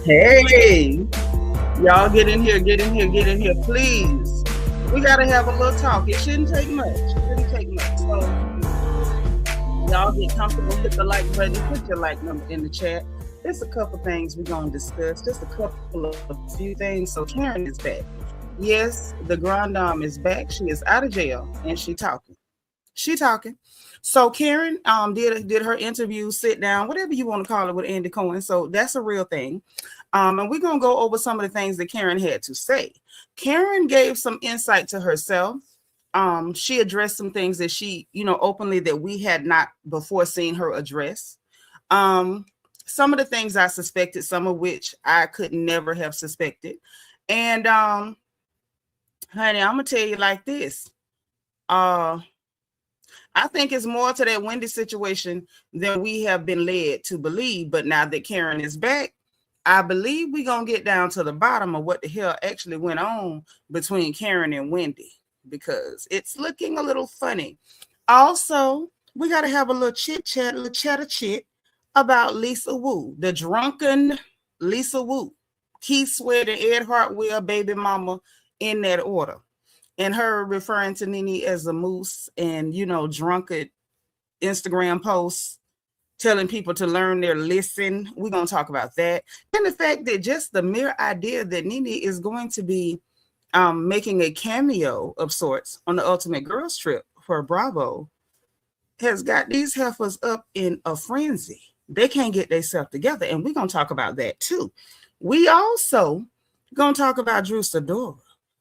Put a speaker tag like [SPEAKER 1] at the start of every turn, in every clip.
[SPEAKER 1] Hey, y'all get in here, get in here, get in here, please. We gotta have a little talk. It shouldn't take much. It shouldn't take much. So y'all get comfortable, hit the like button, put your like number in the chat. There's a couple things we're gonna discuss. Just a couple of few things. So Karen is back. Yes, the grand dame is back. She is out of jail and she talking. She talking. So Karen did her interview, sit down, whatever you want to call it, with Andy Cohen. So that's a real thing. And we're gonna go over some of the things that Karen had to say. Karen gave some insight to herself. She addressed some things that she, openly, that we had not before seen her address. Some of the things I suspected, some of which I could never have suspected. And honey, I'm gonna tell you like this. I think it's more to that Wendy situation than we have been led to believe. But now that Karen is back, I believe we're going to get down to the bottom of what the hell actually went on between Karen and Wendy, because it's looking a little funny. Also, we got to have a little chit-chat, a little chatter-chit about Lisa Wu, the drunken Lisa Wu. Keith Sweat and Ed Hartwell, baby mama, in that order. And her referring to Nene as a moose and, drunken Instagram posts telling people to learn their listen. We're going to talk about that. And the fact that just the mere idea that Nene is going to be making a cameo of sorts on the Ultimate Girls Trip for Bravo has got these heifers up in a frenzy. They can't get themselves together. And we're going to talk about that too. We also going to talk about Drew Sidora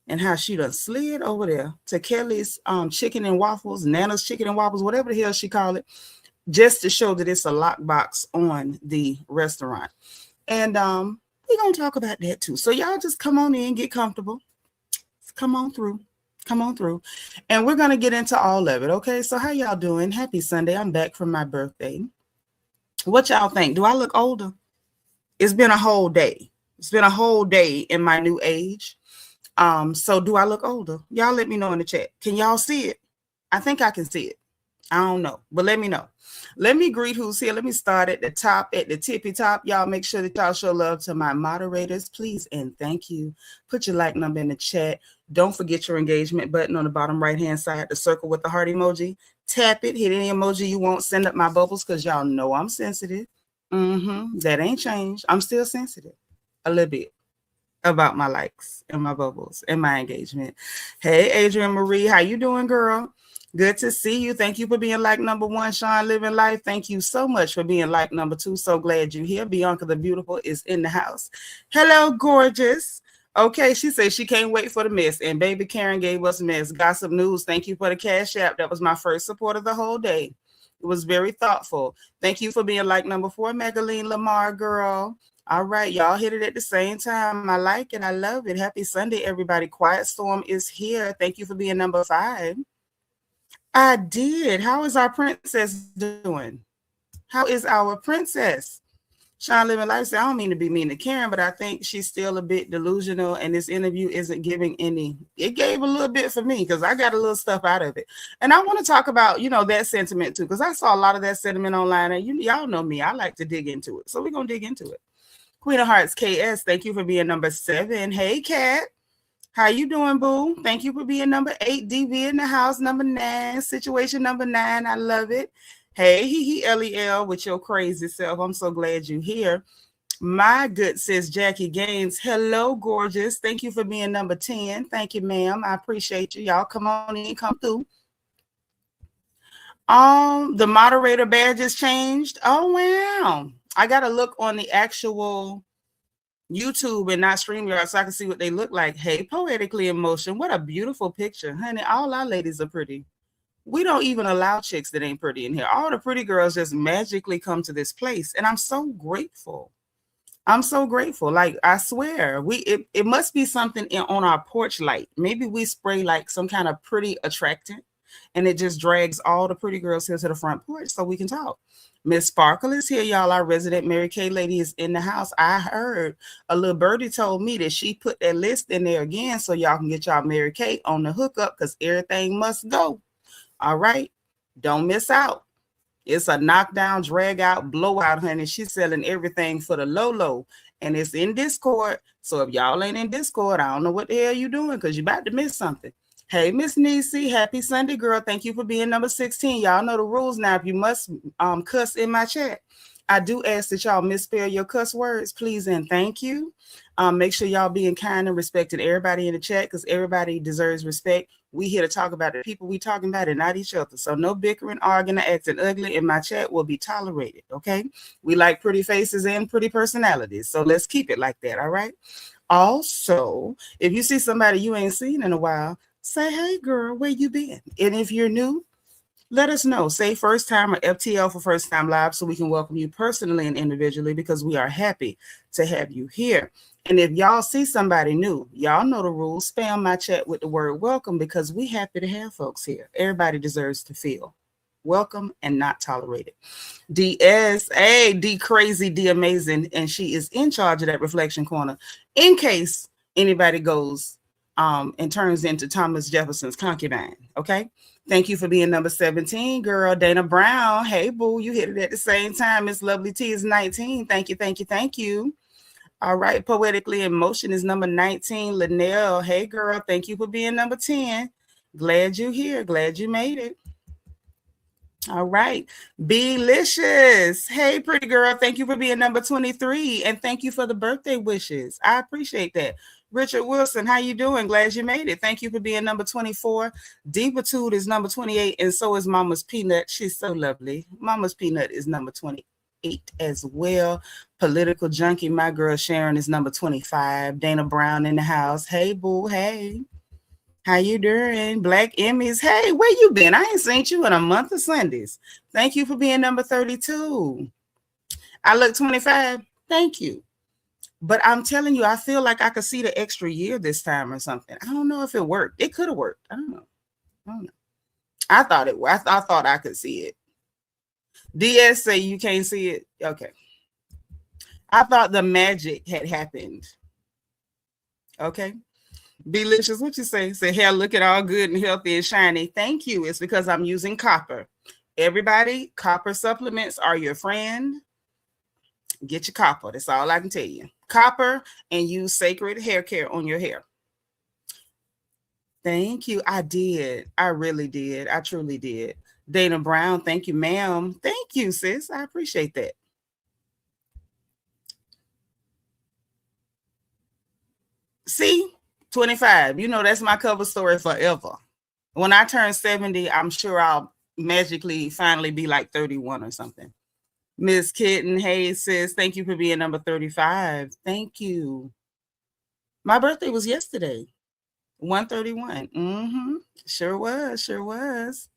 [SPEAKER 1] and how she done slid over there to Kelly's chicken and waffles, Nana's chicken and waffles, whatever the hell she call it, just to show that it's a lockbox on the restaurant. And we're going to talk about that too. So y'all just come on in, get comfortable. Come on through. Come on through. And we're going to get into all of it, okay? So how y'all doing? Happy Sunday. I'm back from my birthday. What y'all think? Do I look older? It's been a whole day. It's been a whole day in my new age. So do I look older? Y'all let me know in the chat. Can y'all see it? I think I can see it. I don't know, but let me know. Let me greet who's here. Let me start at the top, at the tippy top. Y'all make sure that y'all show love to my moderators, please, and thank you. Put your like number in the chat. Don't forget your engagement button on the bottom right-hand side, the circle with the heart emoji. Tap it, hit any emoji you want. Send up my bubbles, because y'all know I'm sensitive. That ain't changed. I'm still sensitive a little bit about my likes and my bubbles and my engagement. Hey, Adrienne Marie, how you doing, girl? Good to see you. Thank you for being like number one, Sean Living Life. Thank you so much for being like number two. So glad you're here. Bianca the Beautiful is in the house. Hello, gorgeous. Okay, she says she can't wait for the mess. And baby Karen gave us mess. Gossip News, thank you for the cash app. That was my first support of the whole day. It was very thoughtful. Thank you for being like number four, Magaline Lamar, girl. All right, y'all hit it at the same time. I like it. I love it. Happy Sunday, everybody. Quiet Storm is here. Thank you for being number five. I did. How is our princess doing? How is our princess? Sean Living Life said, I don't mean to be mean to Karen, but I think she's still a bit delusional, and this interview isn't giving any. It gave a little bit for me because I got a little stuff out of it. And I want to talk about, that sentiment too, because I saw a lot of that sentiment online, and y'all know me. I like to dig into it. So we're going to dig into it. Queen of Hearts KS, thank you for being number 7. Hey, Kat. How you doing, boo? Thank you for being number 8. DV in the house, number 9. Situation number 9. I love it. Hey, LEL with your crazy self. I'm so glad you're here. My good sis, Jackie Gaines. Hello, gorgeous. Thank you for being number 10. Thank you, ma'am. I appreciate you. Y'all come on in, come through. The moderator badge has changed. Oh, wow. I got to look on the actual YouTube and not StreamYard so I can see what they look like. Hey, Poetically in Motion. What a beautiful picture. Honey, all our ladies are pretty. We don't even allow chicks that ain't pretty in here. All the pretty girls just magically come to this place. And I'm so grateful. I'm so grateful. Like, I swear, it must be something on our porch light. Maybe we spray like some kind of pretty attractant, and it just drags all the pretty girls here to the front porch so we can talk. Miss Sparkle is here, y'all. Our resident Mary Kay lady is in the house. I heard a little birdie told me that she put that list in there again so y'all can get y'all Mary Kay on the hookup because everything must go. All right? Don't miss out. It's a knockdown, drag out, blowout, honey. She's selling everything for the low. and it's in Discord. So if y'all ain't in Discord, I don't know what the hell you doing, because you're about to miss something. Hey, Miss Niecy, happy Sunday, girl. Thank you for being number 16. Y'all know the rules now. If you must cuss in my chat, I do ask that y'all misspell your cuss words, please and thank you. Make sure y'all being kind and respecting everybody in the chat, because everybody deserves respect. We here to talk about the people we talking about and not each other. So no bickering, arguing, or acting ugly in my chat will be tolerated, okay? We like pretty faces and pretty personalities, so let's keep it like that, all right? Also, if you see somebody you ain't seen in a while, say, hey, girl, where you been? And if you're new, let us know. Say first time or FTL for first time live, so we can welcome you personally and individually, because we are happy to have you here. And if y'all see somebody new, y'all know the rules. Spam my chat with the word welcome, because we happy to have folks here. Everybody deserves to feel welcome and not tolerated. DS, hey, D crazy, D amazing, and she is in charge of that reflection corner in case anybody goes and turns into Thomas Jefferson's concubine, okay? Thank you for being number 17, girl. Dana Brown, hey, boo, you hit it at the same time. Miss Lovely T is 19. Thank you, thank you, thank you. All right, Poetically in Motion is number 19. Linnell, hey, girl, thank you for being number 10. Glad you're here. Glad you made it. All right. Belicious. Hey, pretty girl. Thank you for being number 23. And thank you for the birthday wishes. I appreciate that. Richard Wilson, how you doing? Glad you made it. Thank you for being number 24. Deepitude is number 28. And so is Mama's Peanut. She's so lovely. Mama's Peanut is number 28 as well. Political Junkie, my girl Sharon, is number 25. Dana Brown in the house. Hey, boo. Hey. How you doing? Black Emmys. Hey, where you been? I ain't seen you in a month of Sundays. Thank you for being number 32. I look 25. Thank you. But I'm telling you, I feel like I could see the extra year this time or something. I don't know if it worked. It could have worked. I don't know. I thought it. I thought I could see it. DS say you can't see it. Okay. I thought the magic had happened. Okay. Belicious, what you say? Say, hair looking all good and healthy and shiny. Thank you. It's because I'm using copper. Everybody, copper supplements are your friend. Get your copper. That's all I can tell you. Copper, and use Sacred Hair Care on your hair. Thank you. I did. I really did. I truly did. Dana Brown, thank you, ma'am. Thank you, sis. I appreciate that. See? 25. You know, that's my cover story forever. When I turn 70, I'm sure I'll magically finally be like 31 or something. Miss Kitten, hey, sis. Thank you for being number 35. Thank you. My birthday was yesterday. 131. Sure was. Sure was.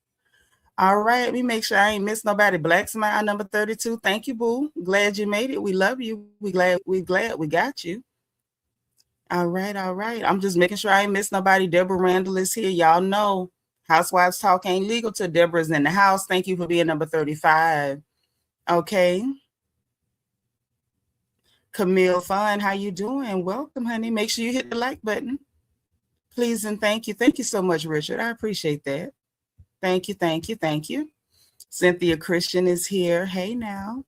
[SPEAKER 1] All right. Let me make sure I ain't missed nobody. Black Smile, number 32. Thank you, boo. Glad you made it. We love you. We glad we got you. All right, all right. I'm just making sure I ain't miss nobody. Deborah Randall is here. Y'all know Housewives Talk ain't legal till Deborah's in the house. Thank you for being number 35. Okay. Camille Fun, how you doing? Welcome, honey. Make sure you hit the like button. Please and thank you. Thank you so much, Richard. I appreciate that. Thank you, thank you, thank you. Cynthia Christian is here. Hey now.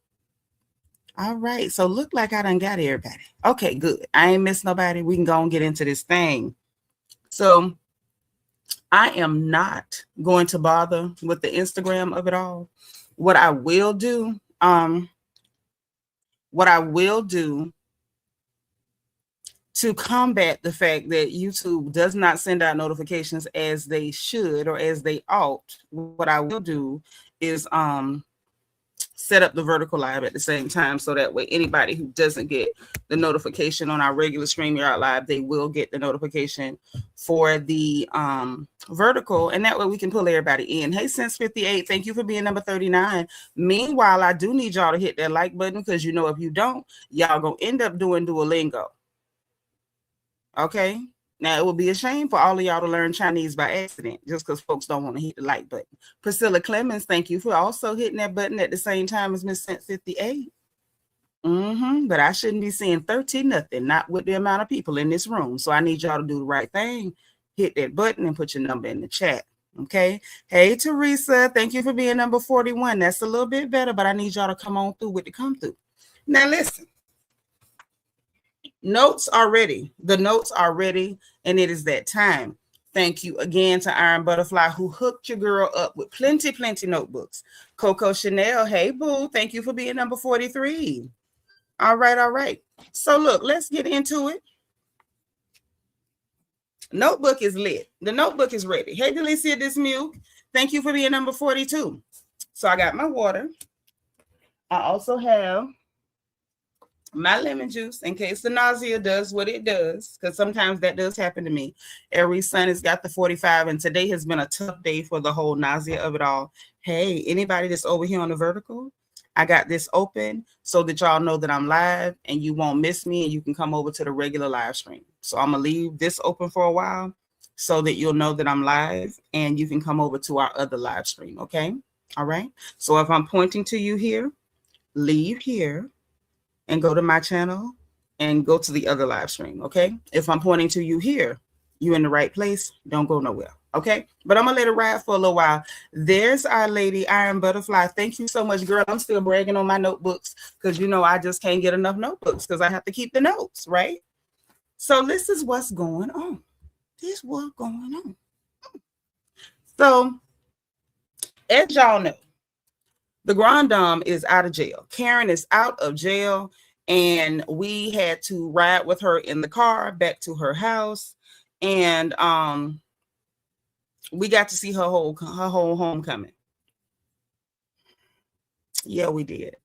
[SPEAKER 1] All right, so look like I done got everybody. Okay, good. I ain't missed nobody. We can go and get into this thing. So I am not going to bother with the Instagram of it all. What I will do to combat the fact that YouTube does not send out notifications as they should or as they ought, what I will do is set up the vertical live at the same time, so that way anybody who doesn't get the notification on our regular StreamYard live, they will get the notification for the vertical, and that way we can pull everybody in. Hey, Sense 58, thank you for being number 39. Meanwhile, I do need y'all to hit that like button, because you know if you don't, y'all gonna end up doing Duolingo. Okay. Now, it would be a shame for all of y'all to learn Chinese by accident just because folks don't want to hit the like button. Priscilla Clemens, thank you for also hitting that button at the same time as Miss Cent 58. But I shouldn't be seeing 13 nothing, not with the amount of people in this room. So I need y'all to do the right thing. Hit that button and put your number in the chat. Okay. Hey, Teresa, thank you for being number 41. That's a little bit better, but I need y'all to come on through with the come through. Now, listen. Notes are ready. The notes are ready, and it is that time. Thank you again to Iron Butterfly, who hooked your girl up with plenty notebooks. Coco Chanel, hey boo, thank you for being number 43. All right. So look, let's get into it. Notebook is lit. The notebook is ready. Hey, Delicia Dismule, thank you for being number 42. So I got my water. I also have my lemon juice in case the nausea does what it does, because sometimes that does happen to me. Every son has got the 45, and today has been a tough day for the whole nausea of it all. Hey, anybody that's over here on the vertical, I got this open so that y'all know that I'm live and you won't miss me, and you can come over to the regular live stream. So I'm gonna leave this open for a while so that you'll know that I'm live and you can come over to our other live stream. Okay. All right. So if I'm pointing to you here, leave here and go to my channel and go to the other live stream, okay? If I'm pointing to you here, you in the right place, don't go nowhere, okay? But I'm gonna let it ride for a little while. There's our lady, Iron Butterfly. Thank you so much, girl. I'm still bragging on my notebooks because, you know, I just can't get enough notebooks because I have to keep the notes, right? So this is what's going on. This is what's going on. So, as y'all know, the Grand Dame is out of jail. Karen is out of jail, and we had to ride with her in the car back to her house, and we got to see her whole homecoming. Yeah, we did.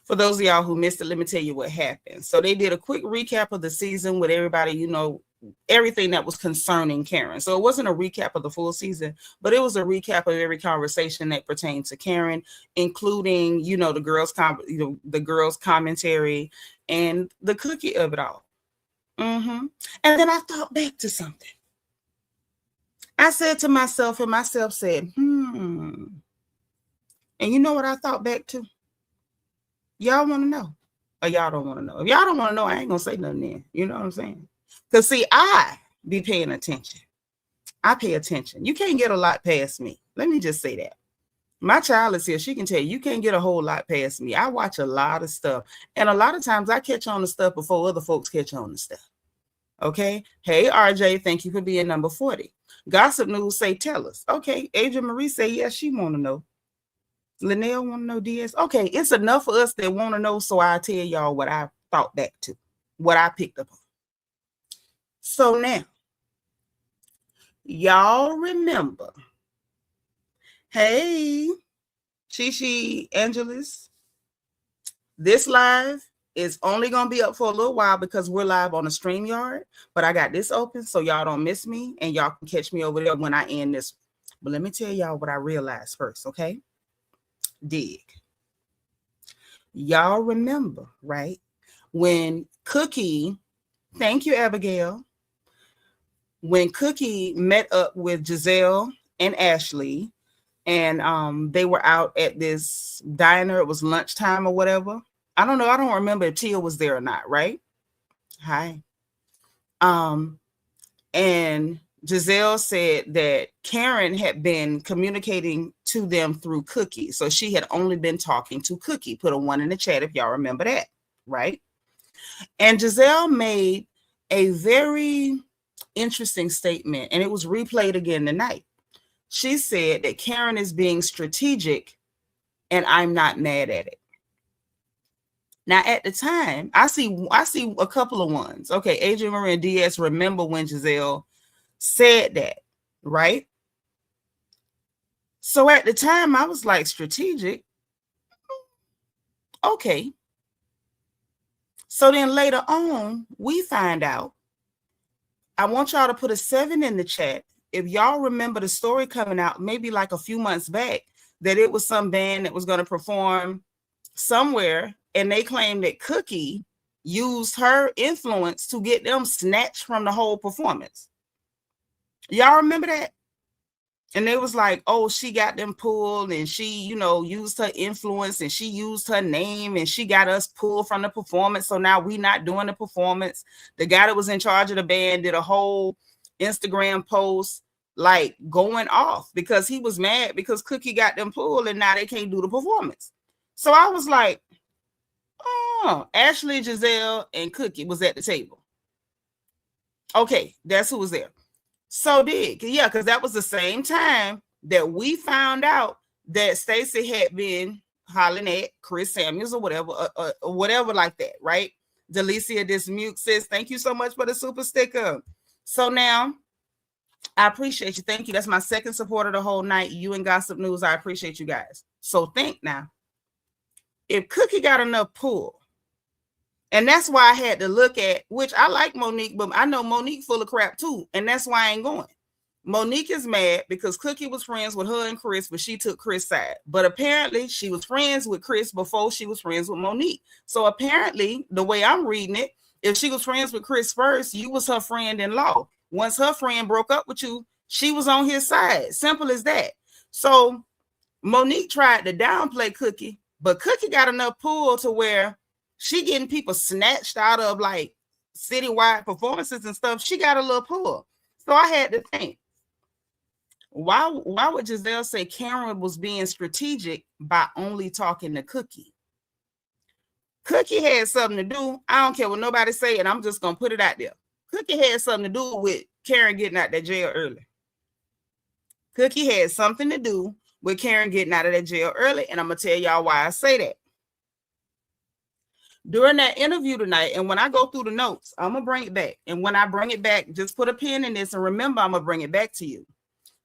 [SPEAKER 1] For those of y'all who missed it, let me tell you what happened. So they did a quick recap of the season with everybody, you know, everything that was concerning Karen. So it wasn't a recap of the full season, but it was a recap of every conversation that pertained to Karen, including, you know, the girls' commentary and the cookie of it all. And then I thought back to something. I said to myself, and myself said, And you know what I thought back to? Y'all want to know, or y'all don't want to know? If y'all don't want to know, I ain't gonna say nothing then. You know what I'm saying? Because see, I be paying attention. I pay attention. You can't get a lot past me. Let me just say that. My child is here. She can tell you can't get a whole lot past me. I watch a lot of stuff. And a lot of times I catch on to stuff before other folks catch on to stuff. Okay. Hey, RJ, thank you for being number 40. Gossip News say, tell us. Okay. Adrian Marie say, yes, she want to know. Linnell want to know, DS. Okay. It's enough for us that want to know. So I'll tell y'all what I thought back to, what I picked up on. So now, y'all remember, hey, Chichi Angeles, this live is only going to be up for a little while because we're live on the StreamYard, but I got this open so y'all don't miss me and y'all can catch me over there when I end this. But let me tell y'all what I realized first, okay? Dig. Y'all remember, right? When Cookie, thank you, Abigail. When Cookie met up with Giselle and Ashley, and they were out at this diner, it was lunchtime or whatever. I don't know. I don't remember if Tia was there or not, right? Hi. And Giselle said that Karen had been communicating to them through Cookie. So she had only been talking to Cookie. Put a 1 in the chat if y'all remember that, right? And Giselle made a very interesting statement, and it was replayed again tonight. She said that Karen is being strategic, and I'm not mad at it. Now, at the time, I see a couple of ones. Okay, Adrian Marie and DS remember when Giselle said that, right? So at the time, I was like, strategic? Okay. So then later on, we find out. I want y'all to put a 7 in the chat if y'all remember the story coming out maybe like a few months back that it was some band that was going to perform somewhere, and they claimed that Cookie used her influence to get them snatched from the whole performance. Y'all remember that? And they was like, oh, she got them pulled, and she, you know, used her influence, and she used her name, and she got us pulled from the performance. So now we not doing the performance. The guy that was in charge of the band did a whole Instagram post like going off because he was mad because Cookie got them pulled and now they can't do the performance. So I was like, oh, Ashley, Giselle, and Cookie was at the table. Okay, that's who was there. So yeah, because that was the same time that we found out that Stacey had been hollering at Chris Samuels or whatever like that, right? Delicia Dismute says, thank you so much for the super sticker. So now, I appreciate you. Thank you. That's my second supporter the whole night. You and Gossip News, I appreciate you guys. So think now, if Cookie got enough pull, and that's why I had to look at, which I like Monique, but I know Monique full of crap too, and that's why I ain't going. Monique is mad because Cookie was friends with her and Chris, but she took Chris' side. But apparently she was friends with Chris before she was friends with Monique. So apparently, the way I'm reading it, if she was friends with Chris first, you was her friend-in-law. Once her friend broke up with you, she was on his side. Simple as that. So Monique tried to downplay Cookie, but Cookie got enough pull to where she getting people snatched out of like citywide performances and stuff. She got a little pull. So I had to think, why would Giselle say Karen was being strategic by only talking to Cookie? Cookie had something to do. I don't care what nobody say, and I'm just going to put it out there. Cookie had something to do with Karen getting out that jail early. Cookie had something to do with Karen getting out of that jail early, and I'm going to tell y'all why I say that. During that interview tonight, and when I go through the notes, I'm going to bring it back. And when I bring it back, just put a pin in this and remember, I'm going to bring it back to you.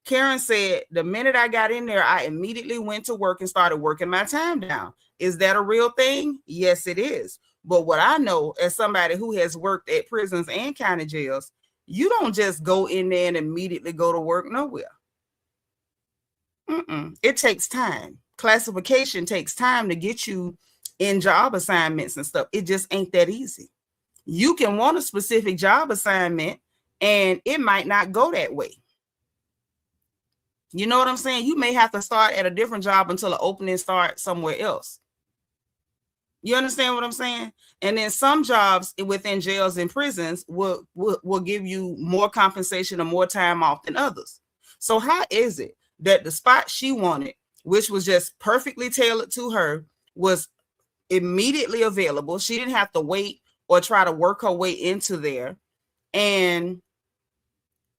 [SPEAKER 1] Karen said, the minute I got in there, I immediately went to work and started working my time down. Is that a real thing? Yes, it is. But what I know as somebody who has worked at prisons and county jails, you don't just go in there and immediately go to work nowhere. It takes time. Classification takes time to get you in job assignments and stuff. It just ain't that easy. You can want a specific job assignment and it might not go that way. You know what I'm saying? You may have to start at a different job until the opening starts somewhere else. You understand what I'm saying? And then some jobs within jails and prisons will give you more compensation or more time off than others. So how is it that the spot she wanted, which was just perfectly tailored to her, was immediately available? She didn't have to wait or try to work her way into there. And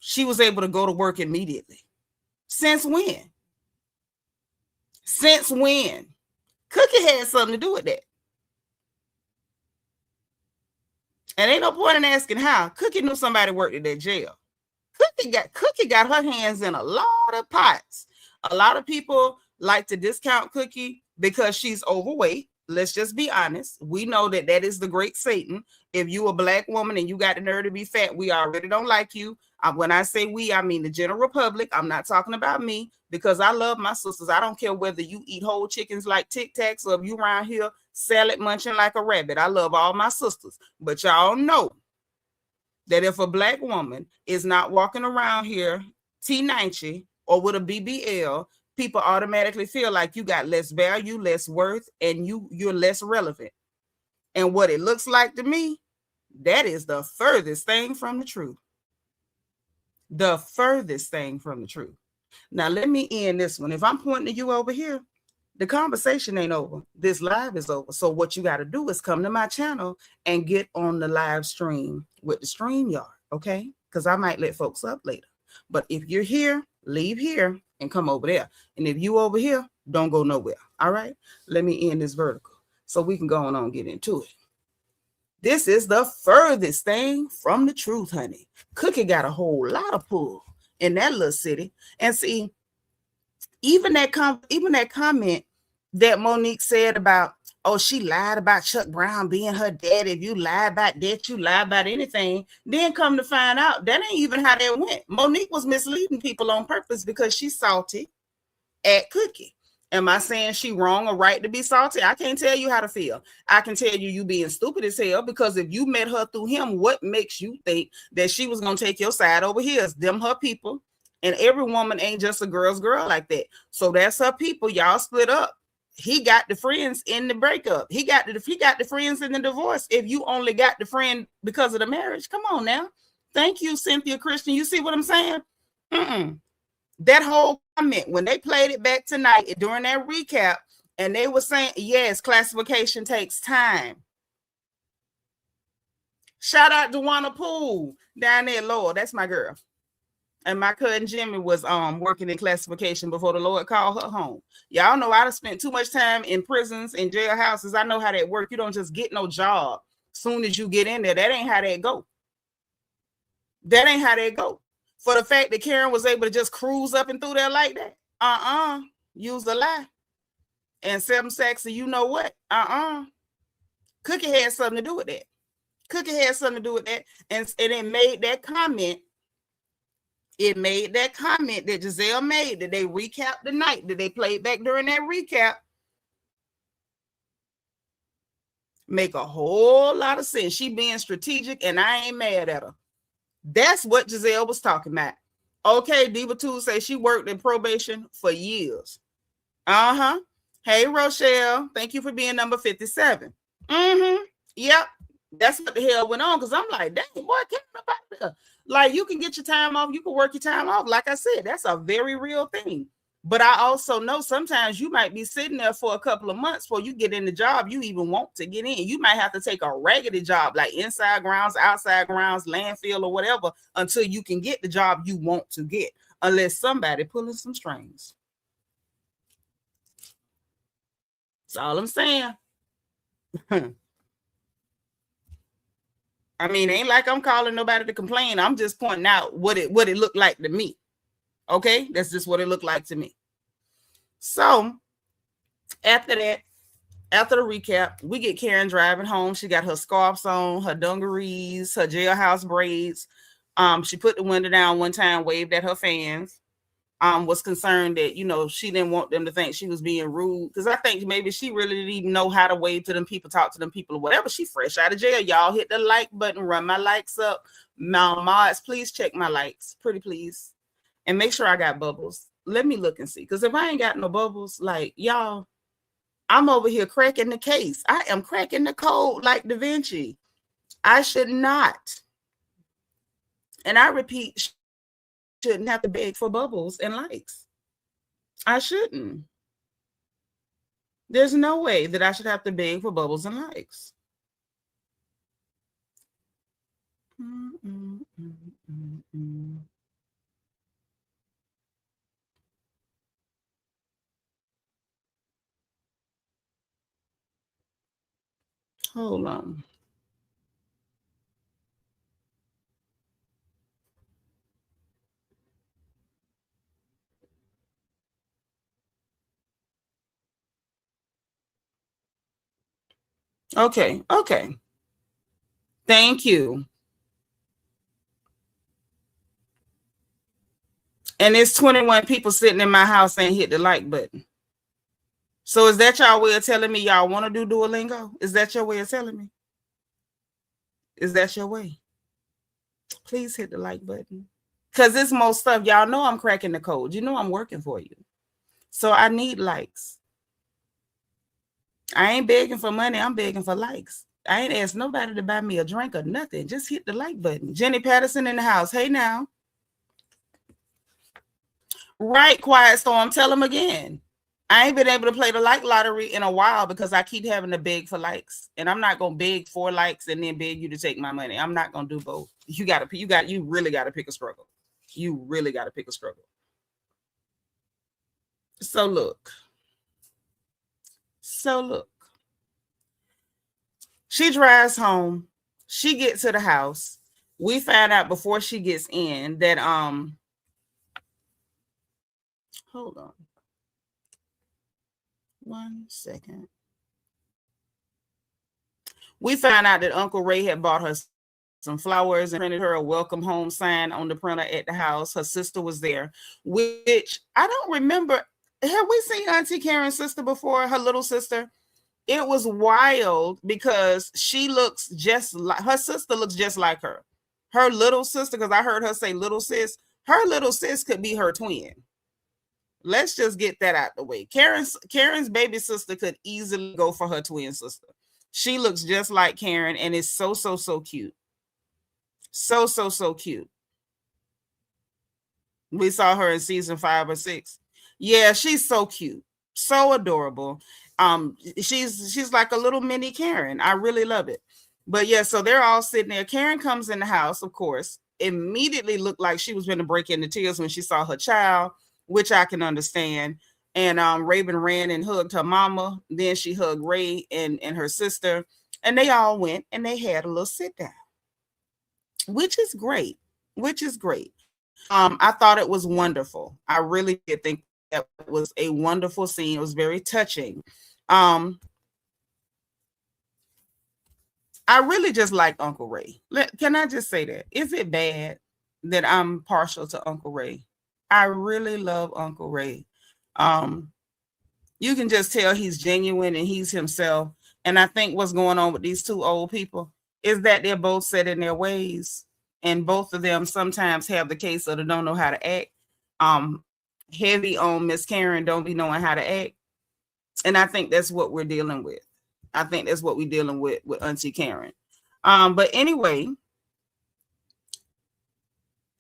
[SPEAKER 1] she was able to go to work immediately. Since when? Since when? Cookie had something to do with that. And ain't no point in asking how. Cookie knew somebody worked at that jail. Cookie got her hands in a lot of pots. A lot of people like to discount Cookie because she's overweight. Let's just be honest. We know that is the great Satan. If you a black woman and you got the nerve to be fat, we already don't like you. When I say we, I mean the general public. I'm not talking about me because I love my sisters. I don't care whether you eat whole chickens like Tic Tacs or if you around here salad munching like a rabbit. I love all my sisters. But y'all know that if a black woman is not walking around here T90 or with a BBL, people automatically feel like you got less value, less worth, and you're less relevant. And what it looks like to me, that is the furthest thing from the truth. The furthest thing from the truth. Now, let me end this one. If I'm pointing to you over here, the conversation ain't over. This live is over. So what you got to do is come to my channel and get on the live stream with the StreamYard, okay? Because I might let folks up later. But if you're here, leave here and come over there. And if you over here, don't go nowhere, all right? Let me end this vertical so we can go on and get into it. This is the furthest thing from the truth, honey. Cookie got a whole lot of pull in that little city. And see, even that comment that Monique said about, oh, she lied about Chuck Brown being her dad. If you lie about that, you lie about anything. Then come to find out, that ain't even how that went. Monique was misleading people on purpose because she's salty at Cookie. Am I saying she wrong or right to be salty? I can't tell you how to feel. I can tell you being stupid as hell, because if you met her through him, what makes you think that she was going to take your side over his? Them her people. And every woman ain't just a girl's girl like that. So that's her people. Y'all split up. He got the friends in the breakup. He got the friends in the divorce. If you only got the friend because of the marriage, come on now. Thank you, Cynthia Christian. You see what I'm saying? That whole comment, when they played it back tonight during that recap, and they were saying, yes, classification takes time. Shout out to Wanna Pool down there, Lord. That's my girl. And my cousin Jimmy was working in classification before the Lord called her home. Y'all know I done spent too much time in prisons and jailhouses. I know how that work. You don't just get no job soon as you get in there. That ain't how that go. That ain't how that go. For the fact that Karen was able to just cruise up and through there like that, use a lie. And 7 sacks of you know what? Cookie had something to do with that. Cookie had something to do with that. And it made that comment. It made that comment that Giselle made, that they recapped the night, that they played back during that recap, make a whole lot of sense. She being strategic, and I ain't mad at her. That's what Giselle was talking about. Okay, Diva 2 say she worked in probation for years. Hey, Rochelle, thank you for being number 57. Yep, that's what the hell went on, because I'm like, dang, boy, can't nobody. Like, you can get your time off, you can work your time off. Like I said, that's a very real thing. But I also know sometimes you might be sitting there for a couple of months before you get in the job you even want to get in. You might have to take a raggedy job, like inside grounds, outside grounds, landfill, or whatever, until you can get the job you want to get, unless somebody pulling some strings. That's all I'm saying. I mean, it ain't like I'm calling nobody to complain. I'm just pointing out what it looked like to me. Okay, that's just what it looked like to me. So after that, after the recap, we get Karen driving home. She got her scarves on, her dungarees, her jailhouse braids. She put the window down one time, waved at her fans. Was concerned that, you know, she didn't want them to think she was being rude, because I think maybe she really didn't even know how to wave to them people, talk to them people, or whatever. She fresh out of jail. Y'all hit the like button, run my likes up. Now, mods, please check my likes, pretty please, and make sure I got bubbles. Let me look and see, because if I ain't got no bubbles, like, y'all, I'm over here cracking the case. I am cracking the code like Da Vinci. I should not, and I repeat, shouldn't have to beg for bubbles and likes. I shouldn't. There's no way that I should have to beg for bubbles and likes. Hold on. Okay. Thank you. And it's 21 people sitting in my house saying hit the like button. So is that y'all way of telling me y'all want to do Duolingo? Is that your way of telling me? Is that your way? Please hit the like button. Because it's most stuff. Y'all know I'm cracking the code. You know I'm working for you. So I need likes. I ain't begging for money. I'm begging for likes. I ain't asked nobody to buy me a drink or nothing. Just hit the like button. Jenny Patterson in the house. Hey now. Right, Quiet Storm. Tell them again. I ain't been able to play the like lottery in a while because I keep having to beg for likes. And I'm not going to beg for likes and then beg you to take my money. I'm not going to do both. You really got to pick a struggle. You really got to pick a struggle. So look. She drives home. She gets to the house. We find out before she gets in that hold on 1 second. We found out that Uncle Ray had bought her some flowers and printed her a welcome home sign on the printer at the house. Her sister was there, which I don't remember. Have we seen Auntie Karen's sister before? Her little sister? It was wild because she looks just like her sister, looks just like her. Her little sister, because I heard her say little sis, her little sis could be her twin. Let's just get that out the way. Karen's baby sister could easily go for her twin sister. She looks just like Karen and is so cute. So cute. We saw her in season 5 or 6. Yeah, she's so cute. So adorable. She's like a little mini Karen. I really love it. But yeah, so they're all sitting there. Karen comes in the house, of course, immediately looked like she was going to break into tears when she saw her child, which I can understand. And Raven ran and hugged her mama. Then she hugged Ray and her sister. And they all went and they had a little sit down, which is great, which is great. I thought it was wonderful. I really did think that was a wonderful scene. It was very touching. I really just like Uncle Ray. Can I just say that? Is it bad that I'm partial to Uncle Ray? I really love Uncle Ray. You can just tell he's genuine and he's himself. And I think what's going on with these two old people is that they're both set in their ways. And both of them sometimes have the case of they don't know how to act. Heavy on Miss Karen don't be knowing how to act. And I think that's what we're dealing with. I think that's what we're dealing with Auntie Karen. But anyway,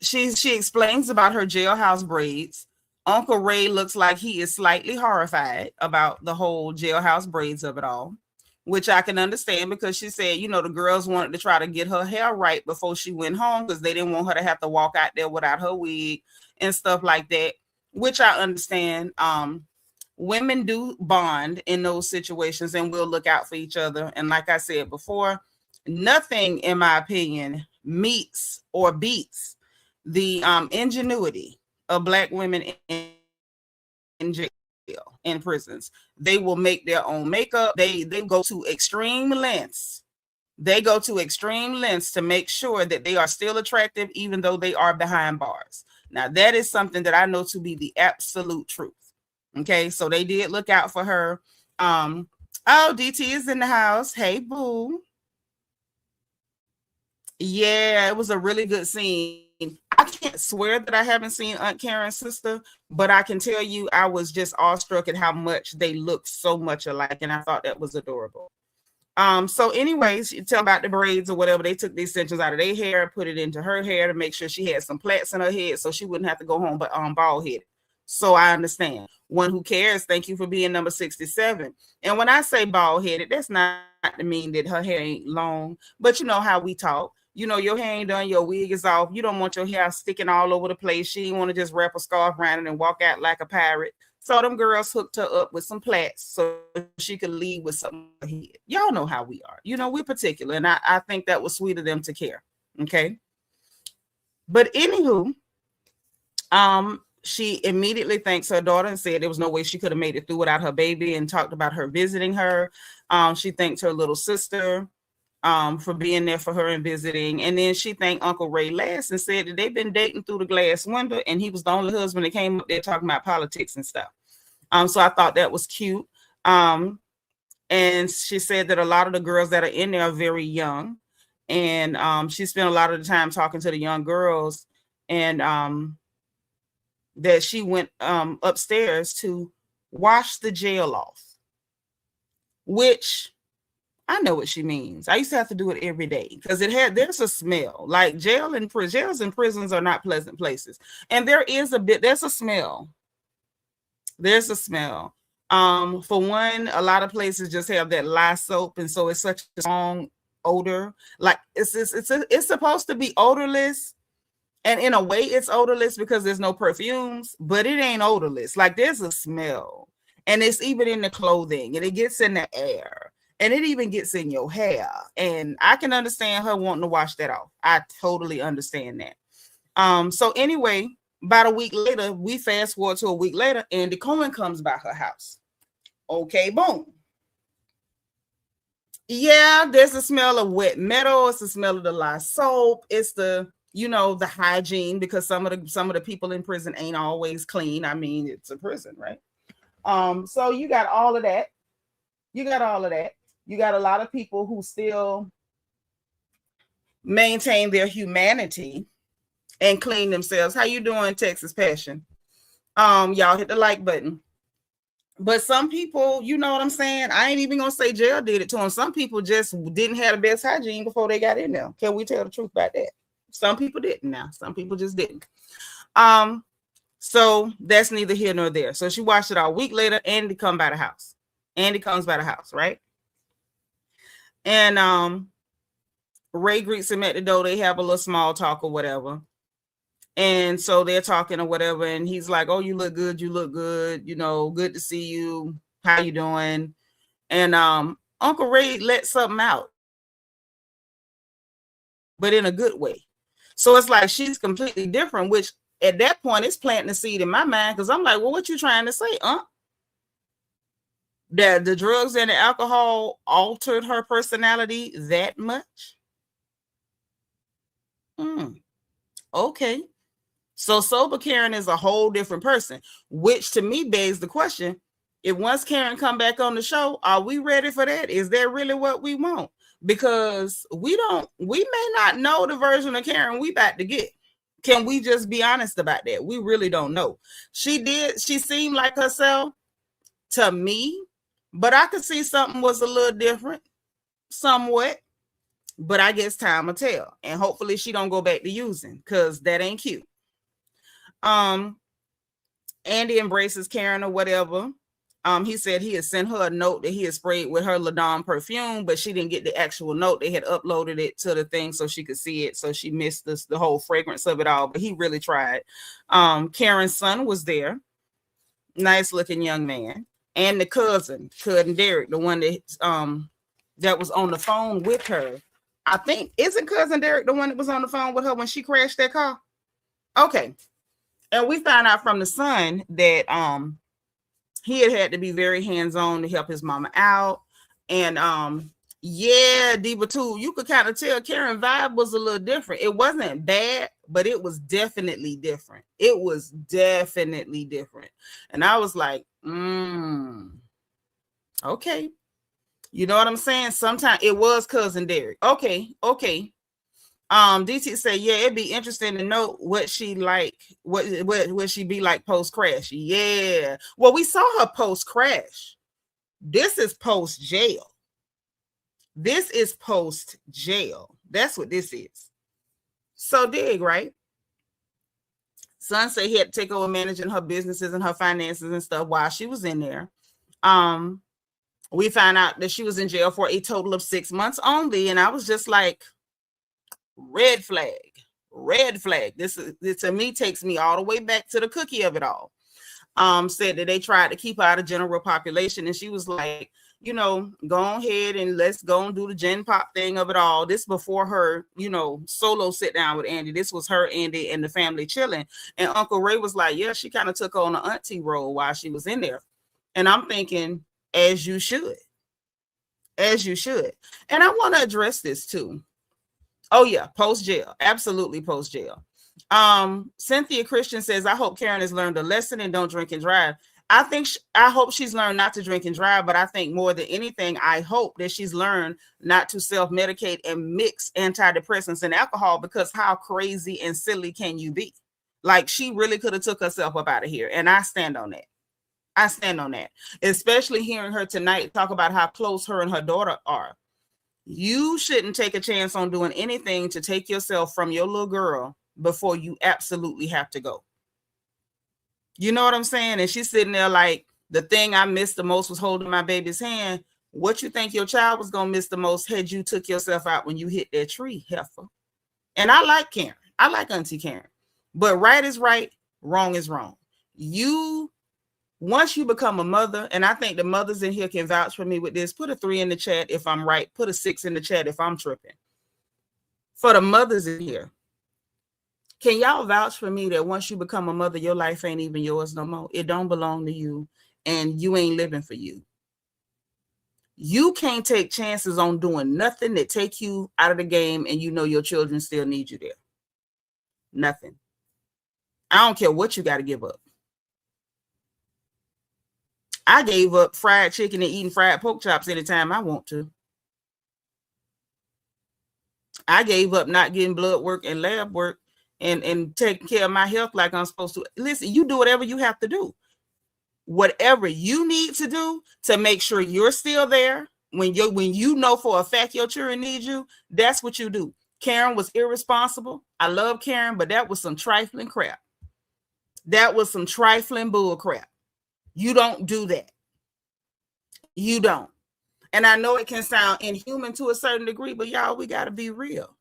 [SPEAKER 1] she explains about her jailhouse braids. Uncle Ray looks like he is slightly horrified about the whole jailhouse braids of it all, which I can understand because she said, you know, the girls wanted to try to get her hair right before she went home because they didn't want her to have to walk out there without her wig and stuff like that, which I understand. Women do bond in those situations and we'll look out for each other. And like I said before, nothing, in my opinion, meets or beats the ingenuity of Black women in jail, in prisons. They will make their own makeup. They go to extreme lengths. They go to extreme lengths to make sure that they are still attractive, even though they are behind bars. Now, that is something that I know to be the absolute truth. Okay, so they did look out for her. Oh, DT is in the house. Hey, boo. Yeah, it was a really good scene. I can't swear that I haven't seen Aunt Karen's sister, but I can tell you I was just awestruck at how much they look so much alike, and I thought that was adorable. So anyways, you tell about the braids or whatever. They took the extensions out of their hair, put it into her hair to make sure she had some plaits in her head so she wouldn't have to go home but bald headed. So I understand. One who cares, thank you for being number 67. And when I say bald headed, that's not to mean that her hair ain't long, but you know how we talk. You know, your hair ain't done, your wig is off. You don't want your hair sticking all over the place. She didn't want to just wrap a scarf around it and walk out like a pirate. So them girls hooked her up with some plaits so she could leave with something on her head. Y'all know how we are. You know, we're particular. And I think that was sweet of them to care. Okay. But anywho, she immediately thanks her daughter and said there was no way she could have made it through without her baby and talked about her visiting her. She thanked her little sister for being there for her and visiting. And then she thanked Uncle Ray last and said that they've been dating through the glass window and he was the only husband that came up there talking about politics and stuff. So I thought that was cute. And she said that a lot of the girls that are in there are very young. And she spent a lot of the time talking to the young girls. And that she went upstairs to wash the jail off, which I know what she means. I used to have to do it every day because there's a smell. Like jails and prisons are not pleasant places. And there's a smell. There's a smell. For one, a lot of places just have that lye soap. And so it's such a strong odor. Like it's supposed to be odorless. And in a way it's odorless because there's no perfumes, but it ain't odorless. Like there's a smell. And it's even in the clothing and it gets in the air. And it even gets in your hair. And I can understand her wanting to wash that off. I totally understand that. So anyway, about a week later, we fast forward to a week later, Andy Cohen comes by her house. Okay, boom. Yeah, there's a smell of wet metal. It's the smell of the lye soap. It's the hygiene, because some of the people in prison ain't always clean. I mean, it's a prison, right? So you got all of that. You got a lot of people who still maintain their humanity and clean themselves. How you doing, Texas Passion? Y'all hit the like button. But some people, you know what I'm saying? I ain't even gonna say jail did it to them. Some people just didn't have the best hygiene before they got in there. Can we tell the truth about that? Some people didn't now. Some people just didn't. So that's neither here nor there. So she watched it all. A week later, Andy comes by the house, right? And Ray greets him at the door. They have a little small talk or whatever. And so they're talking or whatever. And he's like, oh, you look good. You look good. You know, good to see you. How you doing? And Uncle Ray let something out, but in a good way. So it's like she's completely different, which at that point it's planting a seed in my mind, because I'm like, well, what you trying to say, that the drugs and the alcohol altered her personality that much? Okay. So sober Karen is a whole different person, which to me begs the question, if once Karen come back on the show, are we ready for that? Is that really what we want? Because we may not know the version of Karen we about to get. Can we just be honest about that? We really don't know. She seemed like herself to me, but I could see something was a little different, somewhat. But I guess time will tell. And hopefully she don't go back to using, because that ain't cute. Andy embraces Karen or whatever. He said he had sent her a note that he had sprayed with her Ladon perfume, but she didn't get the actual note. They had uploaded it to the thing so she could see it. So she missed the whole fragrance of it all, but he really tried. Karen's son was there. Nice looking young man. And the cousin Derek, the one that was on the phone with her. I think, isn't cousin Derek the one that was on the phone with her when she crashed that car? Okay. And we found out from the son that he had to be very hands-on to help his mama out. And yeah, Diva too, you could kind of tell Karen vibe was a little different. It wasn't bad, but it was definitely different. It was definitely different. And I was like, okay. You know what I'm saying? Sometimes it was cousin Derek. Okay. DT said, yeah, it'd be interesting to know what she like, what she be like post crash. Yeah. Well, we saw her post crash. This is post jail. This is post jail. That's what this is. So dig, right? Son said he had to take over managing her businesses and her finances and stuff while she was in there. We found out that she was in jail for a total of 6 months only. And I was just like, red flag. This to me takes me all the way back to the cookie of it all. Said that they tried to keep her out of general population. And she was like, you know, go ahead and let's go and do the Gen Pop thing of it all. This before her, you know, solo sit down with Andy. This was her, Andy, and the family chilling. And Uncle Ray was like, yeah, she kind of took on an auntie role while she was in there. And I'm thinking, as you should. And I want to address this too. Oh yeah, post jail, absolutely post jail. Cynthia Christian says, I hope Karen has learned a lesson and don't drink and drive. I hope she's learned not to drink and drive, but I think more than anything, I hope that she's learned not to self-medicate and mix antidepressants and alcohol, because how crazy and silly can you be? Like, she really could have took herself up out of here. And I stand on that. Especially hearing her tonight talk about how close her and her daughter are. You shouldn't take a chance on doing anything to take yourself from your little girl before you absolutely have to go. You know what I'm saying? And she's sitting there like, the thing I missed the most was holding my baby's hand. What you think your child was going to miss the most had you took yourself out when you hit that tree, heifer? And I like Karen. I like Auntie Karen. But right is right, wrong is wrong. Once you become a mother, and I think the mothers in here can vouch for me with this, put a 3 in the chat if I'm right, put a 6 in the chat if I'm tripping. For the mothers in here, can y'all vouch for me that once you become a mother, your life ain't even yours no more? It don't belong to you, and you ain't living for you. You can't take chances on doing nothing that take you out of the game, and you know your children still need you there. Nothing. I don't care what you got to give up. I gave up fried chicken and eating fried pork chops anytime I want to. I gave up not getting blood work and lab work and taking care of my health like I'm supposed to. Listen, you do whatever you have to do. Whatever you need to do to make sure you're still there when you know for a fact your children need you, that's what you do. Karen was irresponsible. I love Karen, but that was some trifling crap. That was some trifling bull crap. You don't do that. You don't. And I know it can sound inhuman to a certain degree, but y'all, we got to be real.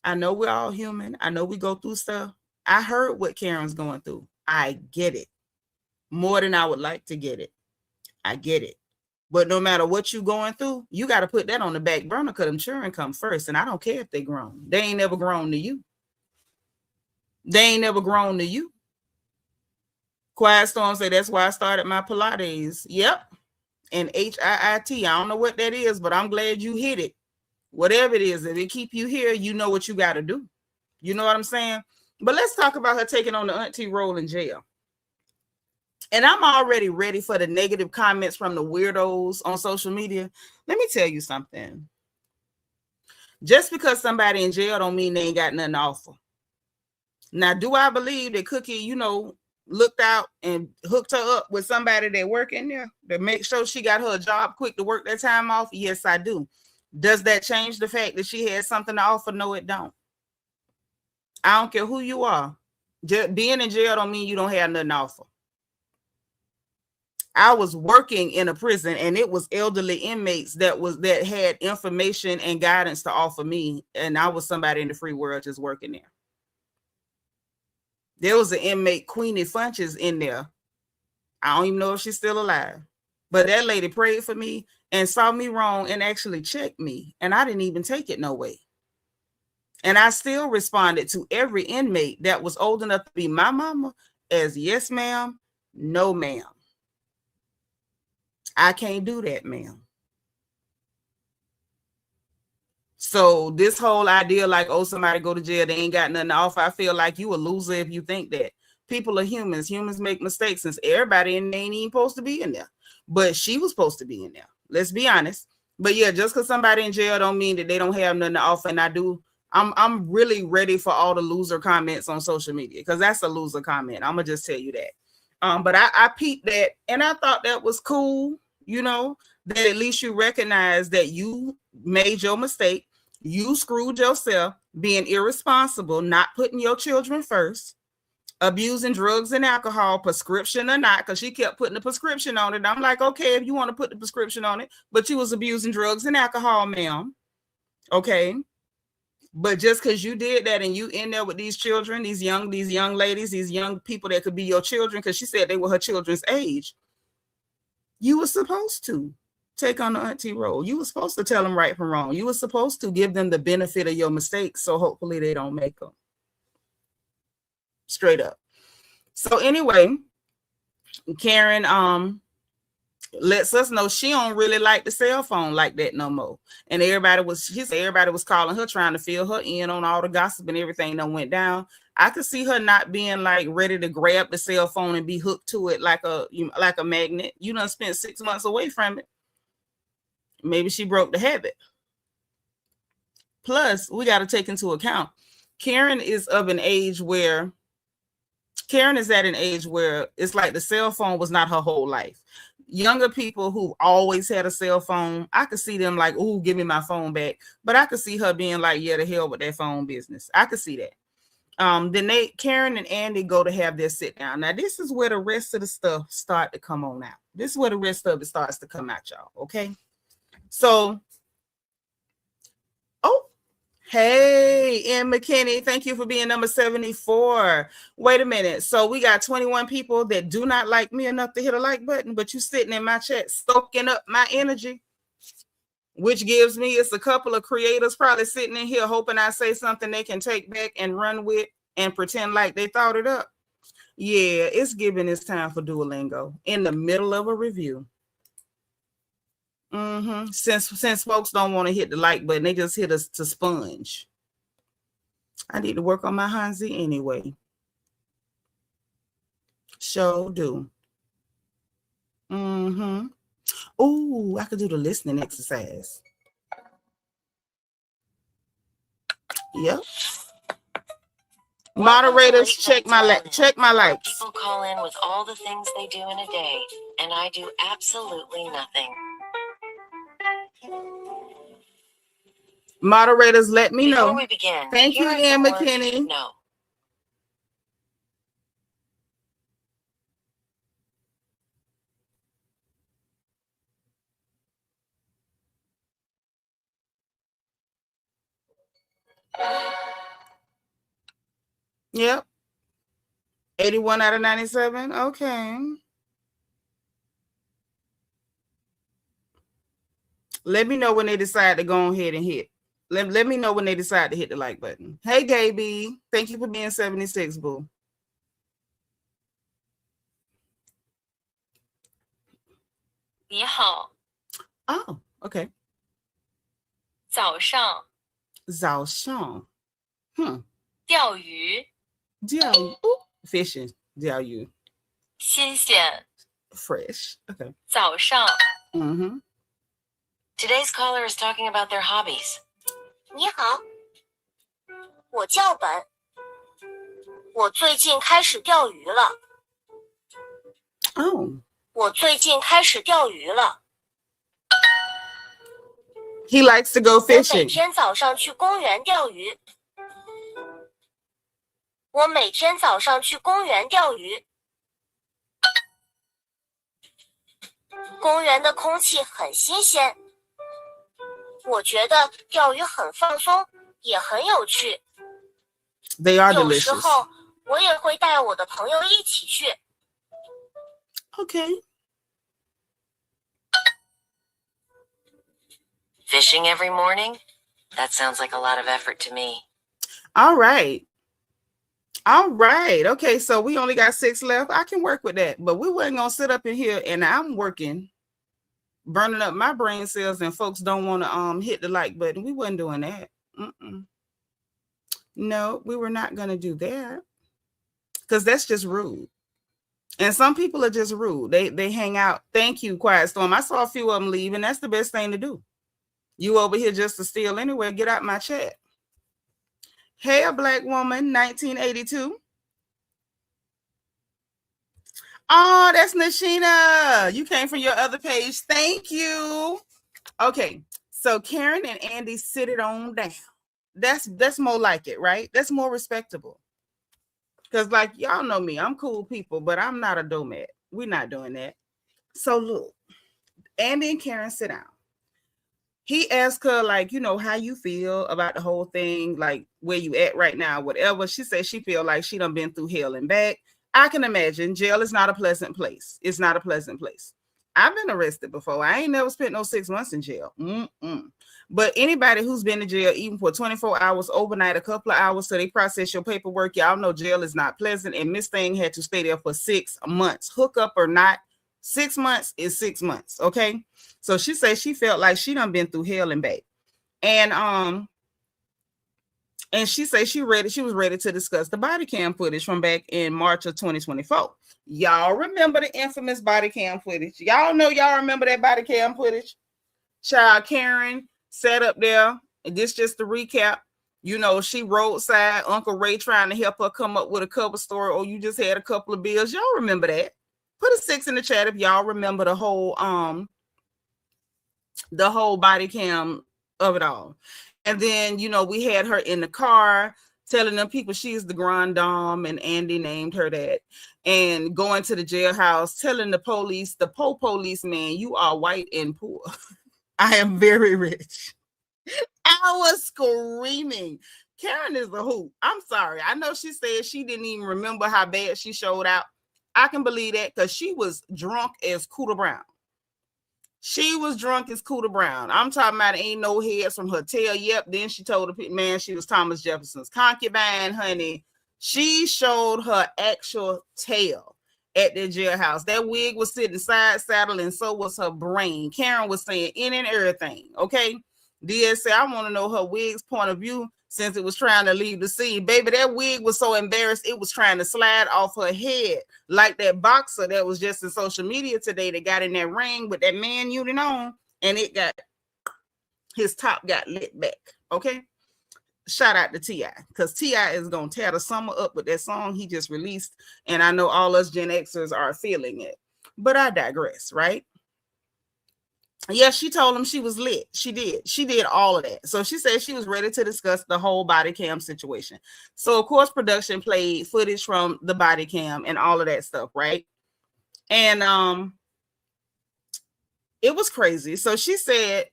[SPEAKER 1] I know we're all human. I know we go through stuff. I heard what Karen's going through. I get it more than I would like to get it. I get it. But no matter what you're going through, you got to put that on the back burner because them children come first. And I don't care if they grown. They ain't never grown to you. They ain't never grown to you. Quiet Storm say that's why I started my Pilates. Yep. And HIIT. I don't know what that is, but I'm glad you hit it. Whatever it is, if it keep you here, you know what you got to do. You know what I'm saying? But let's talk about her taking on the auntie role in jail. And I'm already ready for the negative comments from the weirdos on social media. Let me tell you something. Just because somebody in jail don't mean they ain't got nothing to offer. Now, do I believe that Cookie, looked out and hooked her up with somebody that work in there to make sure she got her a job quick to work that time off? Yes, I do. Does that change the fact that she had something to offer? No, it don't. I don't care who you are. Just being in jail don't mean you don't have nothing to offer. I was working in a prison and it was elderly inmates that had information and guidance to offer me. And I was somebody in the free world just working there. There was an inmate, Queenie Funches, in there. I don't even know if she's still alive. But that lady prayed for me and saw me wrong and actually checked me. And I didn't even take it no way. And I still responded to every inmate that was old enough to be my mama as yes, ma'am, no, ma'am. I can't do that, ma'am. So this whole idea like, oh, somebody go to jail, they ain't got nothing to offer. I feel like you a loser if you think that. People are humans. Humans make mistakes, since everybody in there ain't even supposed to be in there. But she was supposed to be in there. Let's be honest. But yeah, just because somebody in jail don't mean that they don't have nothing to offer. And I do. I'm really ready for all the loser comments on social media, because that's a loser comment. I'm gonna just tell you that. But I peeped that and I thought that was cool, that at least you recognize that you made your mistake. You screwed yourself, being irresponsible, not putting your children first, abusing drugs and alcohol, prescription or not, because she kept putting the prescription on it. I'm like, okay, if you want to put the prescription on it, but you was abusing drugs and alcohol, ma'am. Okay. But just because you did that and you in there with these children, these young ladies, these young people that could be your children, because she said they were her children's age, you were supposed to take on the auntie role. You were supposed to tell them right from wrong. You were supposed to give them the benefit of your mistakes, so hopefully they don't make them. Straight up. So anyway, Karen lets us know she don't really like the cell phone like that no more. And she said everybody was calling her, trying to fill her in on all the gossip and everything that went down. I could see her not being like ready to grab the cell phone and be hooked to it like a magnet. You done spent 6 months away from it. Maybe she broke the habit. Plus, we got to take into account, Karen is at an age where it's like the cell phone was not her whole life. Younger people who always had a cell phone, I could see them like, ooh, give me my phone back. But I could see her being like, yeah, the hell with that phone business. I could see that. Then Karen and Andy go to have their sit down. Now, this is where the rest of the stuff start to come on out. This is where the rest of it starts to come out, y'all. Okay. So, hey, Ann McKinney, thank you for being number 74. Wait a minute. So we got 21 people that do not like me enough to hit a like button, but you sitting in my chat, soaking up my energy, which gives me, it's a couple of creators probably sitting in here hoping I say something they can take back and run with and pretend like they thought it up. Yeah, it's giving it's time for Duolingo in the middle of a review. Since folks don't want to hit the like button, they just hit us to sponge. I need to work on my Hanzi anyway. Sure do. Ooh, I could do the listening exercise. Yep. Moderators, check my likes.
[SPEAKER 2] People call in with all the things they do in a day, and I do absolutely nothing.
[SPEAKER 1] Moderators, let me know.
[SPEAKER 2] Before we begin,
[SPEAKER 1] thank you, Ann McKinney.
[SPEAKER 2] No.
[SPEAKER 1] Yep. 81 out of 97. Okay. Let me know when they decide to go ahead and hit. Let me know when they decide to hit the like button. Hey, Gaby. Thank you for being 76, boo.
[SPEAKER 2] 你好，
[SPEAKER 1] Oh, okay.
[SPEAKER 2] 早上
[SPEAKER 1] 早上.
[SPEAKER 2] 钓鱼，
[SPEAKER 1] Fishing. 钓鱼.
[SPEAKER 2] 新鲜，
[SPEAKER 1] Fresh. Okay.
[SPEAKER 2] 早上。
[SPEAKER 1] Mm-hmm.
[SPEAKER 2] Today's caller is talking about their hobbies.
[SPEAKER 3] 你好，我叫本，我最近开始钓鱼了。
[SPEAKER 1] Oh.
[SPEAKER 3] 我最近开始钓鱼了。
[SPEAKER 1] He likes to go
[SPEAKER 3] 我每
[SPEAKER 1] fishing.
[SPEAKER 3] 天早上去公园钓鱼。我每天早上去公园钓鱼。公园的空气很新鲜。我觉得钓鱼很放松，也很有趣。
[SPEAKER 1] They are
[SPEAKER 3] 有时
[SPEAKER 1] delicious.
[SPEAKER 3] 候我也会带我的朋友一起去。
[SPEAKER 1] Okay.
[SPEAKER 2] Fishing every morning? That sounds like a lot of effort to me.
[SPEAKER 1] All right. All right. Okay, so we only got 6 left. I can work with that, but we wasn't gonna sit up in here and I'm working, burning up my brain cells, and folks don't want to hit the like button. We wasn't doing that. No, we were not gonna do that because that's just rude. And some people are just rude. They hang out. Thank you, Quiet Storm. I saw a few of them leave, and that's the best thing to do. You over here just to steal anyway. Get out my chat. Hey, a black woman, 1982. Oh, that's Nashina. You came from your other page. Thank you. Okay, so Karen and Andy, sit it on down. That's more like it, right? That's more respectable. Because, like, y'all know me. I'm cool people, but I'm not a doormat. We're not doing that. So, look, Andy and Karen sit down. He asked her, like, you know, how you feel about the whole thing, like where you at right now, whatever. She said she feel like she done been through hell and back. I can imagine jail is not a pleasant place. It's not a pleasant place. I've been arrested before. I ain't never spent no 6 months in jail. But anybody who's been in jail, even for 24 hours, overnight, a couple of hours, so they process your paperwork, y'all know jail is not pleasant. And Miss Thing had to stay there for 6 months. Hook up or not, 6 months is 6 months, okay? So she said she felt like she done been through hell and back. And she said she was ready to discuss the body cam footage from back in March of 2024. Y'all remember the infamous body cam footage? Y'all know y'all remember that body cam footage? Child Karen sat up there, and this just to recap. You know, she roadside, Uncle Ray trying to help her come up with a cover story, or you just had a couple of bills. Y'all remember that? Put a 6 in the chat if y'all remember the whole body cam of it all. And then, you know, we had her in the car telling them people she's the grand dame, and Andy named her that, and going to the jailhouse, telling the police, the policeman, you are white and poor. I am very rich. I was screaming. Karen is a hoot. I'm sorry. I know she said she didn't even remember how bad she showed out. I can believe that because she was drunk as Cooter Brown. She was drunk as Cooter Brown. I'm talking about ain't no heads from her tail. Yep. Then she told the man she was Thomas Jefferson's concubine, honey. She showed her actual tail at the jailhouse. That wig was sitting side saddle, and so was her brain. Karen was saying in and everything. Okay. Dia said, I want to know her wig's point of view since it was trying to leave the scene. Baby, that wig was so embarrassed, it was trying to slide off her head like that boxer that was just in social media today that got in that ring with that man unit on, and his top got lit back. Okay. Shout out to T.I. because T.I. is going to tear the summer up with that song he just released, and I know all us Gen Xers are feeling it. But I digress, right? Yeah, she told him she was lit. She did all of that. So she said she was ready to discuss the whole body cam situation. So of course production played footage from the body cam and all of that stuff, right? And it was crazy. So she said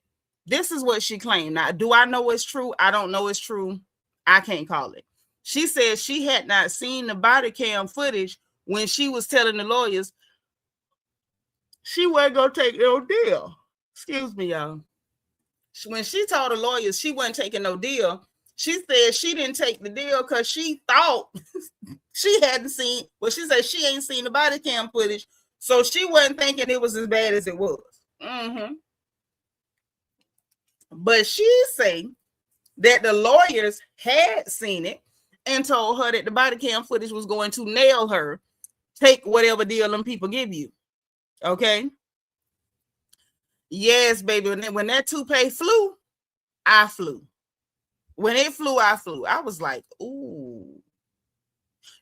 [SPEAKER 1] this is what she claimed. Now, do I know it's true? I don't know it's true. I can't call it. She said she had not seen the body cam footage when she was telling the lawyers she wasn't going to take no deal. Excuse me, y'all. When she told the lawyers she wasn't taking no deal, she said she didn't take the deal because she thought she hadn't seen, well, she said she ain't seen the body cam footage, so she wasn't thinking it was as bad as it was. But she said that the lawyers had seen it and told her that the body cam footage was going to nail her. Take whatever deal them people give you. Okay? Yes, baby. When that toupee flew, I flew. When it flew, I flew. I was like, ooh,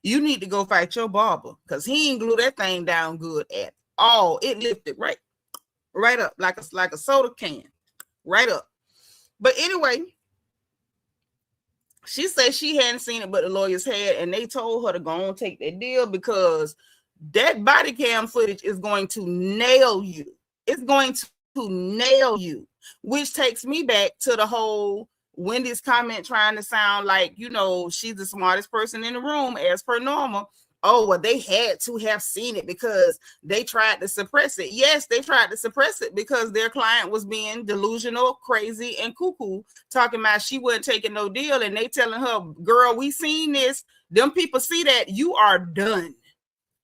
[SPEAKER 1] you need to go fight your barber because he ain't glue that thing down good at all. It lifted right up like a soda can, right up. But anyway, she said she hadn't seen it, but the lawyers had, and they told her to go and take that deal because that body cam footage is going to nail you. It's going to nail you, which takes me back to the whole Wendy's comment trying to sound like, you know, she's the smartest person in the room as per normal. Oh, well, they had to have seen it because they tried to suppress it. Yes, they tried to suppress it because their client was being delusional, crazy, and cuckoo, talking about she wasn't taking no deal. And they telling her, girl, we seen this. Them people see that. You are done.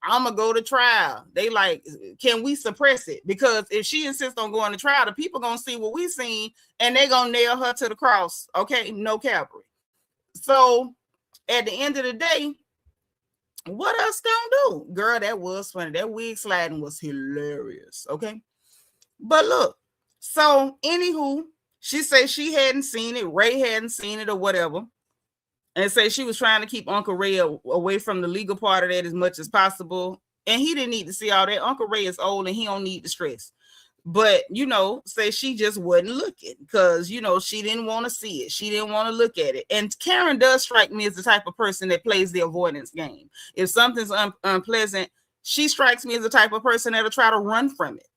[SPEAKER 1] I'm going to go to trial. They like, can we suppress it? Because if she insists on going to trial, the people going to see what we seen and they going to nail her to the cross. Okay, no cavalry. So at the end of the day, what else gonna do? Girl, that was funny. That wig sliding was hilarious. Okay. But look, so anywho, she said she hadn't seen it. Ray hadn't seen it or whatever. And say she was trying to keep Uncle Ray away from the legal part of that as much as possible. And he didn't need to see all that. Uncle Ray is old and he don't need the stress. But, you know, say she just wasn't looking because, you know, she didn't want to see it. She didn't want to look at it. And Karen does strike me as the type of person that plays the avoidance game. If something's unpleasant, she strikes me as the type of person that'll try to run from it.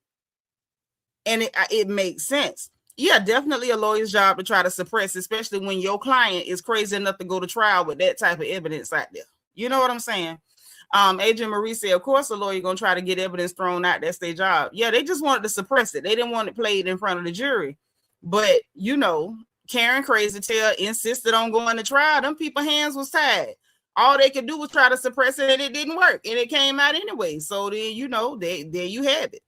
[SPEAKER 1] And it makes sense. Yeah, definitely a lawyer's job to try to suppress, especially when your client is crazy enough to go to trial with that type of evidence out there. You know what I'm saying? Agent Marie said, of course, a lawyer going to try to get evidence thrown out. That's their job. Yeah, they just wanted to suppress it. They didn't want it played in front of the jury. But, you know, Karen Crazy Tail insisted on going to trial. Them people's hands was tied. All they could do was try to suppress it, and it didn't work. And it came out anyway. So then, you know, there you have it.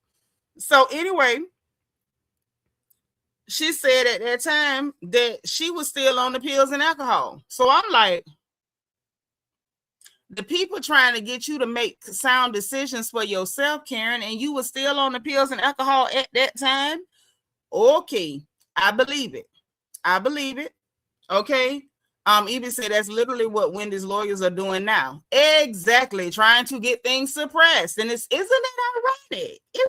[SPEAKER 1] So anyway, she said at that time that she was still on the pills and alcohol. So I'm like, the people trying to get you to make sound decisions for yourself, Karen, and you were still on the pills and alcohol at that time. Okay, I believe it. I believe it. Okay. Even said that's literally what Wendy's lawyers are doing now. Exactly, trying to get things suppressed. And isn't it ironic? Isn't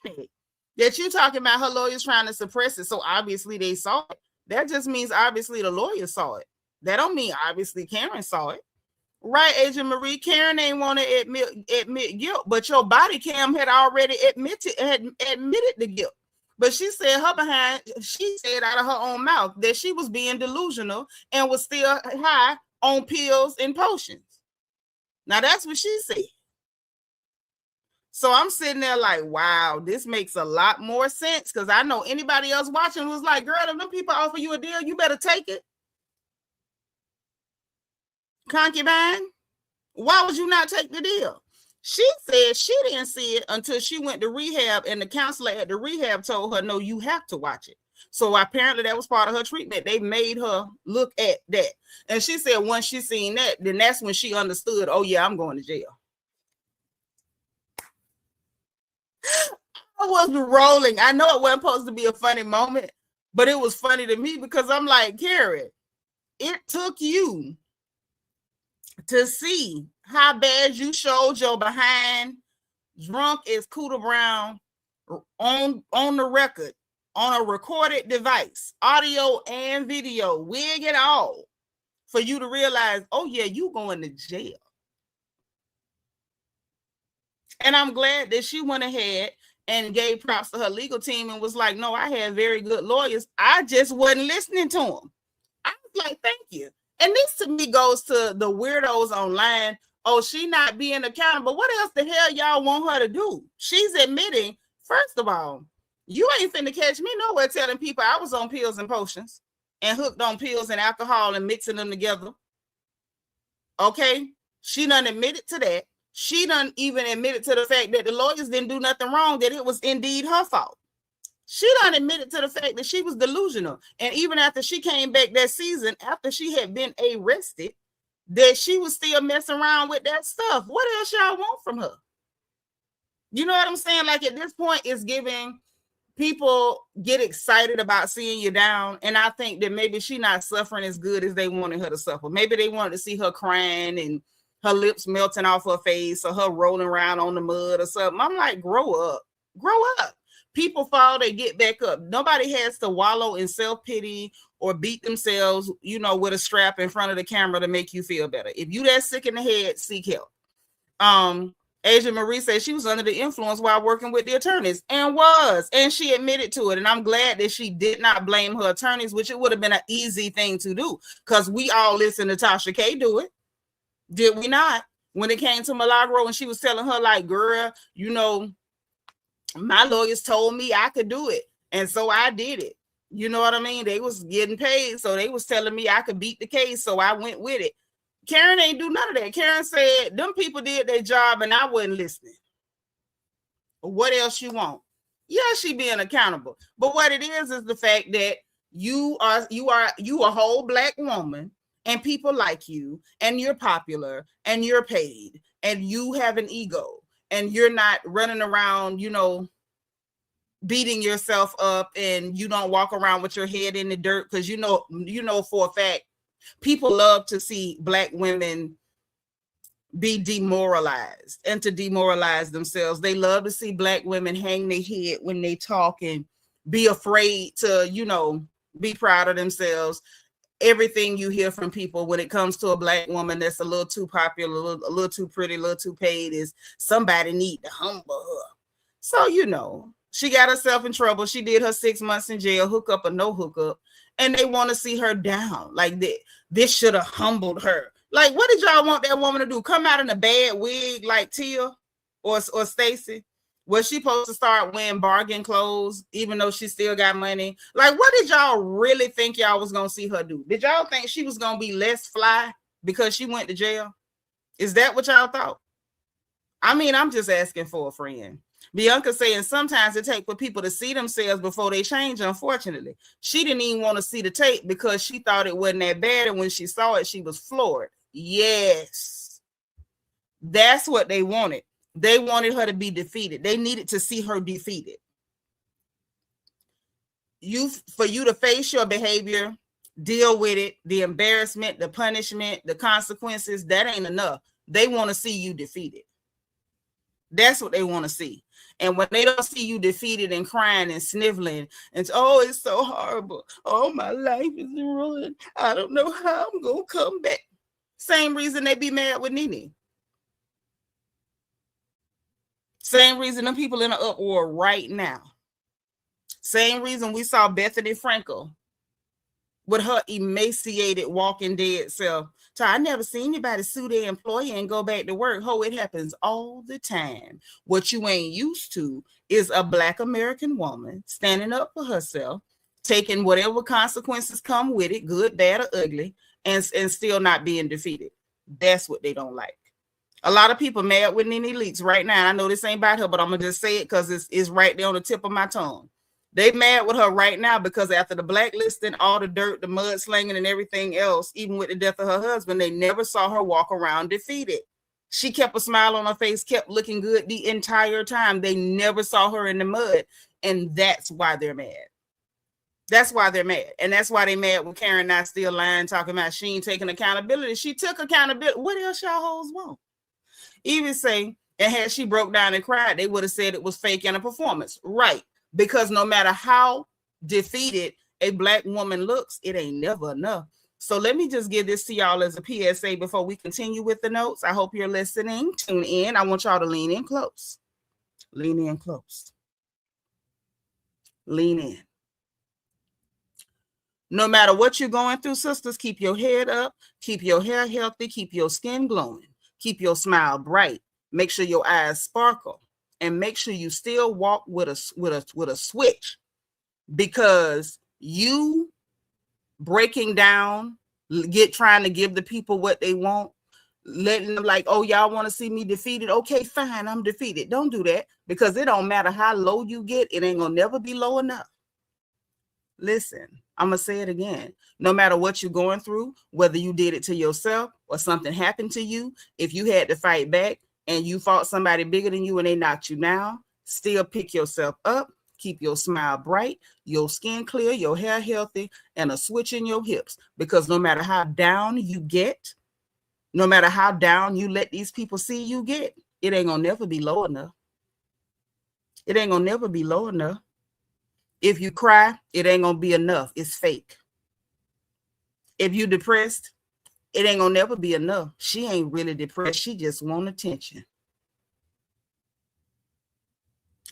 [SPEAKER 1] it ironic that you talking about her lawyers trying to suppress it? So obviously they saw it. That just means obviously the lawyers saw it. That don't mean obviously Karen saw it. Right, Agent Marie, Karen ain't want to admit guilt, but your body cam had already admitted the guilt. But she said she said out of her own mouth that she was being delusional and was still high on pills and potions. Now that's what she said. So I'm sitting there like, wow, this makes a lot more sense because I know anybody else watching was like, girl, if them people offer you a deal, you better take it. Concubine, why would you not take the deal? She said she didn't see it until she went to rehab, and the counselor at the rehab told her, no, you have to watch it. So apparently that was part of her treatment. They made her look at that. And she said once she seen that, then that's when she understood, oh yeah, I'm going to jail. I was rolling. I know it wasn't supposed to be a funny moment, but it was funny to me because I'm like, Karen, it took you to see how bad you showed your behind, drunk as Cooter Brown, on the record, on a recorded device, audio and video, wig and all, for you to realize, oh yeah, you going to jail. And I'm glad that she went ahead and gave props to her legal team and was like, no, I had very good lawyers. I just wasn't listening to them. I was like, thank you. And this to me goes to the weirdos online. Oh, she not being accountable. What else the hell y'all want her to do? She's admitting, first of all, you ain't finna catch me nowhere telling people I was on pills and potions and hooked on pills and alcohol and mixing them together. Okay? She done admitted to that. She done even admitted to the fact that the lawyers didn't do nothing wrong, that it was indeed her fault. She done admitted to the fact that she was delusional. And even after she came back that season, after she had been arrested, that she was still messing around with that stuff. What else y'all want from her? You know what I'm saying? Like at this point, it's giving people get excited about seeing you down. And I think that maybe she not suffering as good as they wanted her to suffer. Maybe they wanted to see her crying and her lips melting off her face or her rolling around on the mud or something. I'm like, grow up. Grow up. People fall, they get back up. Nobody has to wallow in self-pity or beat themselves, you know, with a strap in front of the camera to make you feel better. If you that sick in the head, seek help. Asia Marie said she was under the influence while working with the attorneys and she admitted to it. And I'm glad that she did not blame her attorneys, which it would have been an easy thing to do because we all listen to Tasha K do it. Did we not? When it came to Milagro and she was telling her like, girl, you know, my lawyers told me I could do it. And so I did it. You know what I mean? They was getting paid. So they was telling me I could beat the case. So I went with it. Karen ain't do none of that. Karen said them people did their job and I wasn't listening. What else you want? Yeah, she being accountable. But what it is the fact that you are a whole Black woman and people like you and you're popular and you're paid and you have an ego. And you're not running around, you know, beating yourself up and you don't walk around with your head in the dirt because you know for a fact people love to see Black women be demoralized and to demoralize themselves. They love to see Black women hang their head when they talk and be afraid to, you know, be proud of themselves. Everything you hear from people when it comes to a Black woman that's a little too popular, a little too pretty, a little too paid is somebody need to humble her. So, you know, she got herself in trouble. She did her 6 months in jail, hookup or no hookup, and they want to see her down. Like this should have humbled her. Like, what did y'all want that woman to do? Come out in a bad wig like Tia or Stacey? Was she supposed to start wearing bargain clothes, even though she still got money? Like, what did y'all really think y'all was going to see her do? Did y'all think she was going to be less fly because she went to jail? Is that what y'all thought? I mean, I'm just asking for a friend. Bianca saying sometimes it takes for people to see themselves before they change, unfortunately. She didn't even want to see the tape because she thought it wasn't that bad. And when she saw it, she was floored. Yes. That's what they wanted. They wanted her to be defeated. They needed to see her defeated. For you to face your behavior, deal with it, the embarrassment, the punishment, the consequences, that ain't enough. They want to see you defeated. That's what they want to see. And when they don't see you defeated and crying and sniveling and oh, it's so horrible. Oh, my life is ruined. I don't know how I'm going to come back. Same reason they be mad with Nene. Same reason them people in an uproar right now. Same reason we saw Bethany Frankel with her emaciated Walking Dead self. So I never seen anybody sue their employer and go back to work. Oh, it happens all the time. What you ain't used to is a Black American woman standing up for herself, taking whatever consequences come with it, good, bad, or ugly, and still not being defeated. That's what they don't like. A lot of people mad with Nene Leakes right now. I know this ain't about her, but I'm going to just say it because it's right there on the tip of my tongue. They mad with her right now because after the blacklisting, all the dirt, the mudslinging, and everything else, even with the death of her husband, they never saw her walk around defeated. She kept a smile on her face, kept looking good the entire time. They never saw her in the mud, and that's why they're mad. That's why they're mad. And that's why they mad with Karen not still lying, talking about she ain't taking accountability. She took accountability. What else y'all hoes want? Even say, and had she broke down and cried, they would have said it was fake and a performance. Right. Because no matter how defeated a Black woman looks, it ain't never enough. So let me just give this to y'all as a PSA before we continue with the notes. I hope you're listening. Tune in. I want y'all to lean in close. Lean in close. Lean in. No matter what you're going through, sisters, keep your head up, keep your hair healthy, keep your skin glowing, keep your smile bright, make sure your eyes sparkle, and make sure you still walk with a switch, because you breaking down, trying to give the people what they want, letting them like, oh, y'all want to see me defeated? Okay, fine, I'm defeated. Don't do that, because it don't matter how low you get, it ain't gonna never be low enough. Listen, I'm gonna say it again. No matter what you're going through, whether you did it to yourself or something happened to you, if you had to fight back and you fought somebody bigger than you and they knocked you down, still pick yourself up, keep your smile bright, your skin clear, your hair healthy, and a switch in your hips. Because no matter how down you get, no matter how down you let these people see you get, it ain't gonna never be low enough. It ain't gonna never be low enough. If you cry, it ain't gonna be enough. It's fake. If you depressed, it ain't gonna never be enough. She ain't really depressed. She just want attention.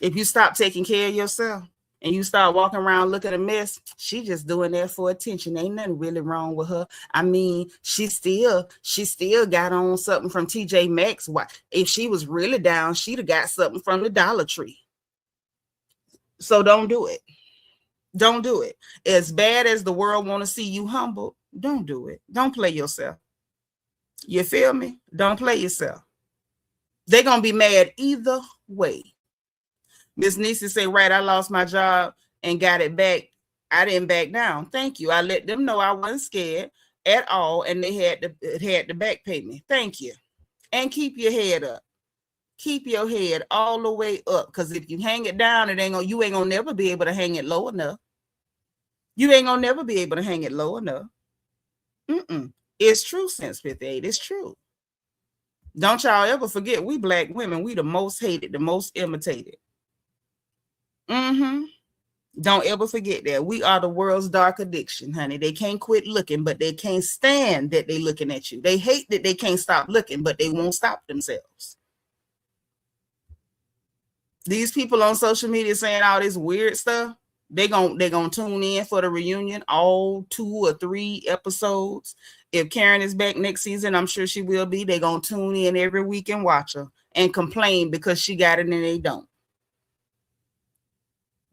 [SPEAKER 1] If you stop taking care of yourself and you start walking around looking a mess, she just doing that for attention. Ain't nothing really wrong with her. I mean, she still got on something from TJ Maxx. Why? If she was really down, she'd have got something from the Dollar Tree. So don't do it. Don't do it. As bad as the world want to see you humble, don't do it. Don't play yourself. You feel me? Don't play yourself. They're going to be mad either way. Miss Nisi say, right, I lost my job and got it back. I didn't back down. Thank you. I let them know I wasn't scared at all, and they had to back pay me. Thank you. And keep your head up. Keep your head all the way up, because if you hang it down, you ain't gonna never be able to hang it low enough. You ain't gonna never be able to hang it low enough. It's true, Sense 58. It's true. Don't y'all ever forget, we Black women, we the most hated, the most imitated. Don't ever forget that. We are the world's dark addiction, honey. They can't quit looking, but they can't stand that they looking at you. They hate that they can't stop looking, but they won't stop themselves. These people on social media saying all this weird stuff, they're gonna tune in for the reunion, all 2 or 3 episodes. If Karen is back next season, I'm sure she will be. They're gonna tune in every week and watch her and complain because she got it and they don't.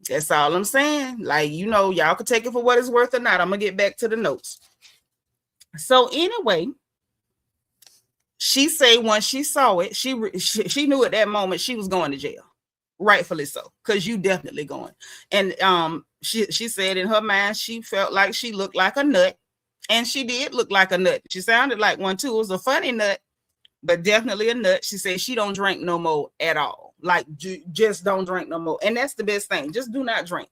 [SPEAKER 1] That's all I'm saying. Like, y'all can take it for what it's worth or not. I'm gonna get back to the notes. So anyway, she say once she saw it, she knew at that moment she was going to jail. Rightfully so, because you definitely going. And she said in her mind she felt like she looked like a nut, and she did look like a nut. She sounded like one too. It was a funny nut, but definitely a nut. She said she don't drink no more at all. Like, just don't drink no more. And that's the best thing. Just do not drink.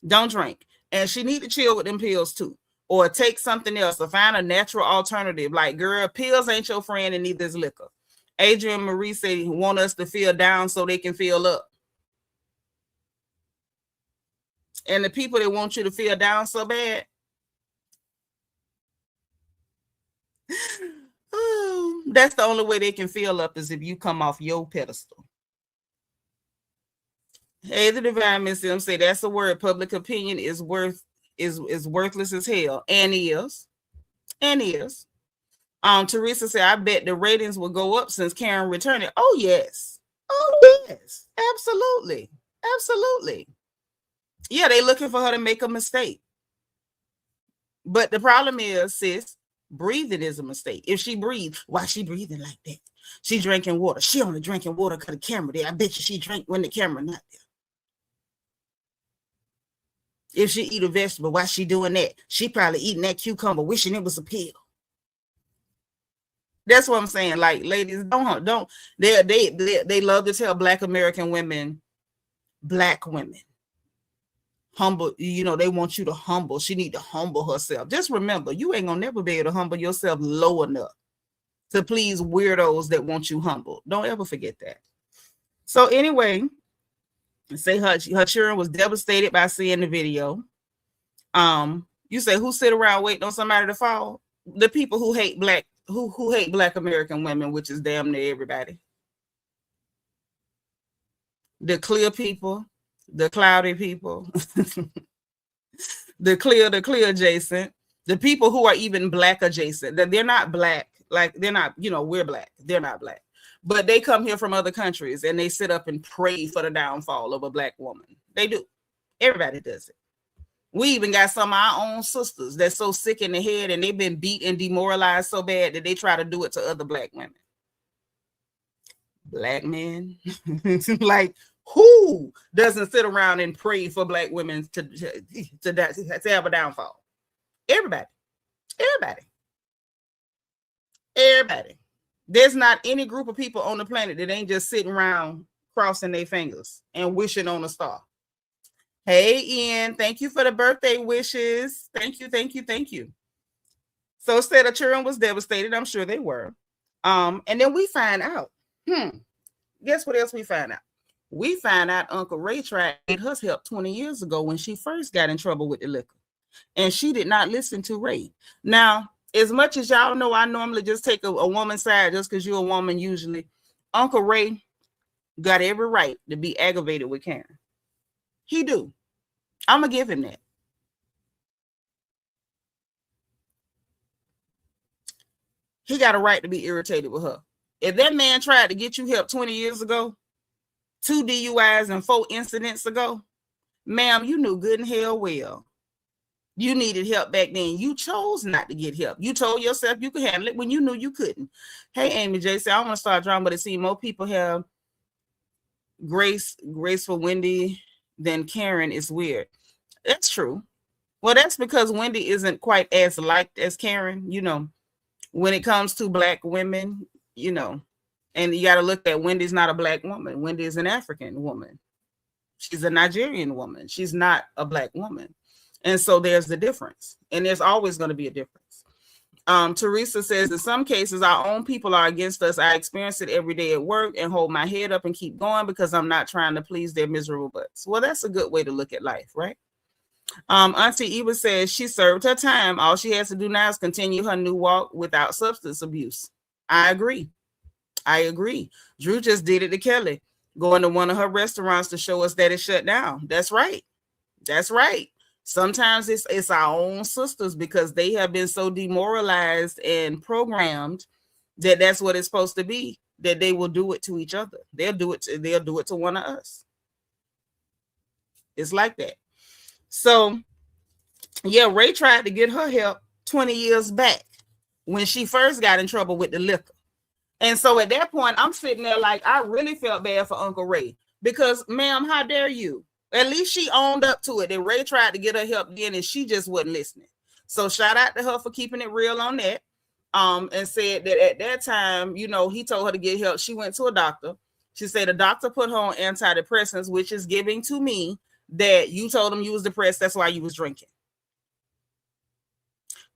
[SPEAKER 1] Don't drink. And she need to chill with them pills too, or take something else, or find a natural alternative. Like, girl, pills ain't your friend, and neither is liquor. Adrian Marie said, want us to feel down so they can feel up. And the people that want you to feel down so bad, that's the only way they can feel up, is if you come off your pedestal. Hey, the Divine Miss them say that's the word. Public opinion is worthless as hell, and is. Teresa said, I bet the ratings will go up since Karen returned. Oh, yes. Absolutely. Yeah, they looking for her to make a mistake. But the problem is, sis, breathing is a mistake. If she breathes, why she breathing like that? She drinking water. She only drinking water because the camera there. I bet you she drank when the camera not there. If she eat a vegetable, why she doing that? She probably eating that cucumber, wishing it was a pill. That's what I'm saying. Like, ladies, don't. They love to tell Black American women, Black women, humble. They want you to humble. She need to humble herself. Just remember, you ain't gonna never be able to humble yourself low enough to please weirdos that want you humble. Don't ever forget that. So anyway, say her children was devastated by seeing the video. You say, who sit around waiting on somebody to fall? The people who hate Black American women, which is damn near everybody. The clear people, the cloudy people, The clear adjacent, the people who are even black adjacent, that they're not black, like they're not, we're black. They're not black. But they come here from other countries and they sit up and pray for the downfall of a black woman. They do. Everybody does it. We even got some of our own sisters that's so sick in the head and they've been beat and demoralized so bad that they try to do it to other black women. Black men. Like, who doesn't sit around and pray for black women to have a downfall? Everybody. There's not any group of people on the planet that ain't just sitting around crossing their fingers and wishing on a star. Hey, Ian, thank you for the birthday wishes. Thank you. So said a children was devastated. I'm sure they were. And then we find out. Guess what else we find out? We find out Uncle Ray tried to get her help 20 years ago when she first got in trouble with the liquor. And she did not listen to Ray. Now, as much as y'all know, I normally just take a woman's side just because you're a woman usually. Uncle Ray got every right to be aggravated with Karen. He do. I'm going to give him that. He got a right to be irritated with her. If that man tried to get you help 20 years ago, 2 DUIs and 4 incidents ago, ma'am, you knew good and hell well you needed help back then. You chose not to get help. You told yourself you could handle it when you knew you couldn't. Hey, Amy J said, I want to start drawing, but it seems more people have grace for Wendy than Karen. Is weird. That's true. Well, that's because Wendy isn't quite as liked as Karen, when it comes to black women, and you got to look at Wendy's not a black woman. Wendy is an African woman. She's a Nigerian woman. She's not a black woman. And so there's the difference. And there's always going to be a difference. Teresa says, in some cases, our own people are against us. I experience it every day at work and hold my head up and keep going because I'm not trying to please their miserable butts. Well, that's a good way to look at life, right? Auntie Eva says she served her time. All she has to do now is continue her new walk without substance abuse. I agree. Drew just did it to Kelly, going to one of her restaurants to show us that it's shut down. That's right. Sometimes it's our own sisters because they have been so demoralized and programmed that that's what it's supposed to be, that they will do it to each other. They'll do it to one of us. It's like that. So, yeah, Ray tried to get her help 20 years back when she first got in trouble with the liquor. And so at that point, I'm sitting there like, I really felt bad for Uncle Ray because, ma'am, how dare you? At least she owned up to it. And Ray tried to get her help then and she just wasn't listening. So shout out to her for keeping it real on that. And said that at that time, he told her to get help. She went to a doctor. She said the doctor put her on antidepressants, which is giving to me that you told him you was depressed. That's why you was drinking.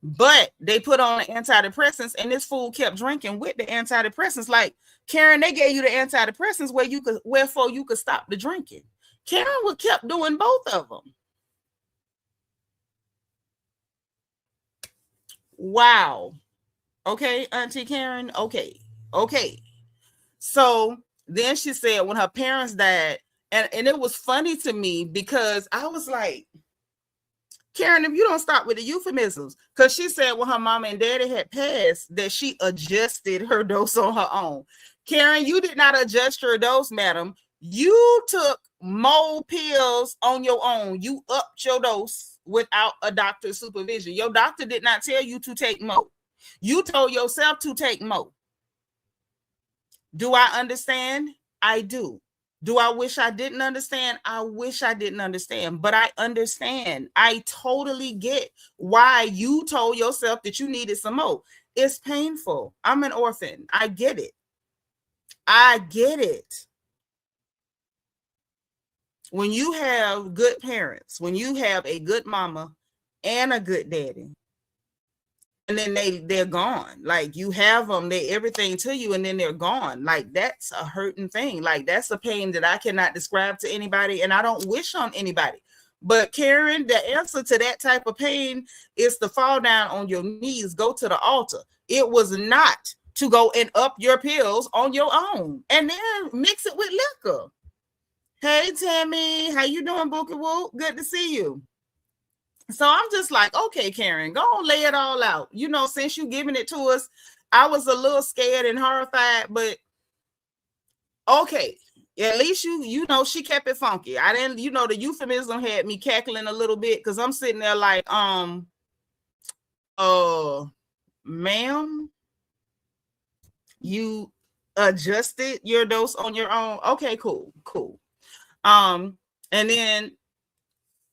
[SPEAKER 1] But they put on the antidepressants and this fool kept drinking with the antidepressants. Like, Karen, they gave you the antidepressants wherefore you could stop the drinking. Karen kept doing both of them. Wow. Okay, Auntie Karen. Okay. So then she said when her parents died, and it was funny to me because I was like, Karen, if you don't stop with the euphemisms, because she said when her mama and daddy had passed that she adjusted her dose on her own. Karen, you did not adjust your dose, madam. You took more pills on your own. You upped your dose without a doctor's supervision. Your doctor did not tell you to take more. You told yourself to take more. Do I understand? I do. Do I wish I didn't understand? I wish I didn't understand, but I understand. I totally get why you told yourself that you needed some more. It's painful. I'm an orphan. I get it. When you have good parents, when you have a good mama and a good daddy, and then they're gone, like you have them, they everything to you, and then they're gone. Like that's a hurting thing. Like that's a pain that I cannot describe to anybody, and I don't wish on anybody. But Karen, the answer to that type of pain is to fall down on your knees, go to the altar. It was not to go and up your pills on your own and then mix it with liquor. Hey, Tammy, how you doing, Bookie Woo? Good to see you. So I'm just like, okay, Karen, go on, lay it all out. You know, since you giving it to us, I was a little scared and horrified, but okay. At least you know, she kept it funky. I didn't, you know, the euphemism had me cackling a little bit because I'm sitting there like, ma'am, you adjusted your dose on your own. Okay, cool. And then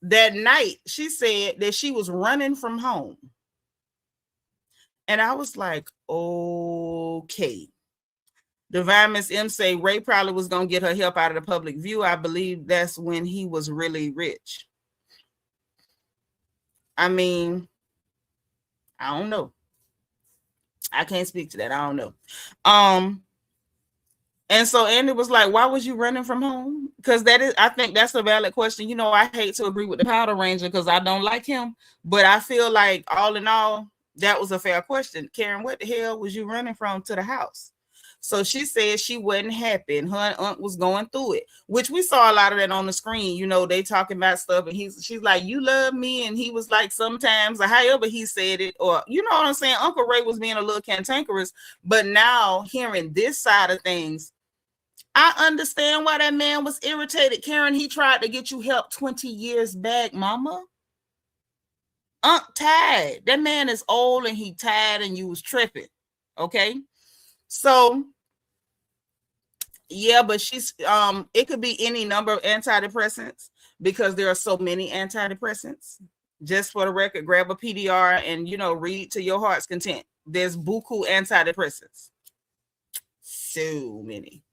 [SPEAKER 1] that night she said that she was running from home. And I was like, okay. Divine Miss M say Ray probably was going to get her help out of the public view. I believe that's when he was really rich. I mean, I don't know. I can't speak to that. I don't know. And so Andy was like, why was you running from home? Because I think that's a valid question. You know, I hate to agree with the Powder Ranger because I don't like him. But I feel like all in all, that was a fair question. Karen, what the hell was you running from to the house? So she said she wasn't happy and her and Unc was going through it, which we saw a lot of that on the screen. You know, they talking about stuff and she's like, you love me. And he was like, sometimes, or however he said it, or you know what I'm saying? Uncle Ray was being a little cantankerous. But now hearing this side of things, I understand why that man was irritated. Karen, he tried to get you help 20 years back, mama. Unc tired. That man is old and he tired and you was tripping. Okay. So yeah, but she's it could be any number of antidepressants because there are so many antidepressants. Just for the record, grab a PDR and you know, read to your heart's content. There's buku antidepressants. So many.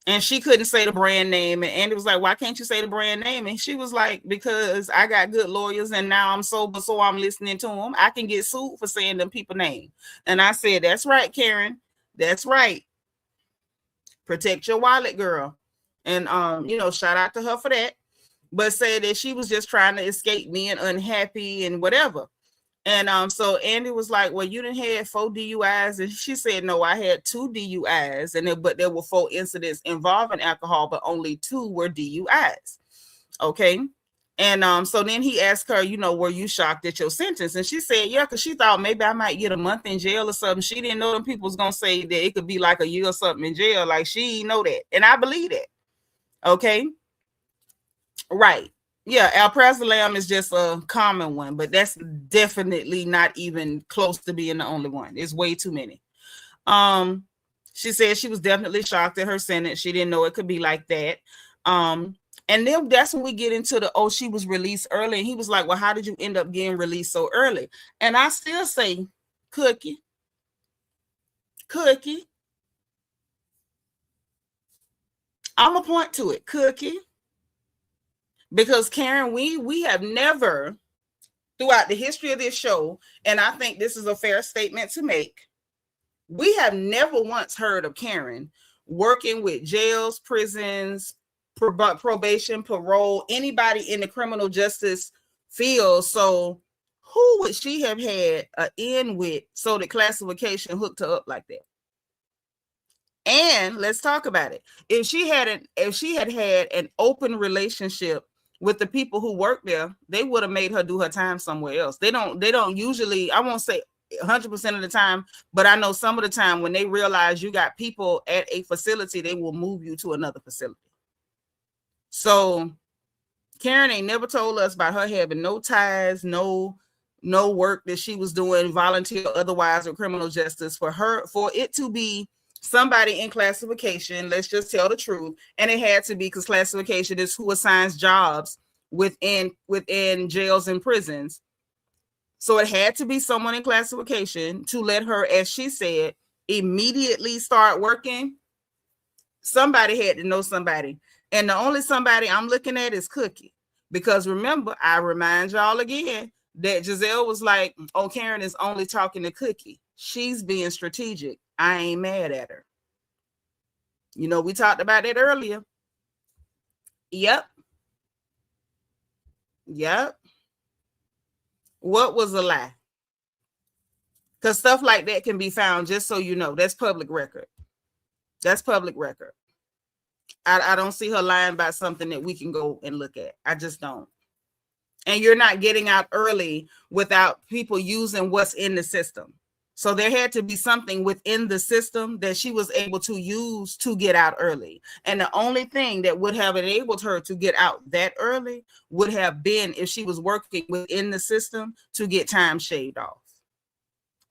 [SPEAKER 1] And she couldn't say the brand name. And Andy was like, why can't you say the brand name? And she was like, because I got good lawyers and now I'm sober, so I'm listening to them. I can get sued for saying them people name. And I said, that's right, Karen. That's right. Protect your wallet, girl. And, you know, shout out to her for that. But said that she was just trying to escape being unhappy and whatever. And so Andy was like, well, you didn't have 4 DUIs. And she said, no, I had 2 DUIs. But there were 4 incidents involving alcohol, but only 2 were DUIs. Okay. And so then he asked her, you know, were you shocked at your sentence? And she said, yeah, because she thought maybe I might get a month in jail or something. She didn't know them people was going to say that it could be like a year or something in jail. Like she didn't know that. And I believe that. Okay. Right. Yeah, alprazolam is just a common one, but that's definitely not even close to being the only one. It's way too many. She said she was definitely shocked at her sentence. She didn't know it could be like that. And then that's when we get into she was released early. And he was like, well, how did you end up getting released so early? And I still say, Cookie. I'm going to point to it, Cookie. Because Karen, we have never, throughout the history of this show, and I think this is a fair statement to make, we have never once heard of Karen working with jails, prisons, probation, parole, anybody in the criminal justice field. So who would she have had an in with so the classification hooked her up like that? And let's talk about it. If she had had an open relationship with the people who work there, they would have made her do her time somewhere else. They don't usually, I won't say 100% of the time, but I know some of the time when they realize you got people at a facility, they will move you to another facility. So Karen ain't never told us about her having no ties, no work that she was doing, volunteer or otherwise, or criminal justice for it to be somebody in classification. Let's just tell the truth. And it had to be because classification is who assigns jobs within jails and prisons. So it had to be someone in classification to let her, as she said, immediately start working. Somebody had to know somebody. And the only somebody I'm looking at is Cookie. Because remember, I remind y'all again that Giselle was like, oh, Karen is only talking to Cookie. She's being strategic. I ain't mad at her. You know, we talked about that earlier. Yep. What was a lie? Because stuff like that can be found, just so you know. That's public record. I don't see her lying about something that we can go and look at. I just don't. And you're not getting out early without people using what's in the system. So there had to be something within the system that she was able to use to get out early. And the only thing that would have enabled her to get out that early would have been if she was working within the system to get time shaved off.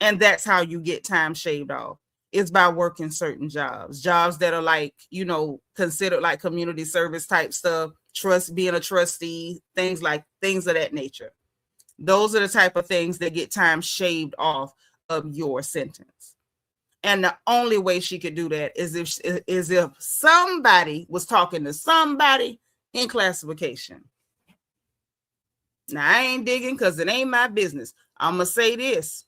[SPEAKER 1] And that's how you get time shaved off. It's by working certain jobs that are like, you know, considered like community service type stuff, being a trustee, things of that nature. Those are the type of things that get time shaved off of your sentence. And the only way she could do that is if somebody was talking to somebody in classification. Now, I ain't digging because it ain't my business. I'm going to say this.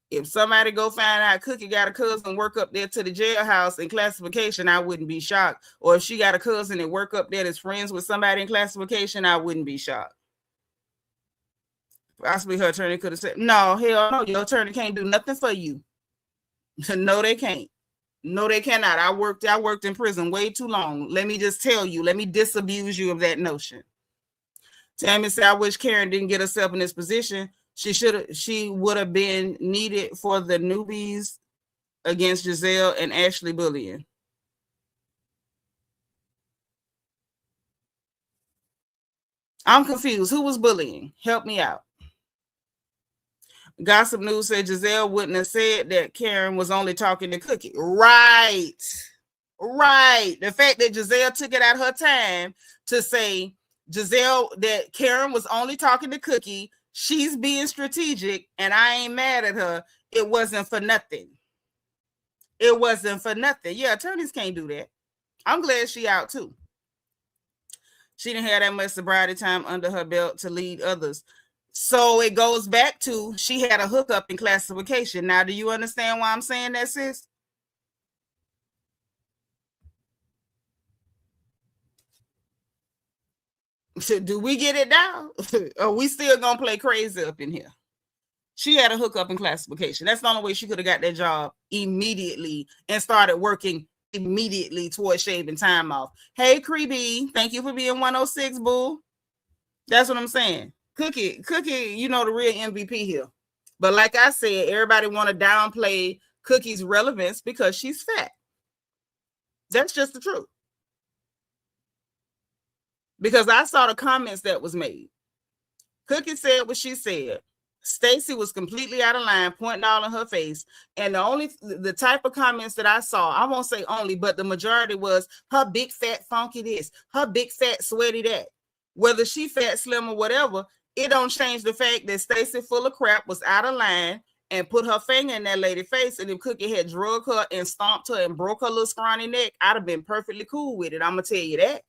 [SPEAKER 1] If somebody go find out Cookie got a cousin work up there to the jailhouse in classification, I wouldn't be shocked. Or if she got a cousin that work up there that's friends with somebody in classification, I wouldn't be shocked. Possibly her attorney could have said, no, hell no, your attorney can't do nothing for you. No, they can't. No, they cannot. I worked in prison way too long. Let me just tell you, let me disabuse you of that notion. Tammy said, I wish Karen didn't get herself in this position. She would have been needed for the newbies against Giselle and Ashley bullying. I'm confused. Who was bullying? Help me out. Gossip News said Giselle wouldn't have said that Karen was only talking to Cookie. Right. The fact that Giselle took it out her time to say Giselle that Karen was only talking to Cookie, she's being strategic, and I ain't mad at her. It wasn't for nothing. Yeah, attorneys can't do that. I'm glad she out too. She didn't have that much sobriety time under her belt to lead others. So it goes back to she had a hookup in classification. Now, do you understand why I'm saying that, sis? Do we get it now? Or we still gonna play crazy up in here? She had a hookup in classification. That's the only way she could have got that job immediately and started working immediately towards shaving time off. Hey, Creeby, thank you for being 106, boo. That's what I'm saying. Cookie, you know, the real MVP here. But like I said, everybody want to downplay Cookie's relevance because she's fat. That's just the truth. Because I saw the comments that was made. Cookie said what she said. Stacy was completely out of line, pointing all in her face. And the type of comments that I saw, I won't say only, but the majority was her big fat funky this, her big fat sweaty that. Whether she fat, slim, or whatever, it don't change the fact that Stacy full of crap was out of line and put her finger in that lady's face. And if Cookie had drugged her and stomped her and broke her little scrawny neck, I'd have been perfectly cool with it. I'm going to tell you that.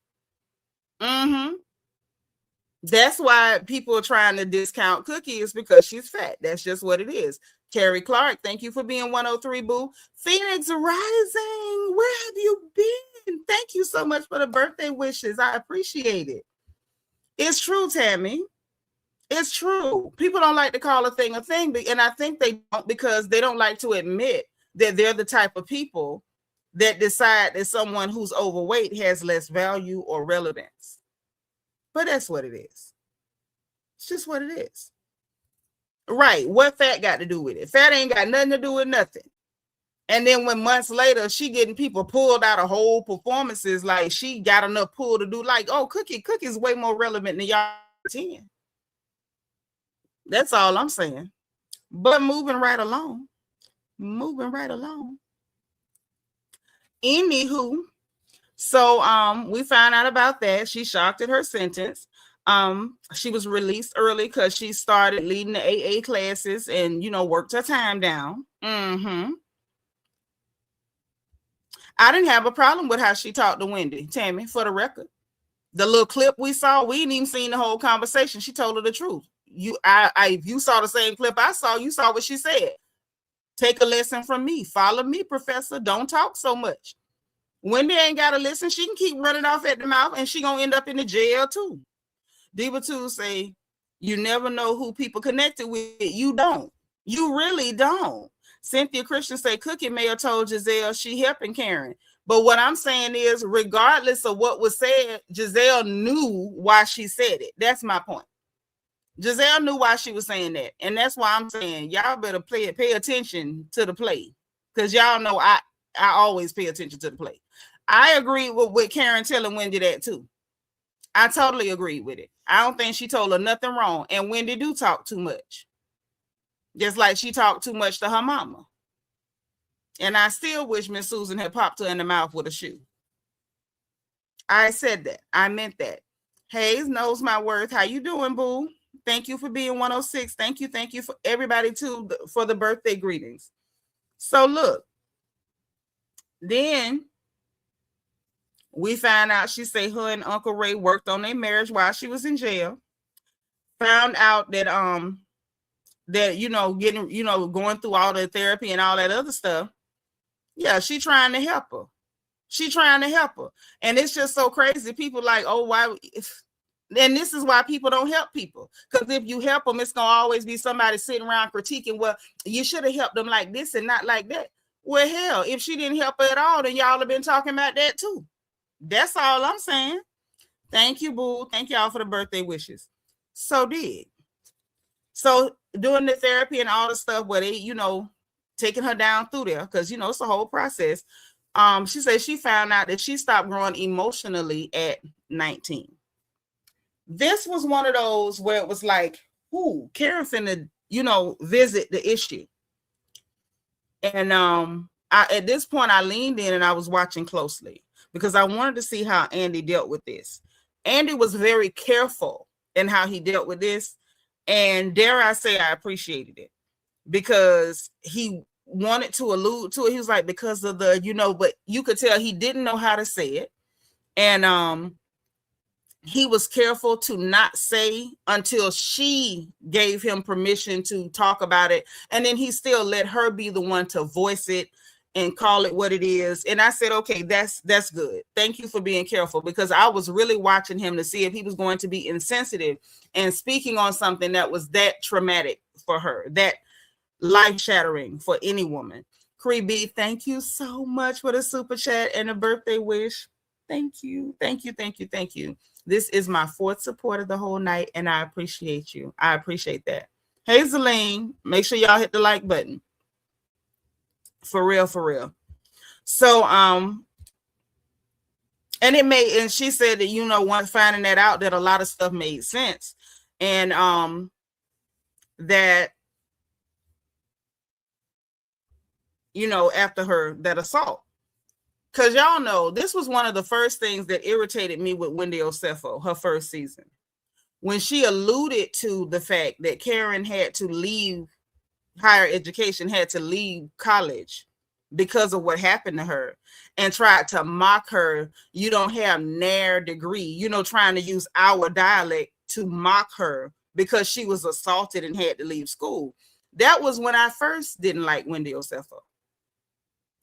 [SPEAKER 1] That's why people are trying to discount Cookie, is because she's fat. That's just what it is. Carrie Clark, thank you for being 103, boo. Phoenix Rising, where have you been? Thank you so much for the birthday wishes. I appreciate it. It's true, Tammy. It's true. People don't like to call a thing, and I think they don't because they don't like to admit that they're the type of people that decide that someone who's overweight has less value or relevance. But that's what it is. It's just what it is. Right. What fat got to do with it? Fat ain't got nothing to do with nothing. And then when months later, she getting people pulled out of whole performances, like she got enough pull to do, like, oh, Cookie's way more relevant than y'all 10. That's all I'm saying. But moving right along. Anywho, so we found out about that. She shocked at her sentence. She was released early because she started leading the AA classes and, you know, worked her time down. I didn't have a problem with how she talked to Wendy, Tammy, for the record. The little clip we saw, we didn't even see the whole conversation. She told her the truth. If you saw the same clip I saw, you saw what she said. Take a lesson from me. Follow me, professor. Don't talk so much. Wendy ain't got to listen. She can keep running off at the mouth and she going to end up in the jail too. Diva 2 say, you never know who people connected with. You don't. You really don't. Cynthia Christian say, Cookie may have told Giselle she helping Karen, But what I'm saying is, regardless of what was said, Giselle knew why she said it. That's my point. Giselle knew why she was saying that. And that's why I'm saying y'all better pay attention to the play. Because y'all know I always pay attention to the play. I agree with Karen telling Wendy that too. I totally agree with it. I don't think she told her nothing wrong. And Wendy do talk too much. Just like she talked too much to her mama. And I still wish Miss Susan had popped her in the mouth with a shoe. I said that. I meant that. Hayes knows my worth. How you doing, boo? Thank you for being 106. Thank you. Thank you for everybody too for the birthday greetings. So look, then we find out she say her and Uncle Ray worked on their marriage while she was in jail. Found out that going through all the therapy and all that other stuff. Yeah, she trying to help her. She trying to help her. And it's just so crazy. People like, oh, why? And this is why people don't help people. Because if you help them, it's going to always be somebody sitting around critiquing, well, you should have helped them like this and not like that. Well, hell, if she didn't help her at all, then y'all have been talking about that too. That's all I'm saying. Thank you, boo. Thank y'all for the birthday wishes. So doing the therapy and all the stuff where they, taking her down through there, because it's a whole process. She said she found out that she stopped growing emotionally at 19. This was one of those where it was like, ooh, Karen finna, visit the issue. And at this point I leaned in and I was watching closely because I wanted to see how Andy dealt with this. Andy was very careful in how he dealt with this. And dare I say, I appreciated it. Because he wanted to allude to it. He was like, because of the, but you could tell he didn't know how to say it. And he was careful to not say until she gave him permission to talk about it. And then he still let her be the one to voice it and call it what it is. And I said, okay, that's good. Thank you for being careful, because I was really watching him to see if he was going to be insensitive and speaking on something that was that traumatic for her, that life-shattering for any woman. Cree B, thank you so much for the super chat and a birthday wish. Thank you. Thank you. Thank you. Thank you. This is my 4th support of the whole night, and I appreciate you. I appreciate that. Hazeline, make sure y'all hit the like button. For real, for real. So, and she said that, once finding that out, that a lot of stuff made sense. And that, after that assault. Because y'all know, this was one of the first things that irritated me with Wendy Osefo, her first season. When she alluded to the fact that Karen had to leave higher education, had to leave college because of what happened to her, and tried to mock her, you don't have near degree, trying to use our dialect to mock her because she was assaulted and had to leave school. That was when I first didn't like Wendy Osefo.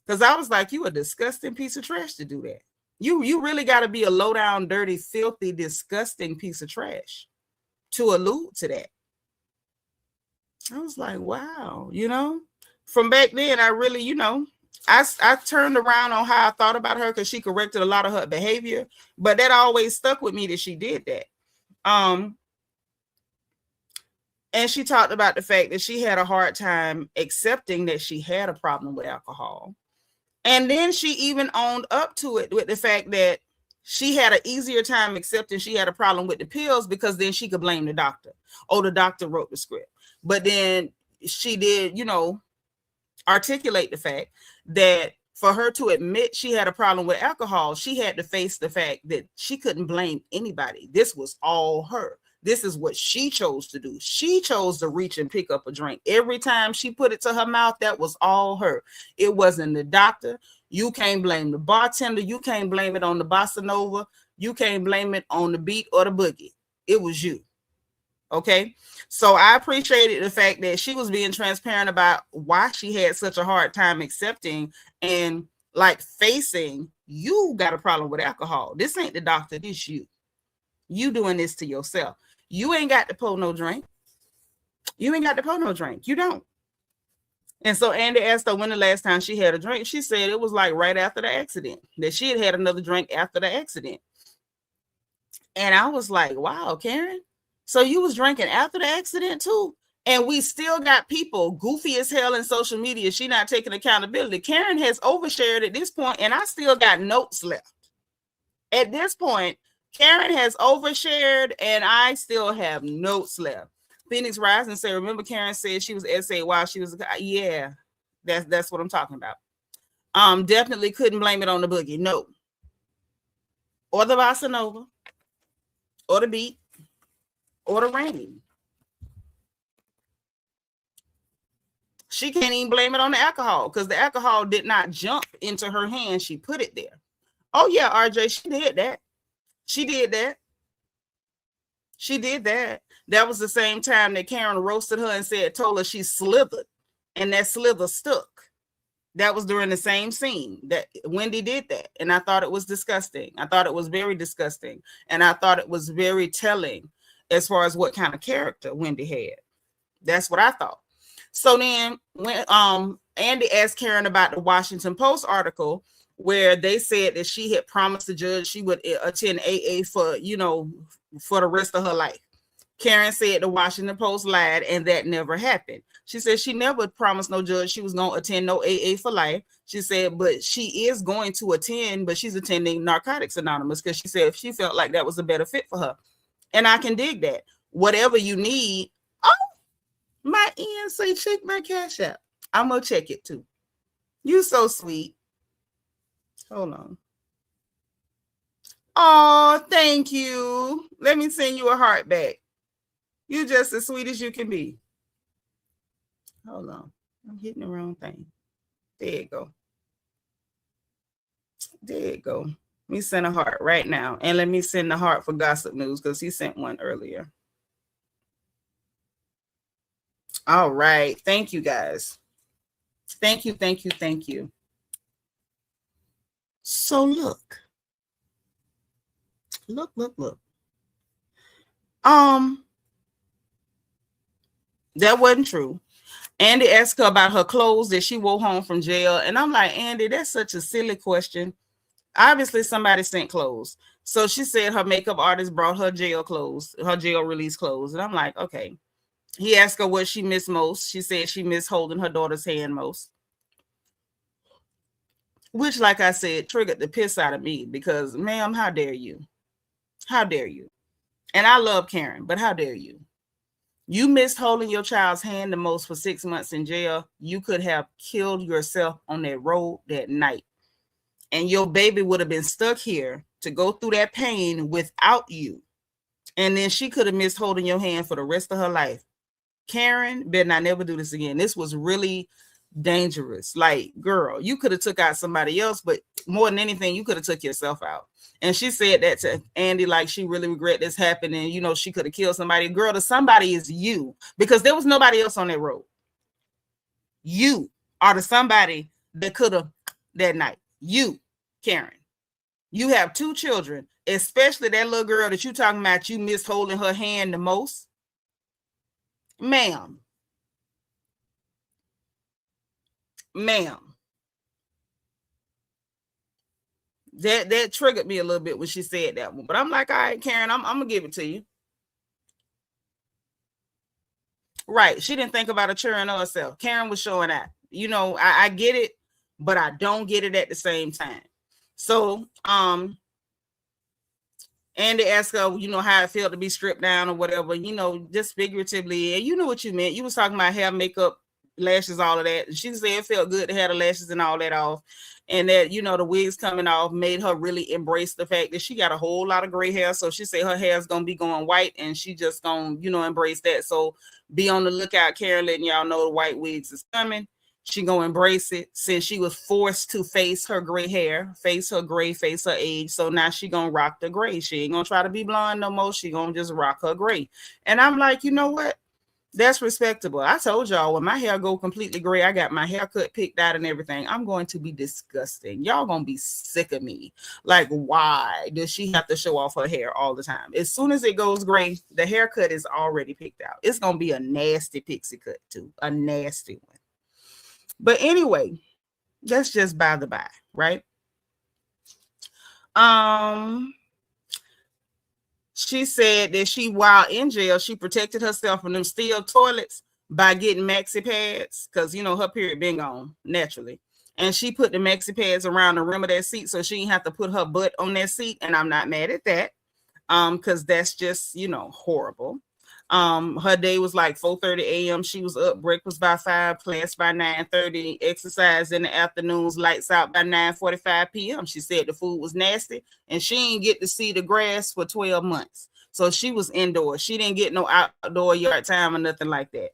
[SPEAKER 1] Because I was like, you a disgusting piece of trash to do that. You really got to be a low down, dirty, filthy, disgusting piece of trash to allude to that. I was like, wow, from back then, I really, I turned around on how I thought about her because she corrected a lot of her behavior, but that always stuck with me that she did that. And she talked about the fact that she had a hard time accepting that she had a problem with alcohol. And then she even owned up to it with the fact that she had an easier time accepting she had a problem with the pills, because then she could blame the doctor. Oh, the doctor wrote the script. But then she did, articulate the fact that for her to admit she had a problem with alcohol, she had to face the fact that she couldn't blame anybody. This was all her. This is what she chose to do. She chose to reach and pick up a drink. Every time she put it to her mouth, that was all her. It wasn't the doctor. You can't blame the bartender. You can't blame it on the bossa nova. You can't blame it on the beat or the boogie. It was you. Okay? So I appreciated the fact that she was being transparent about why she had such a hard time accepting and facing, you got a problem with alcohol. This ain't the doctor. This you. You doing this to yourself. You ain't got to pour no drink. You ain't got to pour no drink. You don't. And so Andy asked her when the last time she had a drink. She said it was like right after the accident, that she had another drink after the accident. And I was like, wow, Karen, so you was drinking after the accident too? And we still got people goofy as hell in social media. She not taking accountability. Karen has overshared at this point, and I still got notes left. At this point, Karen has overshared, and I still have notes left. Phoenix Rising say, remember Karen said she was SA while she was, yeah, that's what I'm talking about. Definitely couldn't blame it on the boogie, no. Or the bossa nova, or the beat, or the rain. She can't even blame it on the alcohol because the alcohol did not jump into her hand. She put it there. Oh, yeah, RJ, she did that. She did that. She did that. That was the same time that Karen roasted her and told her she slithered, and that slither stuck. That was during the same scene that Wendy did that. And I thought it was disgusting. I thought it was very disgusting. And I thought it was very telling as far as what kind of character Wendy had. That's what I thought. So then when Andy asked Karen about the Washington Post article where they said that she had promised the judge she would attend AA for, for the rest of her life. Karen said the Washington Post lied and that never happened. She said she never promised no judge she was going to attend no AA for life. She said, but she is going to attend, but she's attending Narcotics Anonymous because she said she felt like that was a better fit for her. And I can dig that. Whatever you need. Oh, my Ian say check my Cash App. I'm going to check it too. You so sweet. Hold on. Oh, thank you. Let me send you a heart back. You're just as sweet as you can be. Hold on. I'm hitting the wrong thing. There you go. There you go. Let me send a heart right now. And let me send the heart for Gossip News because he sent one earlier. All right. Thank you, guys. Thank you, thank you, thank you. So look. Look. That wasn't true. Andy asked her about her clothes that she wore home from jail. And I'm like, Andy, that's such a silly question. Obviously, somebody sent clothes. So she said her makeup artist brought her jail clothes, her jail release clothes. And I'm like, okay. He asked her what she missed most. She said she missed holding her daughter's hand most. Which, like I said, triggered the piss out of me because, ma'am, how dare you? How dare you? And I love Karen, but how dare you? You missed holding your child's hand the most for 6 months in jail. You could have killed yourself on that road that night. And your baby would have been stuck here to go through that pain without you. And then she could have missed holding your hand for the rest of her life. Karen, better not never do this again. This was really dangerous. Like, girl, you could have took out somebody else, but more than anything, you could have took yourself out. And she said that to Andy, like she really regret this happening. She could have killed somebody. Girl, the somebody is you because there was nobody else on that road. You are the somebody that could have that night. You, Karen, you have 2 children, especially that little girl that you talking about. You missed holding her hand the most. Ma'am. That triggered me a little bit when she said that one. But I'm like, all right, Karen, I'm going to give it to you. Right. She didn't think about a cheering on herself. Karen was showing that. I get it, but I don't get it at the same time. So, Andy asked her, how it felt to be stripped down or whatever, just figuratively. And you know what you meant. You was talking about hair, makeup, lashes, all of that. And she said it felt good to have the lashes and all that off. And that, the wigs coming off made her really embrace the fact that she got a whole lot of gray hair. So she said her hair is going to be going white and she just going to, embrace that. So be on the lookout, Karen, letting y'all know the white wigs is coming. She going to embrace it since she was forced to face her gray hair, face her gray, face her age. So now she going to rock the gray. She ain't going to try to be blonde no more. She going to just rock her gray. And I'm like, you know what? That's respectable. I told y'all when my hair go completely gray, I got my haircut picked out and everything. I'm going to be disgusting. Y'all going to be sick of me. Like, why does she have to show off her hair all the time? As soon as it goes gray, the haircut is already picked out. It's going to be a nasty pixie cut too. A nasty one. But anyway, that's just by the by, right? She said that while in jail, she protected herself from them steel toilets by getting maxi pads, because her period been gone naturally. And she put the maxi pads around the rim of that seat so she didn't have to put her butt on that seat. And I'm not mad at that. Because that's just, horrible. Her day was like 4:30 a.m. She was up, breakfast by 5, class by 9:30, exercise in the afternoons, lights out by 9:45 p.m. She said the food was nasty and she didn't get to see the grass for 12 months. So she was indoors. She didn't get no outdoor yard time or nothing like that.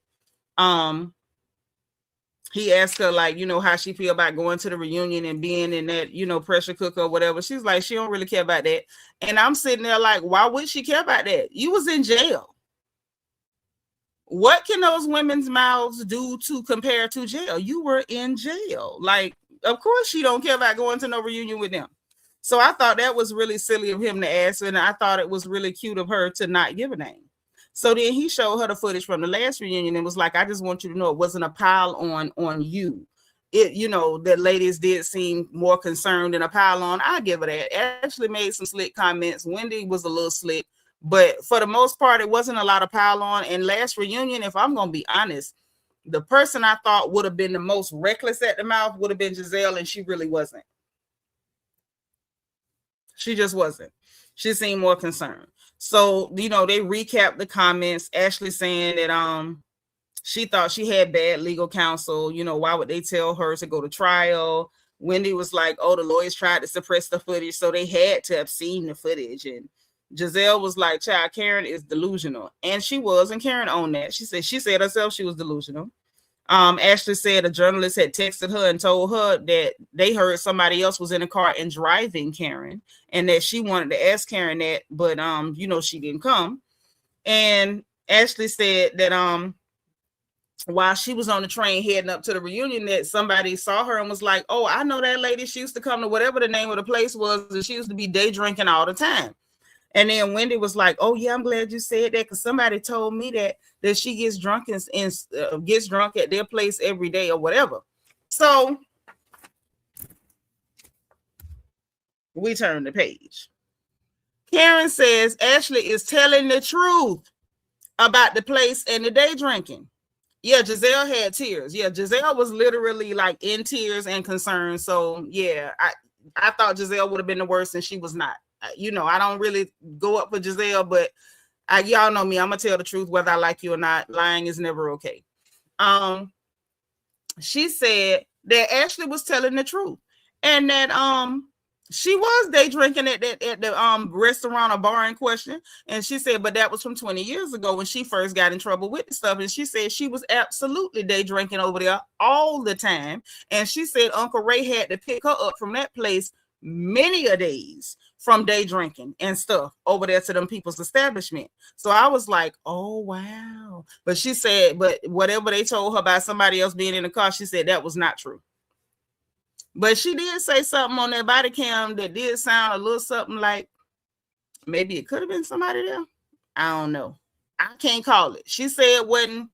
[SPEAKER 1] He asked her, like, how she feel about going to the reunion and being in that, pressure cooker or whatever. She's like, she don't really care about that. And I'm sitting there like, why would she care about that? You was in jail. What can those women's mouths do to compare to jail? You were in jail. Like, of course she don't care about going to no reunion with them. So I thought that was really silly of him to ask. And I thought it was really cute of her to not give a name. So then he showed her the footage from the last reunion and was like, I just want you to know it wasn't a pile on you. It, that ladies did seem more concerned than a pile on. I give her that. Ashley made some slick comments. Wendy was a little slick, but for the most part, it wasn't a lot of pile on. And last reunion, if I'm going to be honest, the person I thought would have been the most reckless at the mouth would have been Giselle, and she really wasn't. She just wasn't. She seemed more concerned. So, they recapped the comments. Ashley saying that she thought she had bad legal counsel. Why would they tell her to go to trial? Wendy was like, oh, the lawyers tried to suppress the footage, so they had to have seen the footage. And Giselle was like, child, Karen is delusional. And she was, and Karen owned that. She said herself she was delusional. Ashley said a journalist had texted her and told her that they heard somebody else was in the car and driving Karen, and that she wanted to ask Karen that, but she didn't come. And Ashley said that while she was on the train heading up to the reunion, that somebody saw her and was like, oh, I know that lady. She used to come to whatever the name of the place was, and she used to be day drinking all the time. And then Wendy was like, oh, yeah, I'm glad you said that, because somebody told me that she gets drunk and gets drunk at their place every day or whatever. So we turn the page. Karen says Ashley is telling the truth about the place and the day drinking. Yeah, Giselle had tears. Yeah, Giselle was literally like in tears and concerned. So yeah, I thought Giselle would have been the worst, and she was not. I don't really go up for Giselle, but y'all know me. I'm gonna tell the truth whether I like you or not. Lying is never okay. She said that Ashley was telling the truth, and that she was day drinking at the restaurant or bar in question. And she said, but that was from 20 years ago when she first got in trouble with the stuff. And she said she was absolutely day drinking over there all the time. And she said Uncle Ray had to pick her up from that place many a days from day drinking and stuff over there to them people's establishment. So I was like, oh, wow. But she said, but whatever they told her about somebody else being in the car, she said that was not true. But she did say something on that body cam that did sound a little something like maybe it could have been somebody there. I don't know. I can't call it. She said it wasn't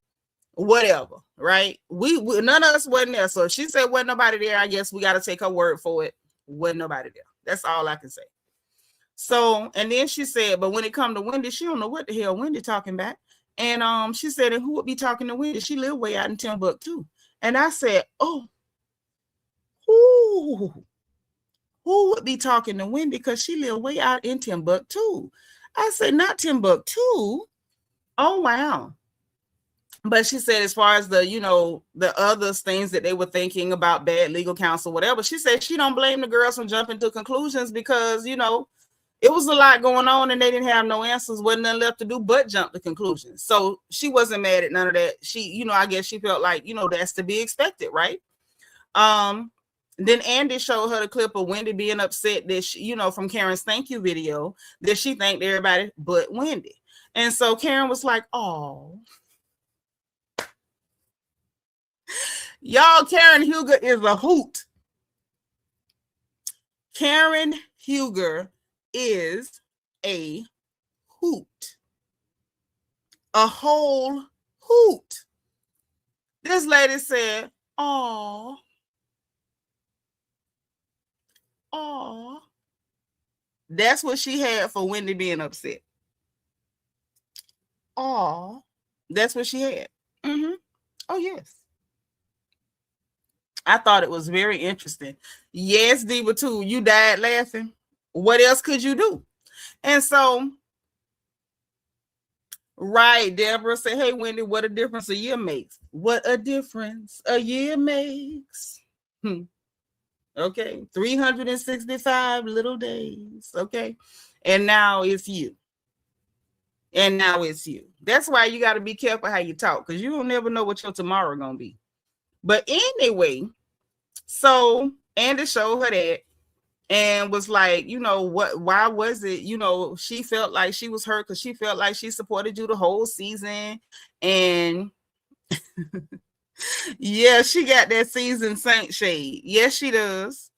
[SPEAKER 1] whatever, right? We none of us wasn't there. So if she said wasn't nobody there, I guess we got to take her word for it. Wasn't nobody there. That's all I can say. So, and then she said, but when it come to Wendy, she don't know what the hell Wendy talking about. And she said, and who would be talking to Wendy? She lived way out in Timbuktu. And I said, oh, who would be talking to Wendy? Because she lived way out in Timbuktu. I said, not Timbuktu. Oh, wow. But she said, as far as the, the other things that they were thinking about, bad legal counsel, whatever, she said she don't blame the girls from jumping to conclusions because, it was a lot going on and they didn't have no answers. Wasn't nothing left to do but jump to conclusions. So she wasn't mad at none of that. She, I guess she felt like, that's to be expected, right? Then Andy showed her the clip of Wendy being upset that she, from Karen's thank you video, that she thanked everybody but Wendy. And so Karen was like, oh. Y'all, Karen Huger is a hoot. Karen Huger is a hoot. A whole hoot. This lady said, Oh. That's what she had for Wendy being upset. Oh. That's what she had. Mm-hmm. Oh, yes. I thought it was very interesting. Yes, Diva, too. You died laughing. What else could you do? And so, right, Deborah said, hey, Wendy, what a difference a year makes. What a difference a year makes. Okay, 365 little days. Okay, and now it's you. And now it's you. That's why you got to be careful how you talk, because you don't never know what your tomorrow gonna be. But anyway, so Andy showed her that and was like, you know, why was it, you know, she felt like she was hurt because she felt like she supported you the whole season. And yeah, she got that season saint shade. Yes, she does.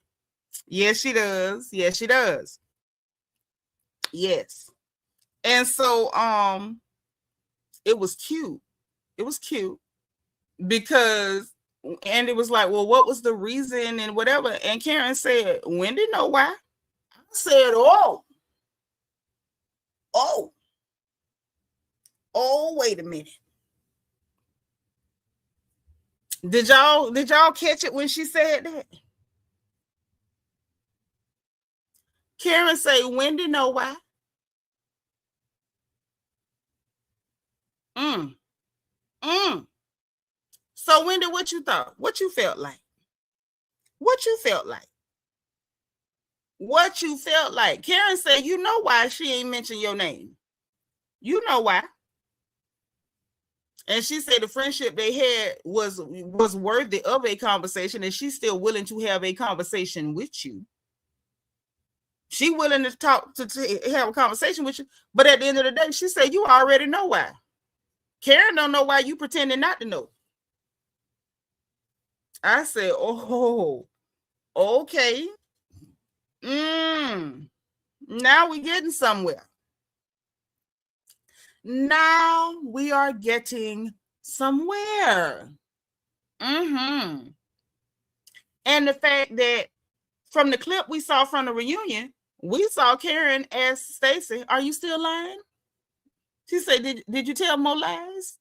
[SPEAKER 1] Yes, she does. Yes, she does. Yes. And so it was cute. It was cute because Andy was like, well, what was the reason and whatever? And Karen said, Wendy know why. I said, oh, wait a minute. Did y'all catch it when she said that? Karen say, Wendy know why. So Wendy, what you thought? What you felt like? What you felt like? What you felt like? Karen said, you know why she ain't mentioned your name. You know why. And she said the friendship they had was worthy of a conversation, and she's still willing to have a conversation with you. She willing to talk to have a conversation with you, but at the end of the day, she said you already know why. Karen don't know why you pretending not to know. I said, oh, okay. Now we're getting somewhere. Now we are getting somewhere. And the fact that from the clip we saw from the reunion, we saw Karen ask Stacey, are you still lying? She said, did you tell more lies?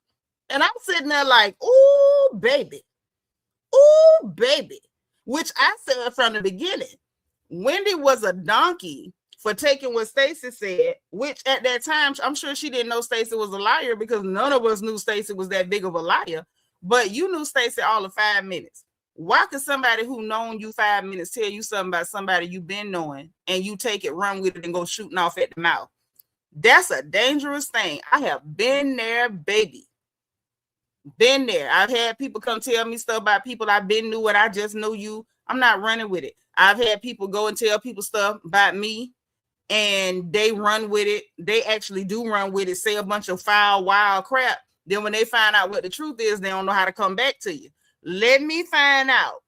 [SPEAKER 1] And I'm sitting there like, ooh, baby. Ooh, baby. Which I said from the beginning. Wendy was a donkey for taking what Stacey said, which at that time, I'm sure she didn't know Stacey was a liar because none of us knew Stacey was that big of a liar. But you knew Stacey all of 5 minutes. Why could somebody who known you 5 minutes tell you something about somebody you've been knowing and you take it, run with it, and go shooting off at the mouth? That's a dangerous thing. I have been there, baby. Been there. I've had people come tell me stuff about people I've been knew and I just know you. I'm not running with it. I've had people go and tell people stuff about me and they run with it. They actually do run with it, say a bunch of foul, wild crap. Then when they find out what the truth is, they don't know how to come back to you. Let me find out.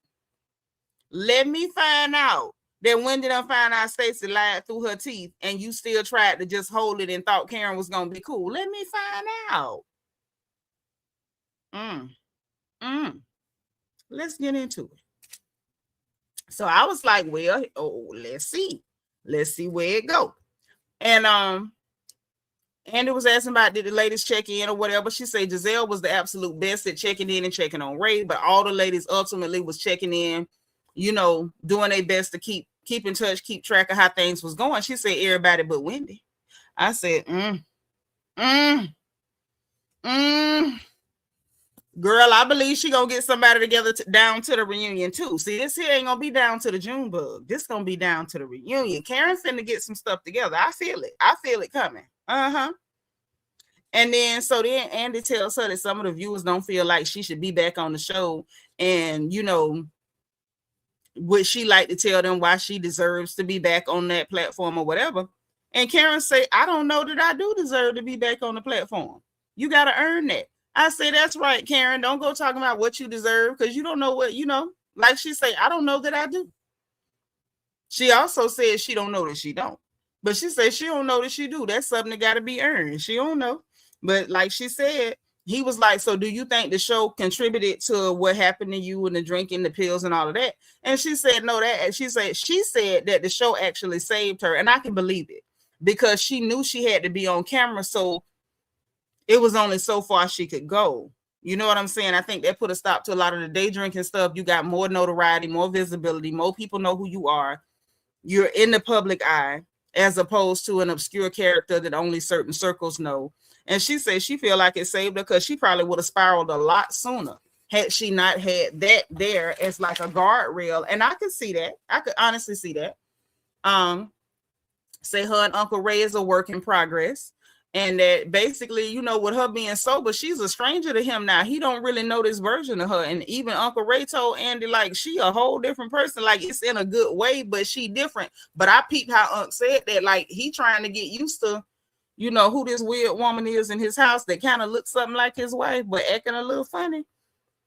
[SPEAKER 1] Let me find out that when did I find out Stacey lied through her teeth and you still tried to just hold it and thought Karen was going to be cool. Let me find out. Let's get into it. So I was like, well, let's see. Let's see where it go. And Andy was asking about did the ladies check in or whatever. She said Giselle was the absolute best at checking in and checking on Ray, but all the ladies ultimately was checking in, you know, doing their best to keep in touch, keep track of how things was going. She said everybody but Wendy. I said, girl, I believe she gonna get somebody together down to the reunion too. See, this here ain't gonna be down to the June bug. This gonna be down to the reunion. Karen's finna get some stuff together. I feel it. I feel it coming. And then Andy tells her that some of the viewers don't feel like she should be back on the show, and you know, would she like to tell them why she deserves to be back on that platform or whatever? And Karen say, I don't know that I do deserve to be back on the platform. You got to earn that. I say, that's right, Karen. Don't go talking about what you deserve because you don't know what, you know. Like she say, I don't know that I do. She also said she don't know that she don't. But she said she don't know that she do. That's something that got to be earned. She don't know. But like she said, he was like, so do you think the show contributed to what happened to you and the drinking, the pills and all of that? And she said, no, she said that the show actually saved her. And I can believe it because she knew she had to be on camera. So it was only so far she could go. You know what I'm saying? I think that put a stop to a lot of the day drinking stuff. You got more notoriety, more visibility, more people know who you are. You're in the public eye as opposed to an obscure character that only certain circles know. And she said she feel like it saved her because she probably would have spiraled a lot sooner had she not had that there as like a guardrail. And I could see that. I could honestly see that. Say her and Uncle Ray is a work in progress. And that basically, you know, with her being sober, she's a stranger to him now. He don't really know this version of her. And even Uncle Ray told Andy, like, she a whole different person. Like, it's in a good way, but she different. But I peeped how Unc said that, like, he trying to get used to, you know, who this weird woman is in his house that kind of looks something like his wife, but acting a little funny.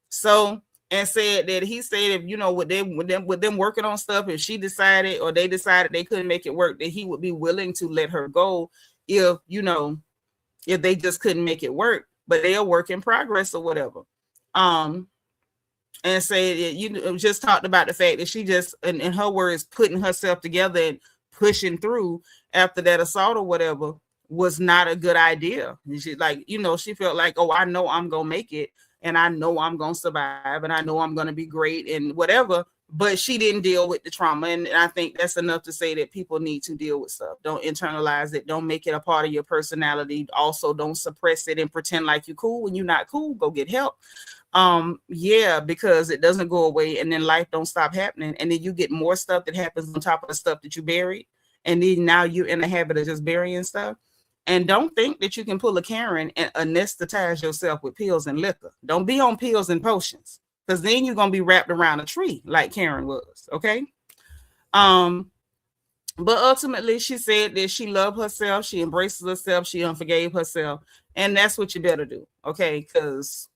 [SPEAKER 1] So, and said that he said if, you know, with them working on stuff, if she decided or they decided they couldn't make it work, that he would be willing to let her go if, you know, if they just couldn't make it work, but they're a work in progress or whatever. And say that, you know, just talked about the fact that she just, in her words, putting herself together and pushing through after that assault or whatever was not a good idea. And she, like, you know, she felt like, oh, I know I'm gonna make it, and I know I'm gonna survive, and I know I'm gonna be great and whatever. But she didn't deal with the trauma. And I think that's enough to say that people need to deal with stuff. Don't internalize it. Don't make it a part of your personality. Also, don't suppress it and pretend like you're cool when you're not cool. Go get help. Yeah, because it doesn't go away, and then life don't stop happening. And then you get more stuff that happens on top of the stuff that you buried. And then now you're in the habit of just burying stuff. And don't think that you can pull a Karen and anesthetize yourself with pills and liquor. Don't be on pills and potions, because then you're going to be wrapped around a tree like Karen was, okay? But ultimately, she said that she loved herself, she embraces herself, she unforgave herself, and that's what you better do, okay? Because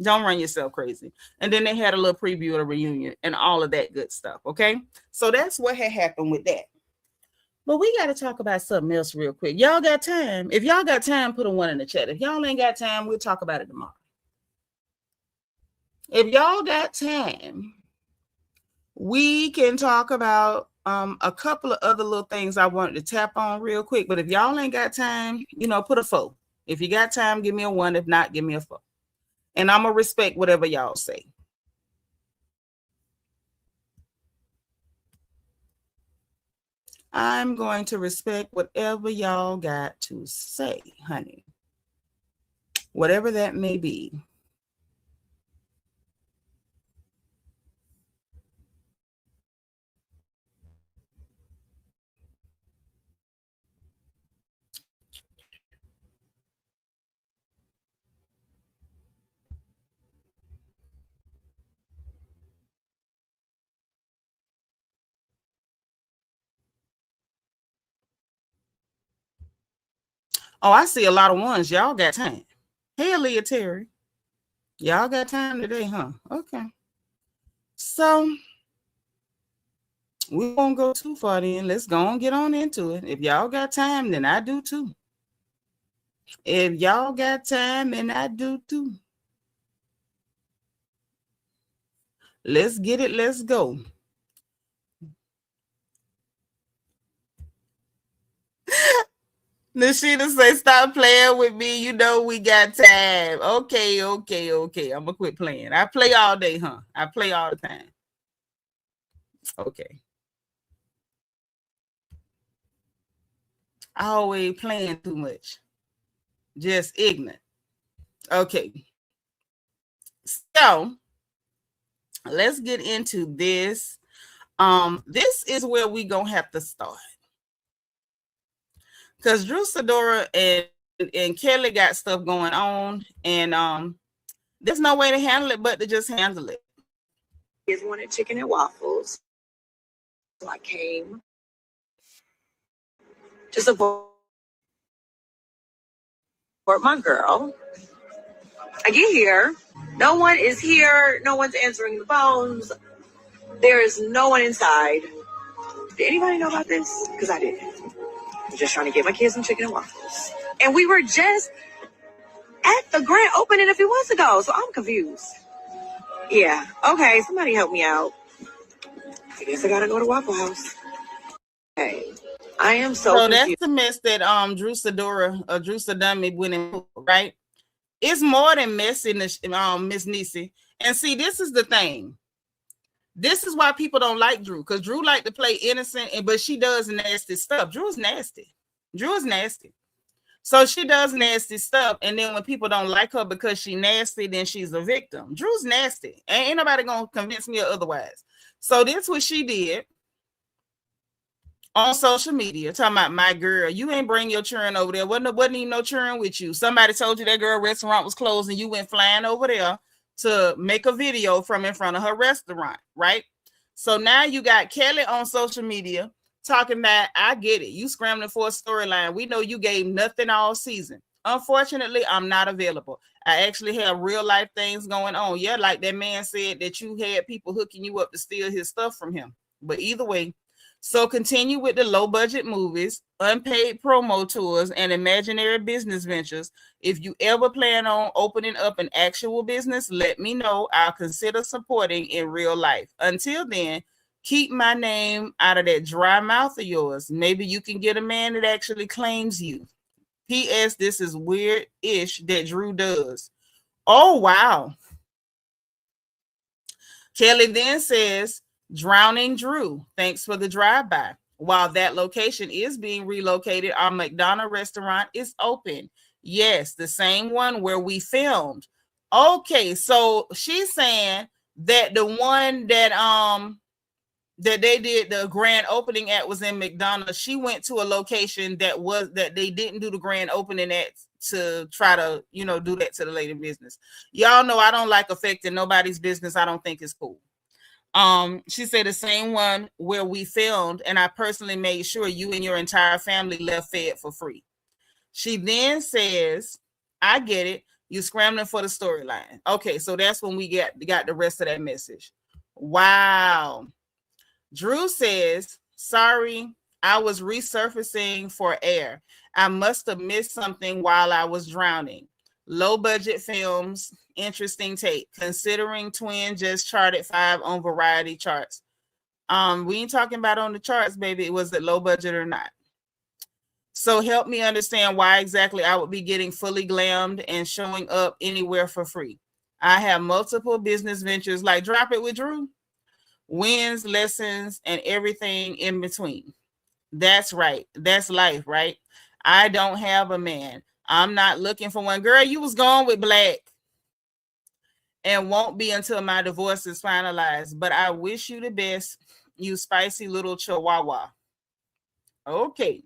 [SPEAKER 1] don't run yourself crazy. And then they had a little preview of the reunion and all of that good stuff, okay? So that's what had happened with that. But we got to talk about something else real quick. Y'all got time? If y'all got time, put a 1 in the chat. If y'all ain't got time, we'll talk about it tomorrow. If y'all got time, we can talk about a couple of other little things I wanted to tap on real quick. But if y'all ain't got time, you know, put a 4. If you got time, give me a 1. If not, give me a 4. And I'm going to respect whatever y'all say. I'm going to respect whatever y'all got to say, honey. Whatever that may be. Oh, I see a lot of ones. Y'all got time. Hey, Leah Terry. Y'all got time today, huh? Okay. So we won't go too far then. Let's go and get on into it. If y'all got time, then I do too. If y'all got time, then I do too. Let's get it. Let's go. Nashida say, stop playing with me. You know we got time. Okay. I'm going to quit playing. I play all day, huh? I play all the time. Okay. I always playing too much. Just ignorant. Okay. So, let's get into this. This is where we going to have to start. Because Drew Sidora and Kelly got stuff going on, and there's no way to handle it but to just handle it.
[SPEAKER 4] Kids wanted chicken and waffles, so I came to support my girl. I get here, no one is here, no one's answering the phones, there is no one inside. Did anybody know about this? Because I didn't. I'm just trying to get my kids some chicken and waffles. And we were just at the grand opening a few months ago. So I'm confused. Yeah. Okay. Somebody help me out. I guess I gotta go to Waffle House. Okay. I am so
[SPEAKER 1] So that's
[SPEAKER 4] confused.
[SPEAKER 1] the mess that Drew Sadummy went in, right? It's more than messiness, Miss Nisi. And see, this is the thing. This is why people don't like Drew, because Drew like to play innocent, but she does nasty stuff. Drew is nasty. So she does nasty stuff, and then when people don't like her because she nasty, then she's a victim. Drew's nasty. Ain't nobody gonna convince me otherwise. So this is what she did on social media, talking about, my girl, you ain't bring your children over there. Wasn't even no children with you. Somebody told you that girl restaurant was closed, and you went flying over there to make a video from in front of her restaurant, right? So now you got Kelly on social media talking about, I get it. You scrambling for a storyline. We know you gave nothing all season. Unfortunately, I'm not available. I actually have real life things going on. Yeah, like that man said that you had people hooking you up to steal his stuff from him. But either way, so continue with the low budget movies, unpaid promo tours, and imaginary business ventures. If you ever plan on opening up an actual business, let me know. I'll consider supporting in real life. Until then, keep my name out of that dry mouth of yours. Maybe you can get a man that actually claims you. P.S. This is weird-ish that Drew does. Oh, wow. Kelly then says, drowning Drew, thanks for the drive-by. While that location is being relocated, our McDonald's restaurant is open. Yes, the same one where we filmed. Okay, so she's saying that the one that they did the grand opening at was in McDonald's. She went to a location that they didn't do the grand opening at to try to, do that to the lady business. Y'all know I don't like affecting nobody's business. I don't think it's cool. She said the same one where we filmed, and I personally made sure you and your entire family left fed for free. She then says, I get it. You scrambling for the storyline. Okay, so that's when we got the rest of that message. Wow. Drew says, sorry, I was resurfacing for air. I must have missed something while I was drowning. Low budget films, interesting take. Considering Twin just charted 5 on variety charts. We ain't talking about on the charts, baby. Was it low budget or not? So help me understand why exactly I would be getting fully glammed and showing up anywhere for free. I have multiple business ventures like Drop It with Drew, wins, lessons, and everything in between. That's right. That's life, right? I don't have a man. I'm not looking for one. Girl, you was gone with Black and won't be until my divorce is finalized. But I wish you the best, you spicy little chihuahua. Okay.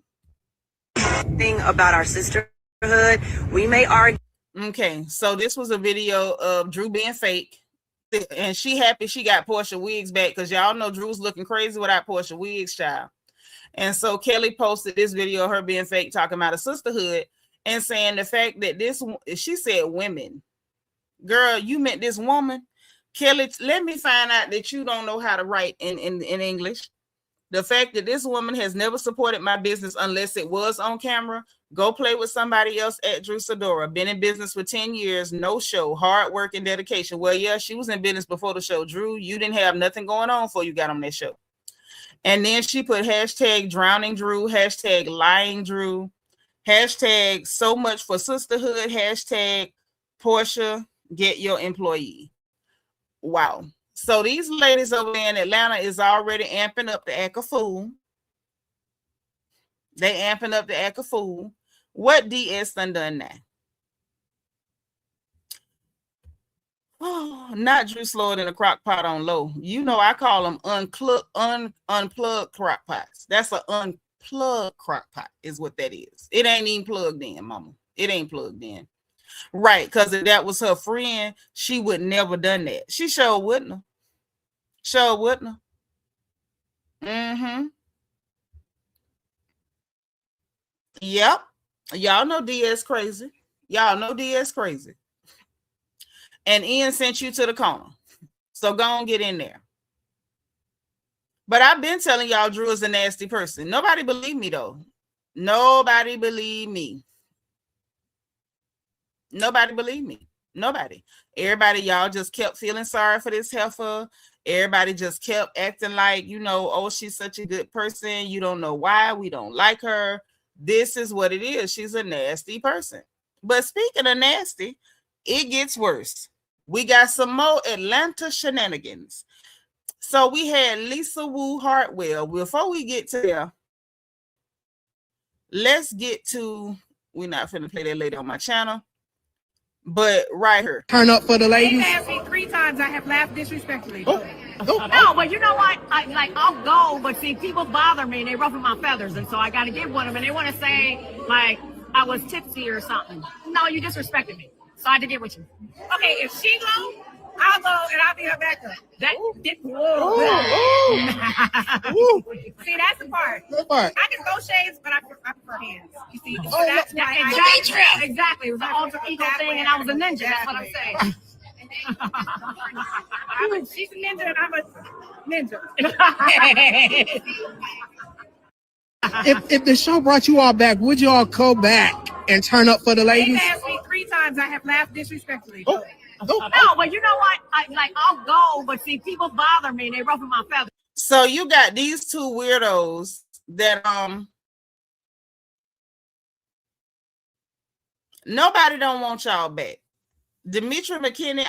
[SPEAKER 4] Thing about our sisterhood, we may argue.
[SPEAKER 1] Okay, so this was a video of Drew being fake. And she happy she got Portia wigs back because y'all know Drew's looking crazy without Portia wigs, child. And so Kelly posted this video of her being fake, talking about a sisterhood and saying the fact that she said women. Girl, you meant this woman. Kelly, let me find out that you don't know how to write in English. The fact that this woman has never supported my business unless it was on camera. Go play with somebody else at Drew Sadora. Been in business for 10 years, no show, hard work and dedication. Well, yeah, she was in business before the show. Drew, you didn't have nothing going on before you got on that show. And then she put hashtag drowning Drew, hashtag lying Drew, hashtag so much for sisterhood, hashtag Portia, get your employee. Wow. So these ladies over there in Atlanta is already amping up to act a fool. They amping up to act a fool. What DS done now? Oh, not Drew slower than a crock pot on low. You know I call them unplugged crock pots. That's an unplugged crock pot is what that is. It ain't even plugged in, mama. It ain't plugged in. Right, because if that was her friend, she would never done that. She sure wouldn't. Sure wouldn't. Mm-hmm. Yep. Y'all know DS crazy. Y'all know DS crazy. And Ian sent you to the corner. So go on, get in there. But I've been telling y'all Drew is a nasty person. Nobody believe me, though. Nobody believe me. Nobody believed me. Nobody. Everybody, y'all just kept feeling sorry for this heifer. Everybody just kept acting like, oh, she's such a good person. You don't know why. We don't like her. This is what it is. She's a nasty person. But speaking of nasty, it gets worse. We got some more Atlanta shenanigans. So we had Lisa Wu Hartwell. Before we get to there, let's get to, we're not finna play that later on my channel, but right here.
[SPEAKER 5] Turn up for the ladies.
[SPEAKER 6] They asked me 3 times. I have laughed disrespectfully.
[SPEAKER 5] Oh.
[SPEAKER 6] No, but you know what? I'll go, but see, people bother me and they ruffle my feathers, and so I got to get one of them, and they want to say, like, I was tipsy or something. No, you disrespected me, so I had to get with you. Okay, if she go, I'll go, and I'll be her backup. See, that's the part. I can throw shades, but I prefer hands. You see, so that's why exactly. It was an alter ego thing, and I was a ninja. That's what I'm saying. She's a ninja, and I'm a ninja.
[SPEAKER 5] If the show brought you all back, would you all go back and turn up for the ladies?
[SPEAKER 6] They asked me 3 times. I have laughed disrespectfully.
[SPEAKER 5] No,
[SPEAKER 6] but you know what? I'll go, but see, people bother me and they ruffle my feathers.
[SPEAKER 1] So you got these 2 weirdos that nobody don't want y'all back. Demetria McKinney,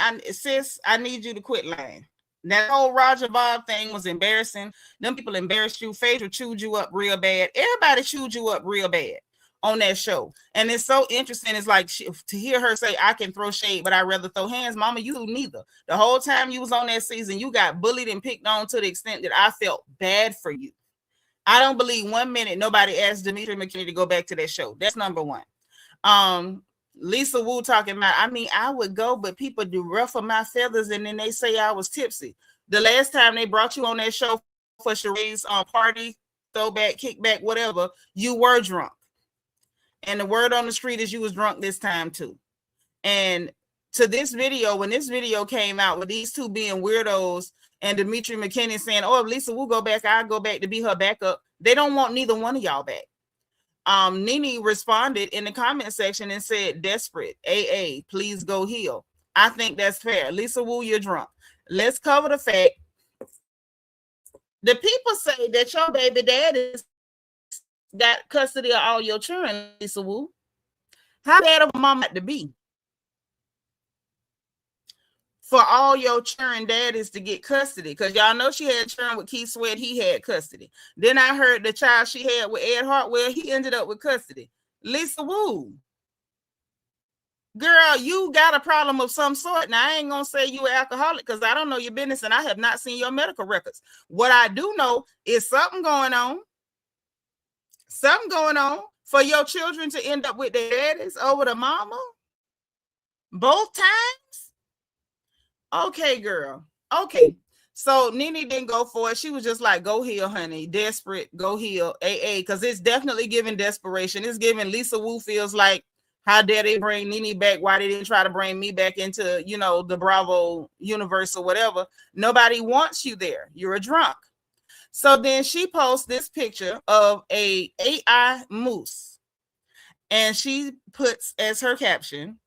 [SPEAKER 1] I need you to quit lying. That whole Roger Bob thing was embarrassing. Them people embarrassed you. Phaedra chewed you up real bad. Everybody chewed you up real bad on that show. And it's so interesting. It's like to hear her say, I can throw shade, but I'd rather throw hands. Mama, you neither. The whole time you was on that season, you got bullied and picked on to the extent that I felt bad for you. I don't believe 1 minute nobody asked Demetria McKinney to go back to that show. That's number one. Lisa Wu talking about, I would go, but people do ruffle my feathers and then they say I was tipsy. The last time they brought you on that show for Sheree's party, throwback, kickback, whatever, you were drunk. And the word on the street is you was drunk this time too. And to this video, when this video came out with these 2 being weirdos and Demetria McKinney saying, oh, if Lisa Wu go back, I'll go back to be her backup. They don't want neither one of y'all back. Nene responded in the comment section and said, desperate, AA, please go heal. I think that's fair. Lisa Wu, you're drunk. Let's cover the fact. The people say that your baby daddy got custody of all your children, Lisa Wu. How bad of a mom had to be for all your children daddies to get custody? Because y'all know she had children with Keith Sweat. He had custody. Then I heard the child she had with Ed Hartwell, he ended up with custody. Lisa Wu, girl, you got a problem of some sort. Now, I ain't going to say you an alcoholic because I don't know your business and I have not seen your medical records. What I do know is something going on. Something going on for your children to end up with their daddies over the mama. Both times? Okay, girl. Okay. So Nene didn't go for it. She was just like, go heal, honey. Desperate, go heal. AA, because it's definitely giving desperation. It's giving Lisa Wu feels like, how dare they bring Nene back? Why they didn't try to bring me back into, the Bravo universe or whatever? Nobody wants you there. You're a drunk. So then she posts this picture of a AI moose. And she puts as her caption,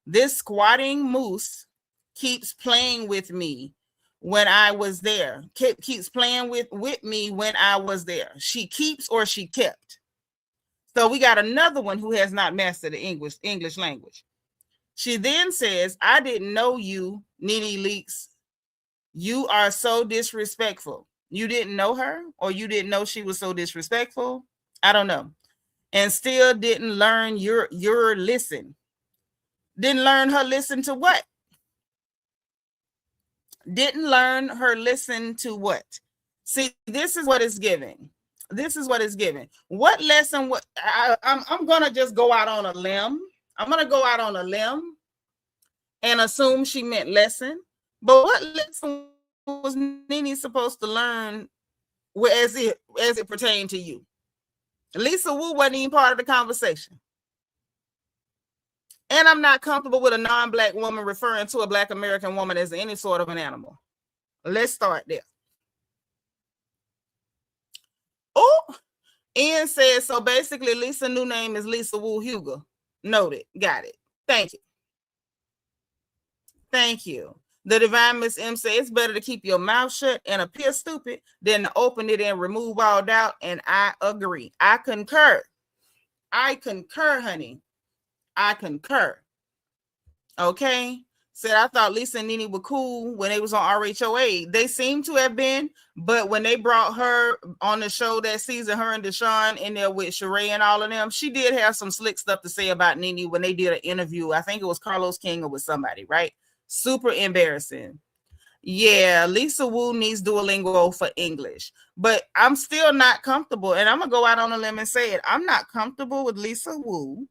[SPEAKER 1] this squatting moose keeps playing with me when I was there. Keeps playing with me when I was there. She keeps or she kept. So we got another one who has not mastered the English language. She then says, I didn't know you, Nene Leakes. You are so disrespectful. You didn't know her, or you didn't know she was so disrespectful? I don't know. And still didn't learn your listen. Didn't learn her listen to what? Didn't learn her listen to what? See, this is what it's giving. This is what it's giving. What lesson? I'm going to just go out on a limb. I'm going to go out on a limb and assume she meant lesson. But what lesson was Nene supposed to learn as it pertained to you? Lisa Wu wasn't even part of the conversation. And I'm not comfortable with a non-Black woman referring to a Black American woman as any sort of an animal. Let's start there. Oh, Ian says, so basically Lisa's new name is Lisa Wu Hugo. Noted. Got it. Thank you. Thank you. The Divine Miss M says it's better to keep your mouth shut and appear stupid than to open it and remove all doubt. And I agree. I concur. I concur, honey. I concur. Okay. Said I thought Lisa and Nene were cool when they was on RHOA. They seem to have been, but when they brought her on the show that season, her and Deshaun in there with Sheree and all of them, she did have some slick stuff to say about Nene when they did an interview. I think it was Carlos King or with somebody, right? Super embarrassing. Yeah, Lisa Wu needs Duolingo for English, but I'm still not comfortable. And I'm going to go out on a limb and say it. I'm not comfortable with Lisa Wu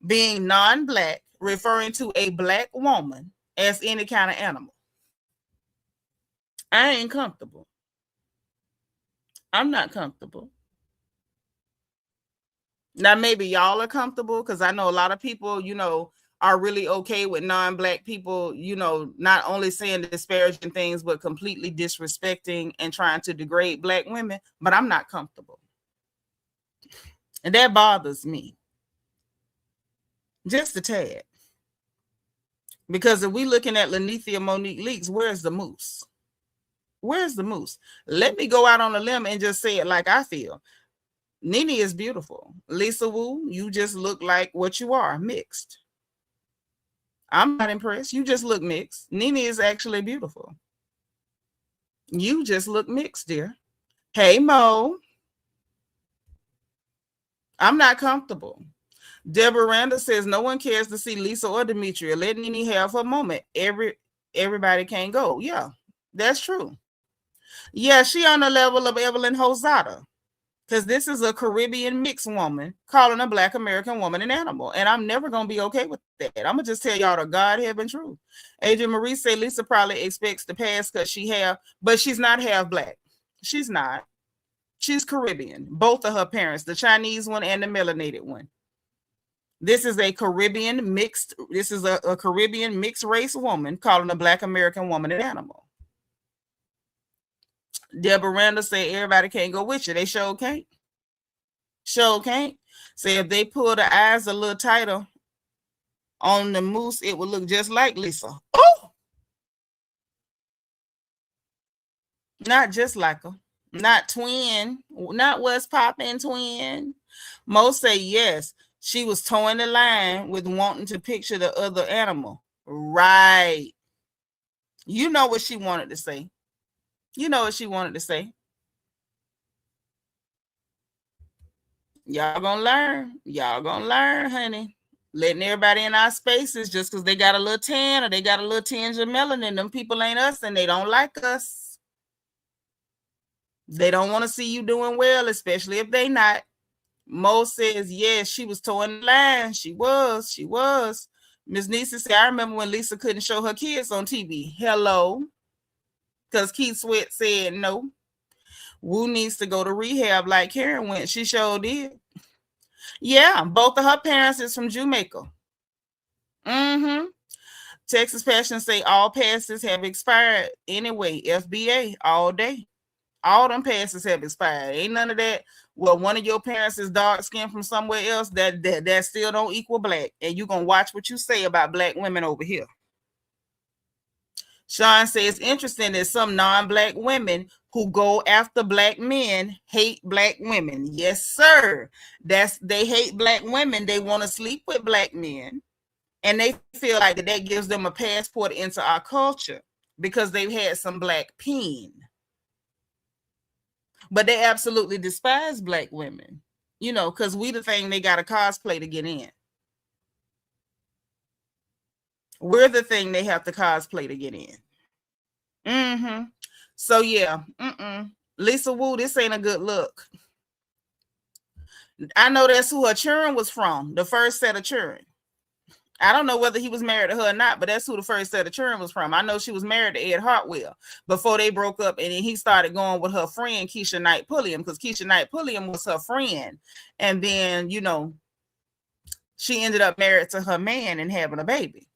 [SPEAKER 1] being non-black, referring to a black woman as any kind of animal. I ain't comfortable. I'm not comfortable. Now, maybe y'all are comfortable because I know a lot of people, are really okay with non-black people, not only saying disparaging things, but completely disrespecting and trying to degrade black women. But I'm not comfortable. And that bothers me. Just a tad. Because if we looking at Lanithia Monique Leaks, where's the moose? Where's the moose? Let me go out on a limb and just say it like I feel. Nene is beautiful. Lisa Wu, you just look like what you are, mixed. I'm not impressed. You just look mixed. Nene is actually beautiful. You just look mixed, dear. Hey, Mo. I'm not comfortable. Deborah Randa says no one cares to see Lisa or Demetria. Let Nene have her moment. Everybody can't go. Yeah, that's true. Yeah, she on the level of Evelyn Hosada. Because this is a Caribbean mixed woman calling a Black American woman an animal. And I'm never going to be okay with that. I'm going to just tell y'all the God-heaven truth. Adrian Marie said Lisa probably expects to pass because but she's not half Black. She's not. She's Caribbean. Both of her parents, the Chinese one and the melanated one. This is a Caribbean mixed race woman calling a Black American woman an animal. Deborah Randall said everybody can't go with you. They sure can't. Sure can't. Say if they pull the eyes a little tighter on the moose, it would look just like Lisa. Oh! Not just like her. Not twin. Not what's popping twin. Most say yes. She was towing the line with wanting to picture the other animal. Right. You know what she wanted to say. You know what she wanted to say. Y'all gonna learn. Y'all gonna learn, honey. Letting everybody in our spaces just because they got a little tan or they got a little tinge of melanin. Them people ain't us and they don't like us. They don't want to see you doing well, especially if they not. Mo says, yes, she was towing the line. She was. Miss Nisa said, I remember when Lisa couldn't show her kids on TV. Hello. Because Keith Sweat said no. Wu needs to go to rehab like Karen went. She sure did. Yeah, both of her parents is from Jamaica. Texas Passion say all passes have expired anyway. FBA all day. All them passes have expired. Ain't none of that. Well, one of your parents is dark skinned from somewhere else. That still don't equal Black. And you're gonna watch what you say about Black women over here. Sean says, interesting that some non-Black women who go after Black men hate Black women. Yes, sir. They hate Black women. They want to sleep with Black men. And they feel like that gives them a passport into our culture because they've had some Black peen. But they absolutely despise Black women, because we the thing they got to cosplay to get in. We're the thing they have to cosplay to get in. So yeah, Lisa Wu, this ain't a good look. I know that's who her children was from, the first set of children. I don't know whether he was married to her or not, but that's who the first set of children was from. I know she was married to Ed Hartwell before they broke up, and then he started going with her friend Keisha Knight Pulliam because Keisha Knight Pulliam was her friend, and then she ended up married to her man and having a baby.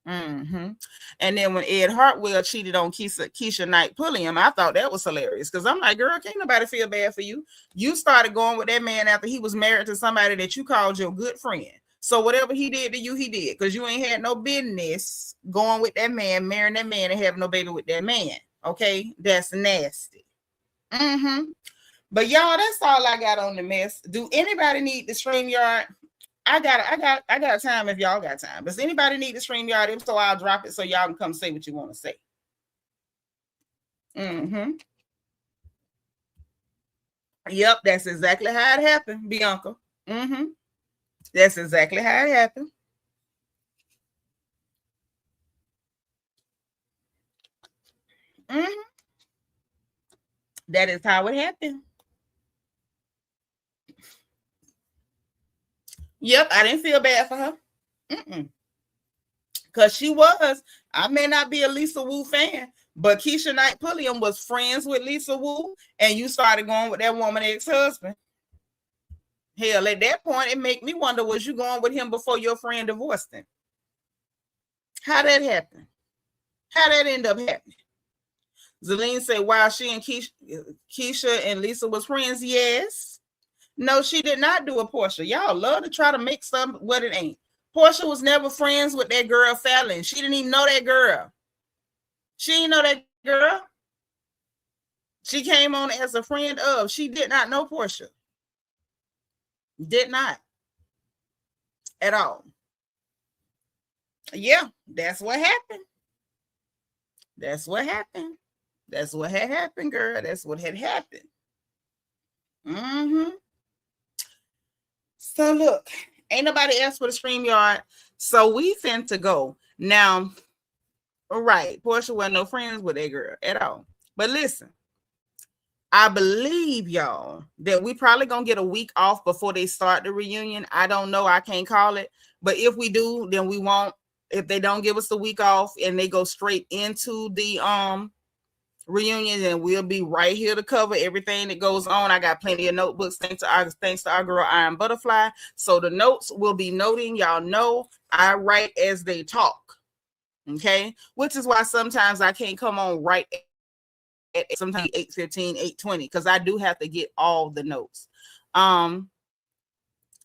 [SPEAKER 1] And then when Ed Hartwell cheated on Keisha Knight Pulliam, I thought that was hilarious because I'm like, girl, can't nobody feel bad for you. You started going with that man after he was married to somebody that you called your good friend. So whatever he did to you, he did, because you ain't had no business going with that man, marrying that man, and having no baby with that man. Okay, that's nasty. But y'all, that's all I got on the mess. Do anybody need the StreamYard? I got time if y'all got time. Does anybody need the StreamYard? If so, I'll drop it so y'all can come say what you want to say. Yep, that's exactly how it happened, Bianca. That's exactly how it happened. That is how it happened. Yep, I didn't feel bad for her. Because she was. I may not be a Lisa Wu fan, but Keisha Knight Pulliam was friends with Lisa Wu, and you started going with that woman ex-husband. Hell, at that point, it make me wonder, was you going with him before your friend divorced him? How that happen? How that end up happening? Zelene said, wow, she and Keisha and Lisa was friends. Yes. No, she did not do a Portia. Y'all love to try to make something what it ain't. Portia was never friends with that girl Fallon. She didn't even know that girl. She didn't know that girl. She came on as a friend of. She did not know Portia. Did not. At all. Yeah, that's what happened. That's what happened. That's what had happened, girl. That's what had happened. So look, ain't nobody else for the StreamYard. So we finna go. Now, all right, Portia wasn't no friends with that girl at all. But listen, I believe, y'all, that we probably gonna get a week off before they start the reunion. I don't know. I can't call it. But if we do, then we won't. If they don't give us the week off and they go straight into the reunion, then we'll be right here to cover everything that goes on. I got plenty of notebooks thanks to our girl Iron Butterfly. So the notes will be noting. Y'all know I write as they talk. Okay, which is why sometimes I can't come on right at sometimes 8:15, 8:20, because I do have to get all the notes.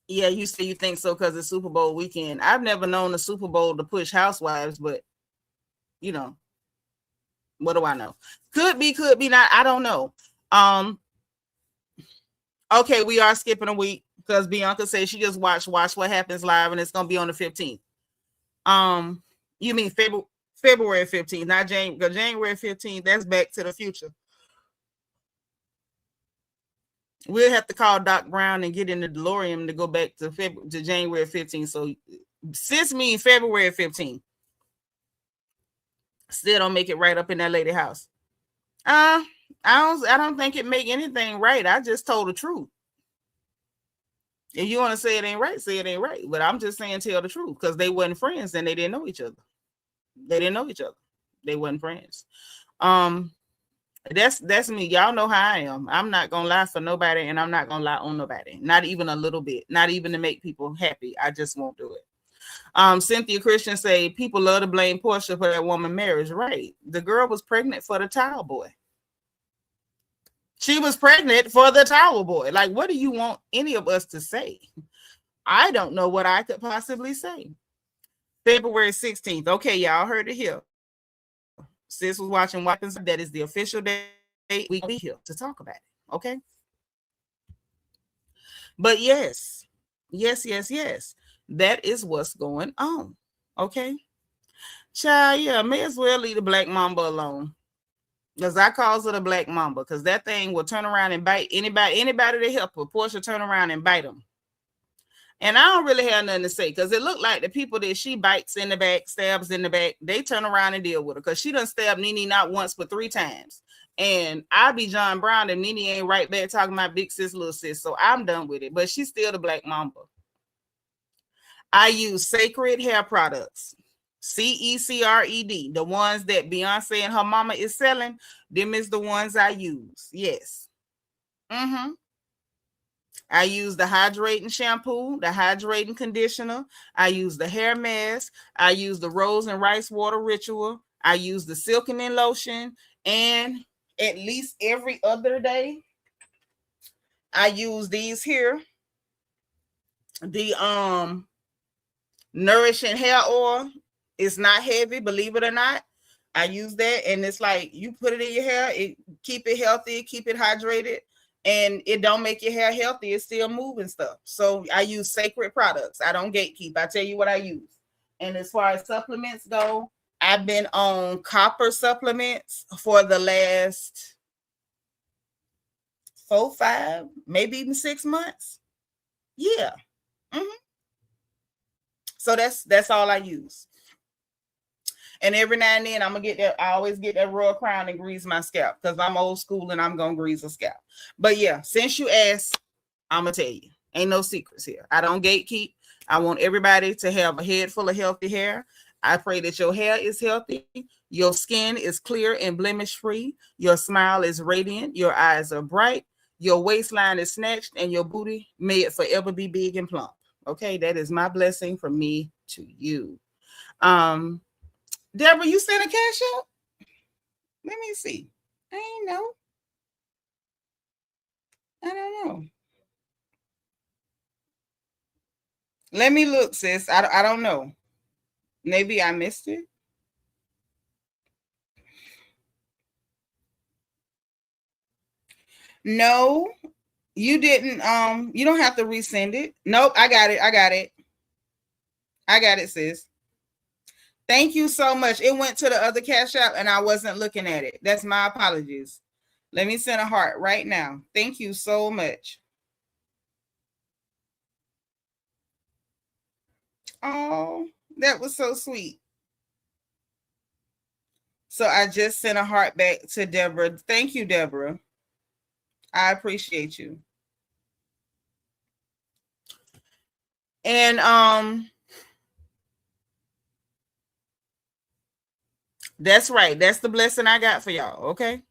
[SPEAKER 1] Yeah, you say you think so because it's Super Bowl weekend. I've never known the Super Bowl to push housewives, but you know, what do I know? Could be not. I don't know. Okay, we are skipping a week because Bianca says she just watch What Happens Live, and it's gonna be on the 15th. You mean February 15th, not January 15th. That's Back to the Future. We'll have to call Doc Brown and get in the DeLorean to go back to January 15th. So sis means February 15th. Still don't make it right up in that lady house. I don't think it make anything right. I just told the truth. If you want to say it ain't right, say it ain't right. But I'm just saying tell the truth, because they wasn't friends and they didn't know each other. They wasn't friends. That's me. Y'all know how I am. I'm not gonna lie for nobody, and I'm not gonna lie on nobody. Not even a little bit. Not even to make people happy. I just won't do it. Cynthia Christian say people love to blame Portia for that woman marriage. Right. The girl was pregnant for the towel boy. She was pregnant for the towel boy. Like, what do you want any of us to say? I don't know what I could possibly say. February 16th. Okay, y'all heard it here. Sis was watching Weapons. That is the official date. We'll be here to talk about it. Okay. But yes. That is what's going on. Okay. Child, yeah, may as well leave the Black Mamba alone. Because I calls it a Black Mamba, because that thing will turn around and bite anybody that help her. Portia turn around and bite them. And I don't really have nothing to say, because it looked like the people that she bites in the back, stabs in the back, they turn around and deal with her, because she done stabbed Nene not once but 3 times. And I be John Brown and Nene ain't right back talking about big sis, little sis. So I'm done with it. But she's still the Black Mamba. I use Sacred hair products. CECRED. The ones that Beyonce and her mama is selling, them is the ones I use. Yes. I use the hydrating shampoo, the hydrating conditioner. I use the hair mask. I use the rose and rice water ritual. I use the silkening lotion. And at least every other day, I use these here. The Nourishing hair oil. It's not heavy, believe it or not. I use that, and it's like you put it in your hair, it keep it healthy, keep it hydrated, and it don't make your hair healthy. It's still moving stuff. So I use sacred products. I don't gatekeep. I tell you what I use. And as far as supplements go, I've been on copper supplements for the last 4, 5, maybe even 6 months. Yeah. So that's all I use. And every now and then I'm gonna get that. I always get that royal crown and grease my scalp because I'm old school and I'm gonna grease a scalp. But yeah, since you asked, I'm gonna tell you, ain't no secrets here. I don't gatekeep. I want everybody to have a head full of healthy hair. I pray that your hair is healthy, your skin is clear and blemish free, your smile is radiant, your eyes are bright, your waistline is snatched, and your booty may it forever be big and plump. Okay, that is my blessing from me to you. Deborah, you sent a cash out? Let me see. I ain't know. I don't know. Let me look, sis. I don't know. Maybe I missed it. No, you didn't. You don't have to resend it. Nope, I got it. I got it, sis. Thank you so much. It went to the other cash app and I wasn't looking at it. That's my apologies. Let me send a heart right now. Thank you so much. Oh, that was so sweet. So I just sent a heart back to Deborah. Thank you, Deborah. I appreciate you. And that's right. That's the blessing I got for y'all. Okay.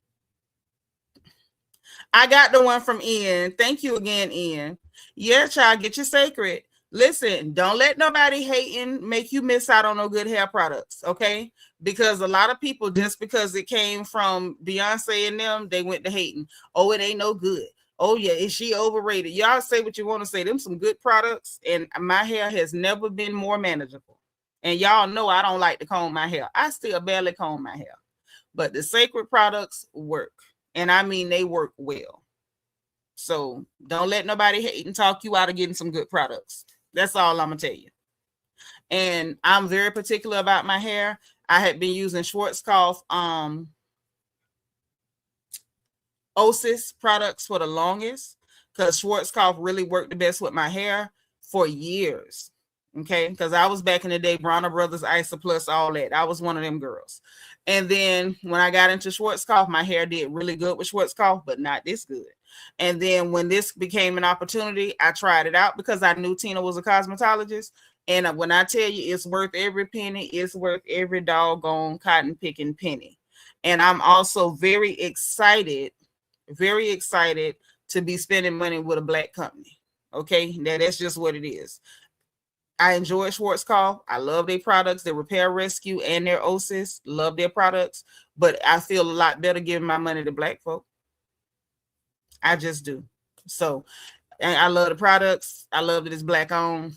[SPEAKER 1] I got the one from Ian. Thank you again, Ian. Yeah, child, get your sacred. Listen, don't let nobody hating make you miss out on no good hair products, okay? Because a lot of people, just because it came from Beyonce and them, they went to hating. Oh, it ain't no good. Oh, yeah, is she overrated? Y'all say what you want to say. Them some good products, and my hair has never been more manageable. And y'all know I don't like to comb my hair. I still barely comb my hair. But the sacred products work. And I mean, they work well. So don't let nobody hate and talk you out of getting some good products. That's all I'm going to tell you. And I'm very particular about my hair. I had been using Schwarzkopf Osis products for the longest because Schwarzkopf really worked the best with my hair for years. Okay, because I was back in the day, Bronner Brothers, Isa Plus, all that. I was one of them girls. And then when I got into Schwarzkopf, my hair did really good with Schwarzkopf, but not this good. And then when this became an opportunity, I tried it out because I knew Tina was a cosmetologist. And when I tell you it's worth every penny, it's worth every doggone cotton picking penny. And I'm also very excited to be spending money with a Black company. Okay, that's just what it is. I enjoy Schwarzkopf. I love their products, their Repair Rescue and their Osis. Love their products, but I feel a lot better giving my money to Black folk. I just do. So, and I love the products. I love that it's Black owned.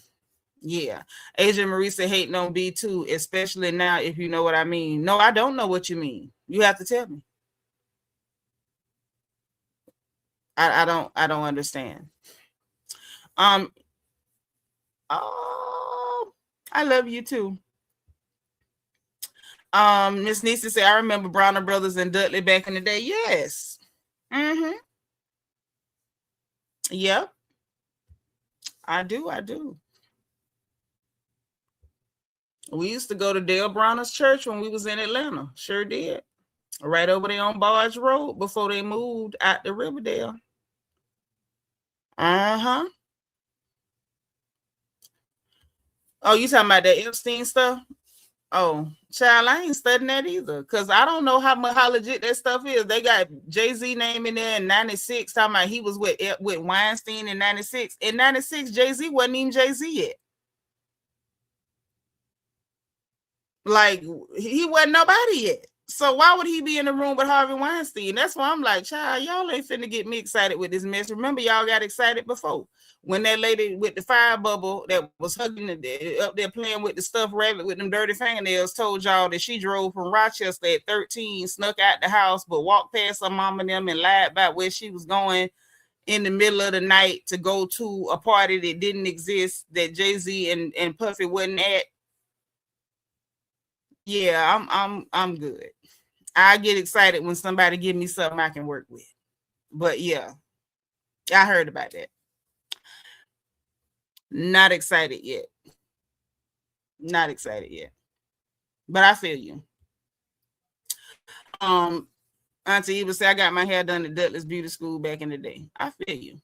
[SPEAKER 1] Yeah. Adrian Marisa hating on B2, especially now, if you know what I mean. No, I don't know what you mean. You have to tell me. I don't understand. Oh, I love you too. Miss Nisa said, I remember Bronner Brothers and Dudley back in the day. Yes. Yep. I do. We used to go to Dale Bronner's church when we was in Atlanta. Sure did. Right over there on Barge Road before they moved out to Riverdale. Oh, you talking about that Epstein stuff? Oh, child, I ain't studying that either. Because I don't know how legit that stuff is. They got Jay-Z name in there in 96, talking about he was with Weinstein in 96. In 96, Jay-Z wasn't even Jay-Z yet. Like, he wasn't nobody yet. So why would he be in the room with Harvey Weinstein? That's why I'm like, child, y'all ain't finna get me excited with this mess. Remember, y'all got excited before when that lady with the fire bubble that was hugging up there playing with the stuffed rabbit with them dirty fingernails told y'all that she drove from Rochester at 13, snuck out the house, but walked past her mom and them and lied about where she was going in the middle of the night to go to a party that didn't exist, that Jay-Z and Puffy wasn't at. Yeah, I'm good. I get excited when somebody give me something I can work with. But yeah, I heard about that. Not excited yet. Not excited yet. But I feel you. Auntie Eva said I got my hair done at Dudley's Beauty School back in the day. I feel you.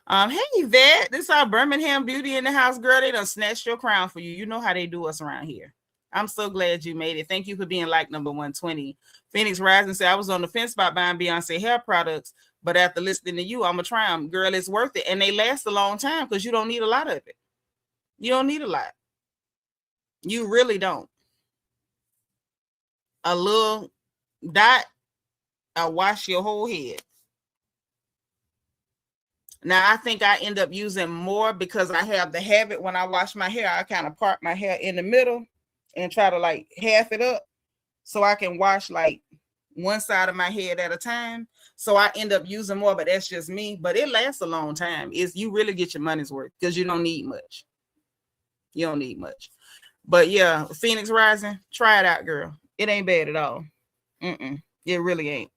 [SPEAKER 1] Hey Yvette, this is our Birmingham Beauty in the house, girl. They done snatched your crown for you. You know how they do us around here. I'm so glad you made it. Thank you for being like number 120. Phoenix Rising said I was on the fence about buying Beyonce hair products, but after listening to you, I'm gonna try them. Girl, it's worth it, and they last a long time because you don't need a lot of it. You don't need a lot. You really don't. A little dot, I'll wash your whole head. Now, I think I end up using more because I have the habit when I wash my hair, I kind of part my hair in the middle and try to like half it up so I can wash like one side of my head at a time. So I end up using more, but that's just me. But it lasts a long time. You really get your money's worth because you don't need much. You don't need much. But yeah, Phoenix Rising, try it out, girl. It ain't bad at all. It really ain't.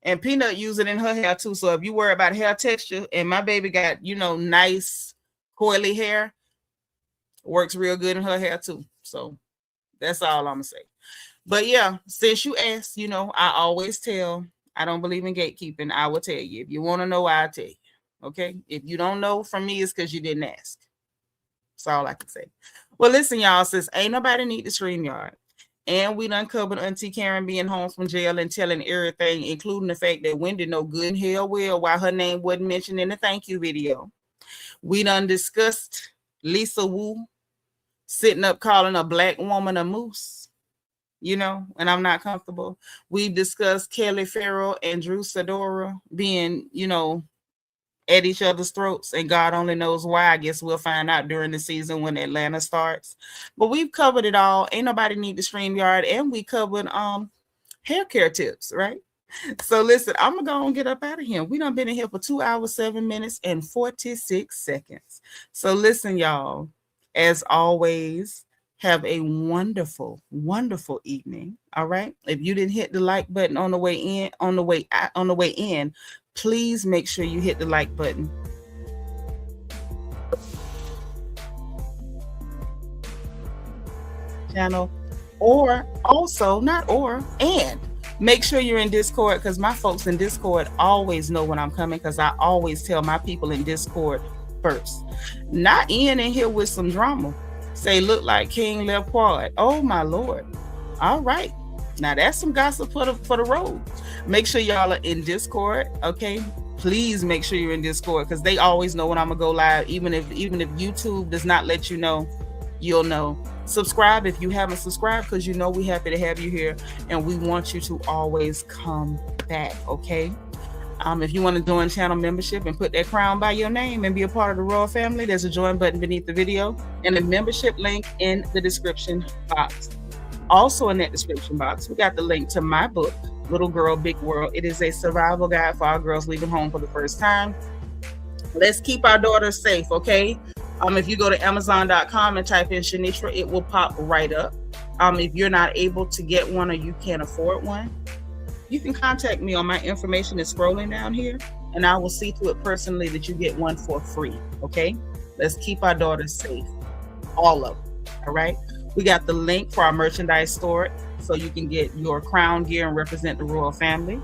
[SPEAKER 1] And Peanut use it in her hair too. So if you worry about hair texture, and my baby got, nice coily hair, works real good in her hair too. So that's all I'm gonna say. But yeah, since you asked, I always tell, I don't believe in gatekeeping. I will tell you. If you want to know, I'll tell you. Okay. If you don't know from me, it's because you didn't ask. That's all I can say. Well, listen, y'all, since ain't nobody need the StreamYard, and we done covered Auntie Karen being home from jail and telling everything, including the fact that Wendy know good and hell well why her name wasn't mentioned in the thank you video. We done discussed Lisa Wu sitting up calling a black woman a moose, and I'm not comfortable. We've discussed Kelly Farrell and Drew Sidora being, at each other's throats, and God only knows why. I guess we'll find out during the season when Atlanta starts. But we've covered it all. Ain't nobody need the StreamYard, and we covered hair care tips, right? So listen, I'm gonna go and get up out of here. We done been in here for 2 hours, 7 minutes, and 46 seconds. So listen, y'all, as always, have a wonderful, wonderful evening. All right. If you didn't hit the like button on the way in, please make sure you hit the like button. Channel, and make sure you're in Discord, because my folks in Discord always know when I'm coming, because I always tell my people in Discord first. Not in here with some drama. Say, look like King left quad. Oh my Lord. All right. Now that's some gossip for the road. Make sure y'all are in Discord, okay? Please make sure you're in Discord, because they always know when I'm gonna go live. Even if YouTube does not let you know, you'll know. Subscribe if you haven't subscribed, because we're happy to have you here, and we want you to always come back, okay? If you want to join channel membership and put that crown by your name and be a part of the royal family, there's a join button beneath the video and a membership link in the description box. Also in that description box, we got the link to my book, Little Girl, Big World. It is a survival guide for our girls leaving home for the first time. Let's keep our daughters safe, okay? If you go to Amazon.com and type in Seanitra, it will pop right up. If you're not able to get one or you can't afford one, you can contact me on my information is scrolling down here, and I will see to it personally that you get one for free, okay? Let's keep our daughters safe, all of them, all right? We got the link for our merchandise store, so you can get your crown gear and represent the royal family.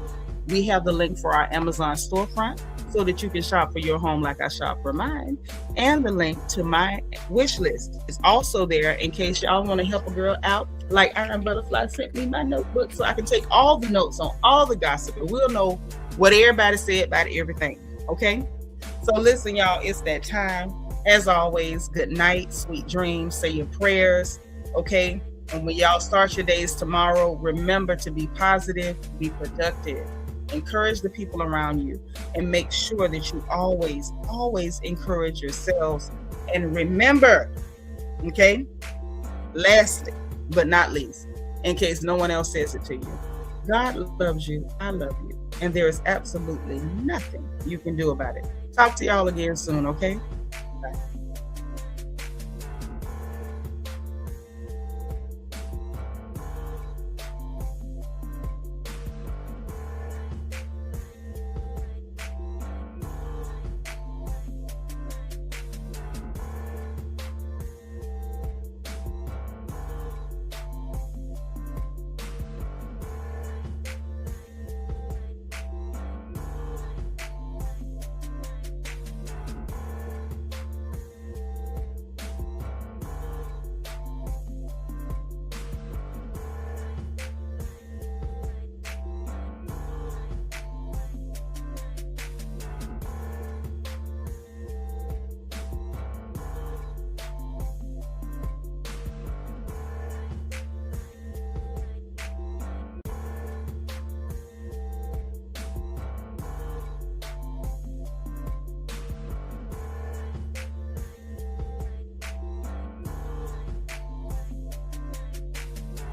[SPEAKER 1] We have the link for our Amazon storefront, so that you can shop for your home like I shop for mine. And the link to my wish list is also there in case y'all want to help a girl out. Like Iron Butterfly sent me my notebook so I can take all the notes on all the gossip, and we'll know what everybody said about everything, okay? So listen, y'all, it's that time. As always, good night, sweet dreams, say your prayers, okay? And when y'all start your days tomorrow, remember to be positive, be productive, encourage the people around you, and make sure that you always, always encourage yourselves. And remember, okay, lastly, but not least, in case no one else says it to you, God loves you, I love you, and there is absolutely nothing you can do about it. Talk to y'all again soon, okay? Bye.